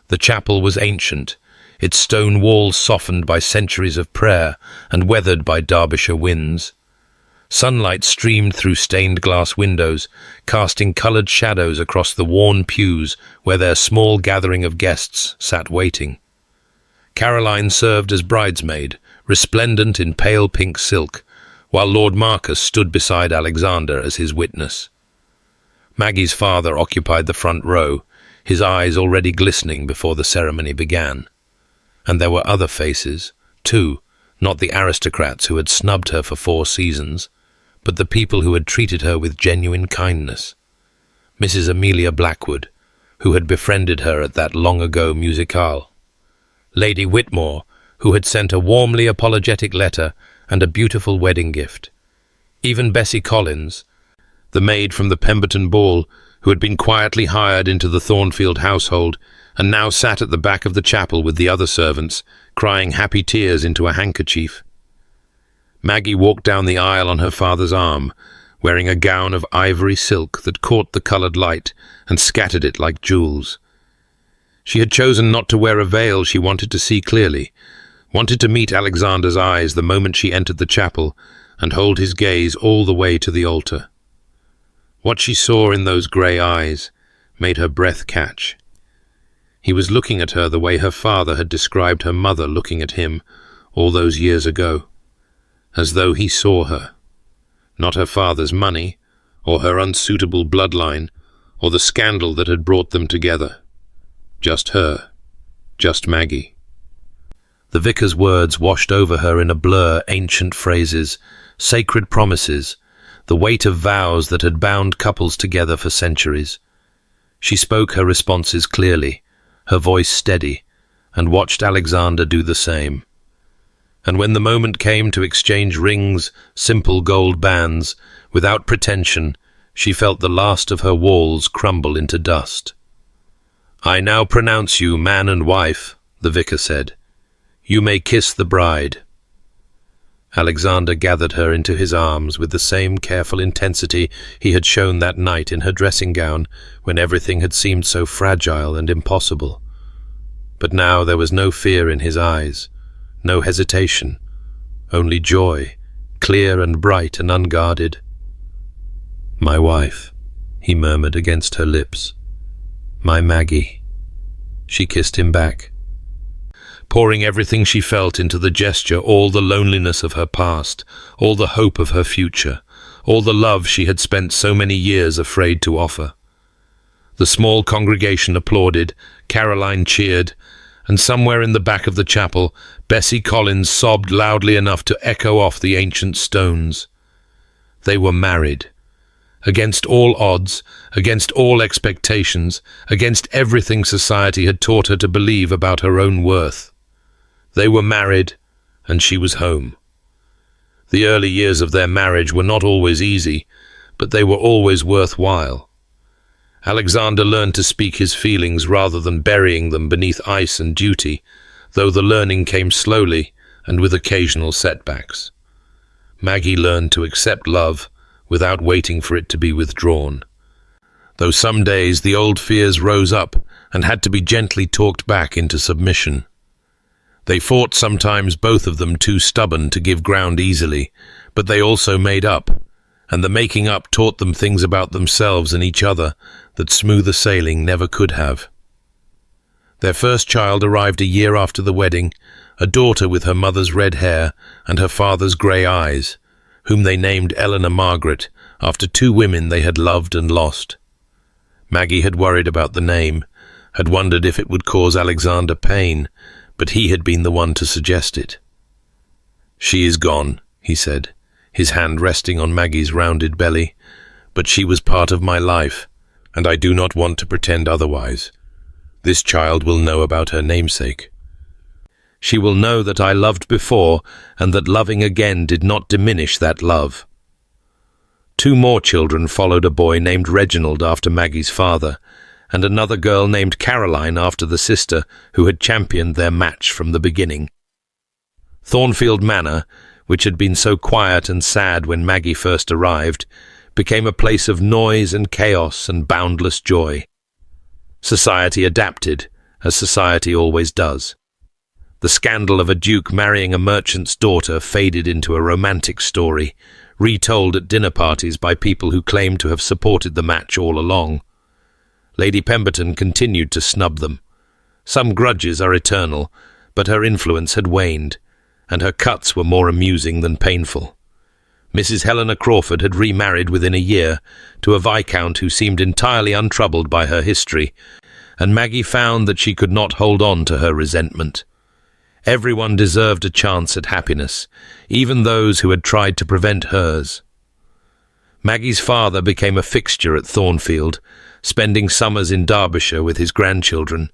The chapel was ancient, its stone walls softened by centuries of prayer and weathered by Derbyshire winds. Sunlight streamed through stained glass windows, casting coloured shadows across the worn pews where their small gathering of guests sat waiting. Caroline served as bridesmaid, resplendent in pale pink silk, while Lord Marcus stood beside Alexander as his witness. Maggie's father occupied the front row, his eyes already glistening before the ceremony began. And there were other faces, too, not the aristocrats who had snubbed her for 4 seasons, but the people who had treated her with genuine kindness. Mrs. Amelia Blackwood, who had befriended her at that long-ago musicale. Lady Whitmore, who had sent a warmly apologetic letter and a beautiful wedding gift. Even Bessie Collins, the maid from the Pemberton ball, who had been quietly hired into the Thornfield household and now sat at the back of the chapel with the other servants, crying happy tears into a handkerchief. Maggie walked down the aisle on her father's arm, wearing a gown of ivory silk that caught the coloured light and scattered it like jewels. She had chosen not to wear a veil she wanted to see clearly, wanted to meet Alexander's eyes the moment she entered the chapel and hold his gaze all the way to the altar. What she saw in those grey eyes made her breath catch. He was looking at her the way her father had described her mother looking at him all those years ago, as though he saw her. Not her father's money, or her unsuitable bloodline, or the scandal that had brought them together. Just her. Just Maggie. The vicar's words washed over her in a blur, ancient phrases, sacred promises, the weight of vows that had bound couples together for centuries. She spoke her responses clearly, her voice steady, and watched Alexander do the same. And when the moment came to exchange rings, simple gold bands, without pretension, she felt the last of her walls crumble into dust. "I now pronounce you man and wife," the vicar said. "You may kiss the bride." Alexander gathered her into his arms with the same careful intensity he had shown that night in her dressing gown, when everything had seemed so fragile and impossible. But now there was no fear in his eyes, no hesitation, only joy, clear and bright and unguarded. "My wife," he murmured against her lips. "My Maggie." She kissed him back, pouring everything she felt into the gesture, all the loneliness of her past, all the hope of her future, all the love she had spent so many years afraid to offer. The small congregation applauded, Caroline cheered, and somewhere in the back of the chapel, Bessie Collins sobbed loudly enough to echo off the ancient stones. They were married. Against all odds, against all expectations, against everything society had taught her to believe about her own worth. They were married, and she was home. The early years of their marriage were not always easy, but they were always worthwhile. Alexander learned to speak his feelings rather than burying them beneath ice and duty, though the learning came slowly and with occasional setbacks. Maggie learned to accept love without waiting for it to be withdrawn, though some days the old fears rose up and had to be gently talked back into submission. They fought sometimes, both of them too stubborn to give ground easily, but they also made up, and the making up taught them things about themselves and each other that smoother sailing never could have. Their first child arrived a year after the wedding, a daughter with her mother's red hair and her father's grey eyes, whom they named Eleanor Margaret, after 2 women they had loved and lost. Maggie had worried about the name, had wondered if it would cause Alexander pain, but he had been the one to suggest it. "She is gone," he said, his hand resting on Maggie's rounded belly, "but she was part of my life, and I do not want to pretend otherwise. This child will know about her namesake. She will know that I loved before, and that loving again did not diminish that love." 2 more children followed, a boy named Reginald after Maggie's father, and another girl named Caroline after the sister who had championed their match from the beginning. Thornfield Manor, which had been so quiet and sad when Maggie first arrived, became a place of noise and chaos and boundless joy. Society adapted, as society always does. The scandal of a duke marrying a merchant's daughter faded into a romantic story, retold at dinner parties by people who claimed to have supported the match all along. Lady Pemberton continued to snub them. Some grudges are eternal, but her influence had waned, and her cuts were more amusing than painful. Mrs. Helena Crawford had remarried within a year to a viscount who seemed entirely untroubled by her history, and Maggie found that she could not hold on to her resentment. Everyone deserved a chance at happiness, even those who had tried to prevent hers. Maggie's father became a fixture at Thornfield, spending summers in Derbyshire with his grandchildren,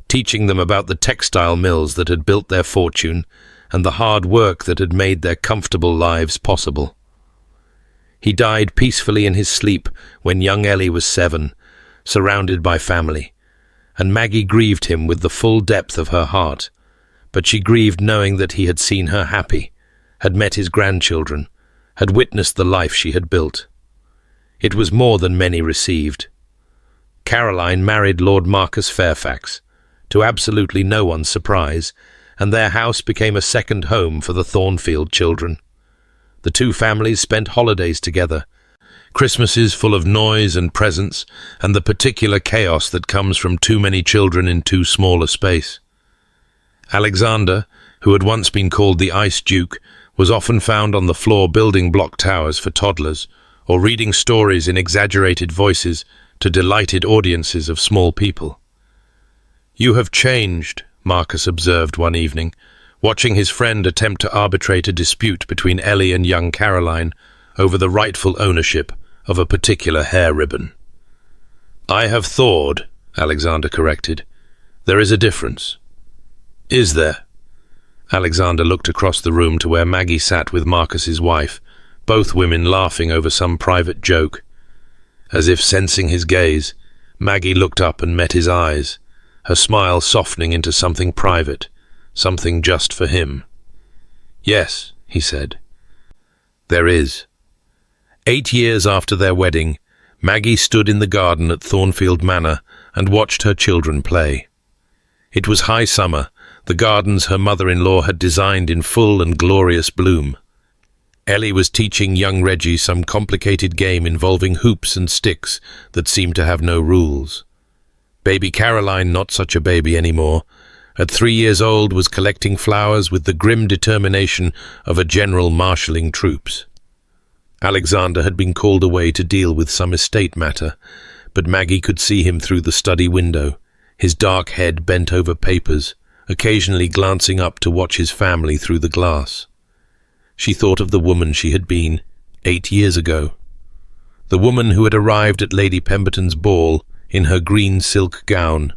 teaching them about the textile mills that had built their fortune and the hard work that had made their comfortable lives possible. He died peacefully in his sleep when young Ellie was 7, surrounded by family, and Maggie grieved him with the full depth of her heart, but she grieved knowing that he had seen her happy, had met his grandchildren, had witnessed the life she had built. It was more than many received. Caroline married Lord Marcus Fairfax, to absolutely no one's surprise, and their house became a second home for the Thornfield children. The two families spent holidays together, Christmases full of noise and presents, and the particular chaos that comes from too many children in too small a space. Alexander, who had once been called the Ice Duke, was often found on the floor building block towers for toddlers, or reading stories in exaggerated voices to delighted audiences of small people. "You have changed," Marcus observed one evening, watching his friend attempt to arbitrate a dispute between Ellie and young Caroline over the rightful ownership of a particular hair ribbon. "I have thawed," Alexander corrected. "There is a difference." "Is there?" Alexander looked across the room to where Maggie sat with Marcus's wife, both women laughing over some private joke. As if sensing his gaze, Maggie looked up and met his eyes, her smile softening into something private, something just for him. "Yes," he said. "There is." 8 years after their wedding, Maggie stood in the garden at Thornfield Manor and watched her children play. It was high summer, the gardens her mother-in-law had designed in full and glorious bloom. Ellie was teaching young Reggie some complicated game involving hoops and sticks that seemed to have no rules. Baby Caroline, not such a baby anymore, at 3 years old, was collecting flowers with the grim determination of a general marshalling troops. Alexander had been called away to deal with some estate matter, but Maggie could see him through the study window, his dark head bent over papers, occasionally glancing up to watch his family through the glass. She thought of the woman she had been 8 years ago, the woman who had arrived at Lady Pemberton's ball in her green silk gown,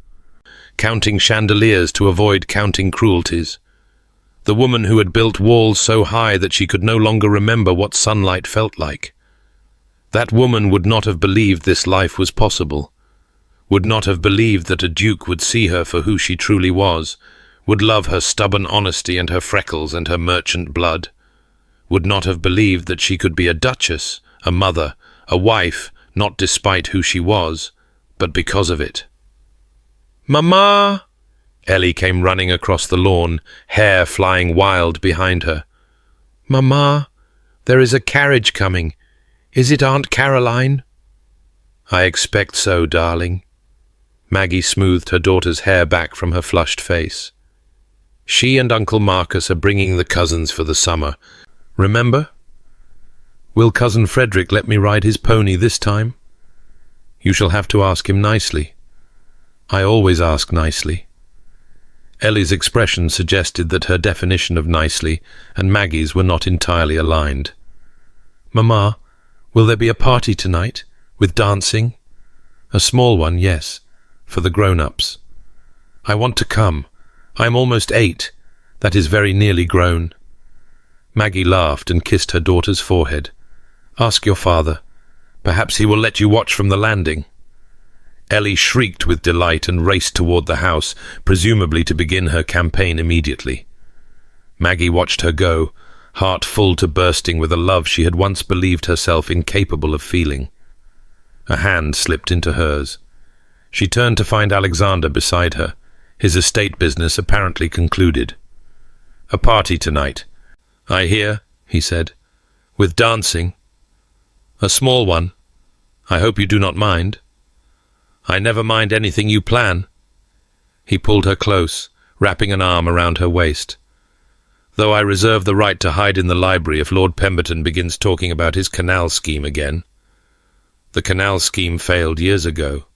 counting chandeliers to avoid counting cruelties, the woman who had built walls so high that she could no longer remember what sunlight felt like. That woman would not have believed this life was possible, would not have believed that a duke would see her for who she truly was, would love her stubborn honesty and her freckles and her merchant blood, would not have believed that she could be a duchess, a mother, a wife, not despite who she was, but because of it. "Mama!" Ellie came running across the lawn, hair flying wild behind her. "Mama, there is a carriage coming. Is it Aunt Caroline?" "I expect so, darling." Maggie smoothed her daughter's hair back from her flushed face. "She and Uncle Marcus are bringing the cousins for the summer. Remember? Will Cousin Frederick let me ride his pony this time? You shall have to ask him nicely. I always ask nicely." Ellie's expression suggested that her definition of nicely and Maggie's were not entirely aligned. "Mama, will there be a party tonight, with dancing?" "A small one, yes, for the grown-ups." "I want to come. I am almost 8. That is very nearly grown." Maggie laughed and kissed her daughter's forehead. "Ask your father. Perhaps he will let you watch from the landing." Ellie shrieked with delight and raced toward the house, presumably to begin her campaign immediately. Maggie watched her go, heart full to bursting with a love she had once believed herself incapable of feeling. A hand slipped into hers. She turned to find Alexander beside her, his estate business apparently concluded. "A party tonight, I hear," he said. With dancing. A small one. I hope you do not mind. I never mind anything you plan. He pulled her close, wrapping an arm around her waist. Though I reserve the right to hide in the library if Lord Pemberton begins talking about his canal scheme again. The canal scheme failed years ago.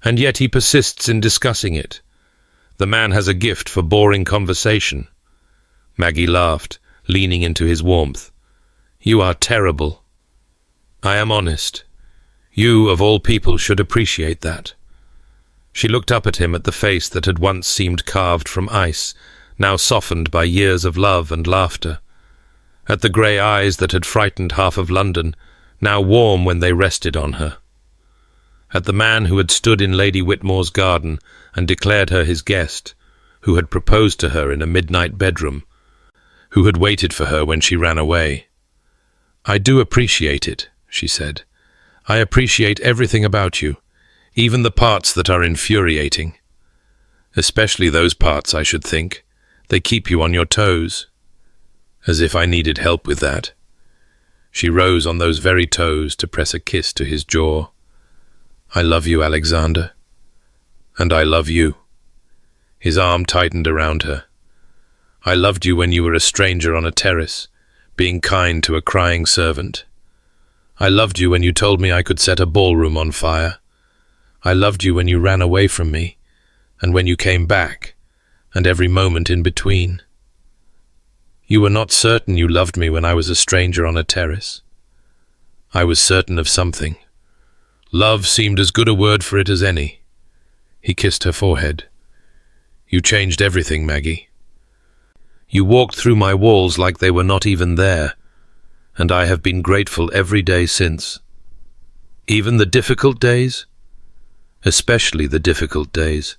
And yet he persists in discussing it. The man has a gift for boring conversation. Maggie laughed, leaning into his warmth. You are terrible. I am honest. You, of all people, should appreciate that. She looked up at him at the face that had once seemed carved from ice, now softened by years of love and laughter. At the grey eyes that had frightened half of London, now warm when they rested on her. At the man who had stood in Lady Whitmore's garden and declared her his guest, who had proposed to her in a midnight bedroom, who had waited for her when she ran away. I do appreciate it, she said. I appreciate everything about you, even the parts that are infuriating. Especially those parts, I should think. They keep you on your toes. As if I needed help with that. She rose on those very toes to press a kiss to his jaw. I love you, Alexander. And I love you. His arm tightened around her. I loved you when you were a stranger on a terrace, being kind to a crying servant. I loved you when you told me I could set a ballroom on fire. I loved you when you ran away from me, and when you came back, and every moment in between. You were not certain you loved me when I was a stranger on a terrace. I was certain of something. Love seemed as good a word for it as any. He kissed her forehead. You changed everything, Maggie. You walked through my walls like they were not even there, and I have been grateful every day since. Even the difficult days? Especially the difficult days.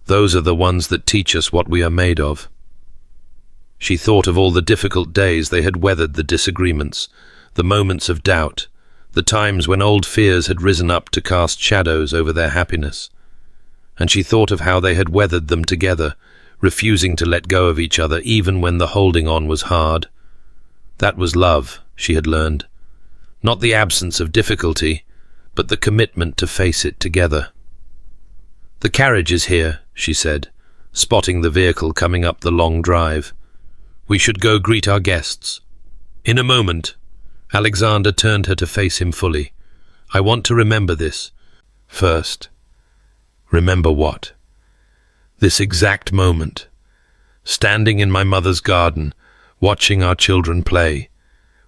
Those are the ones that teach us what we are made of. She thought of all the difficult days they had weathered, the disagreements, the moments of doubt, the times when old fears had risen up to cast shadows over their happiness. And she thought of how they had weathered them together, refusing to let go of each other even when the holding on was hard. That was love, she had learned. Not the absence of difficulty, but the commitment to face it together. The carriage is here, she said, spotting the vehicle coming up the long drive. We should go greet our guests. In a moment. Alexander turned her to face him fully. I want to remember this. First. Remember what? This exact moment. Standing in my mother's garden, watching our children play,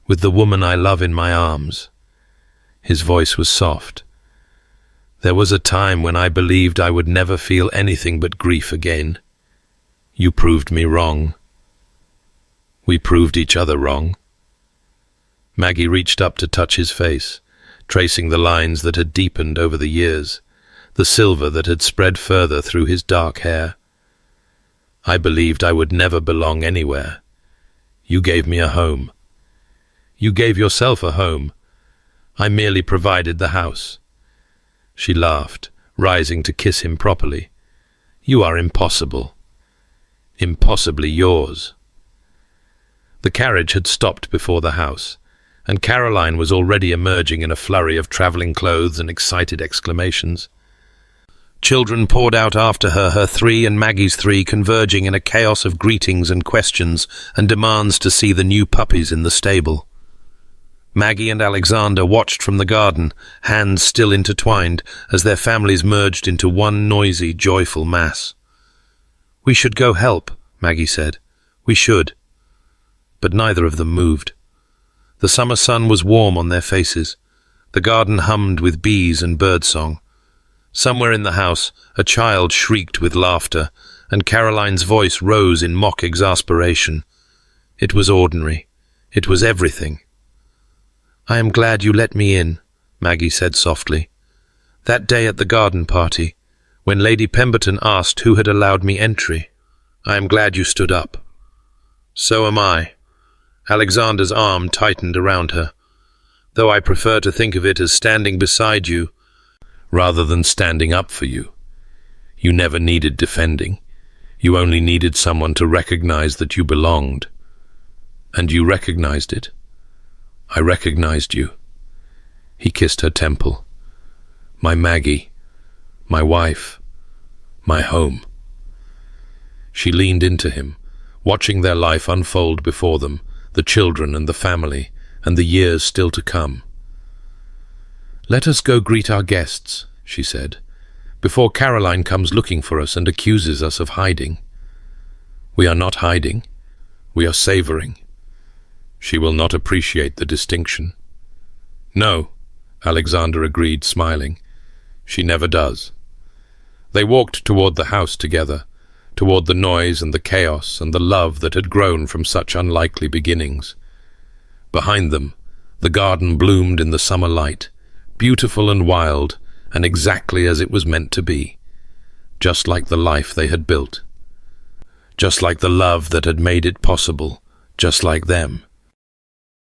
with the woman I love in my arms. His voice was soft. There was a time when I believed I would never feel anything but grief again. You proved me wrong. We proved each other wrong. Maggie reached up to touch his face, tracing the lines that had deepened over the years, the silver that had spread further through his dark hair. I believed I would never belong anywhere. You gave me a home. You gave yourself a home. I merely provided the house. She laughed, rising to kiss him properly. You are impossible. Impossibly yours. The carriage had stopped before the house, and Caroline was already emerging in a flurry of travelling clothes and excited exclamations. Children poured out after her, her three and Maggie's three converging in a chaos of greetings and questions and demands to see the new puppies in the stable. Maggie and Alexander watched from the garden, hands still intertwined, as their families merged into one noisy, joyful mass. We should go help, Maggie said. We should. But neither of them moved. The summer sun was warm on their faces. The garden hummed with bees and birdsong. Somewhere in the house, a child shrieked with laughter, and Caroline's voice rose in mock exasperation. It was ordinary. It was everything. I am glad you let me in, Maggie said softly. That day at the garden party, when Lady Pemberton asked who had allowed me entry, I am glad you stood up. So am I. Alexander's arm tightened around her, though I prefer to think of it as standing beside you, rather than standing up for you. You never needed defending. You only needed someone to recognize that you belonged. And you recognized it. I recognized you. He kissed her temple. My Maggie, my wife, my home. She leaned into him, watching their life unfold before them, the children and the family, and the years still to come. "Let us go greet our guests," she said, "before Caroline comes looking for us and accuses us of hiding." "We are not hiding. We are savoring. She will not appreciate the distinction." "No," Alexander agreed, smiling. "She never does." They walked toward the house together, toward the noise and the chaos and the love that had grown from such unlikely beginnings. Behind them, the garden bloomed in the summer light, beautiful and wild, and exactly as it was meant to be, just like the life they had built, just like the love that had made it possible, just like them.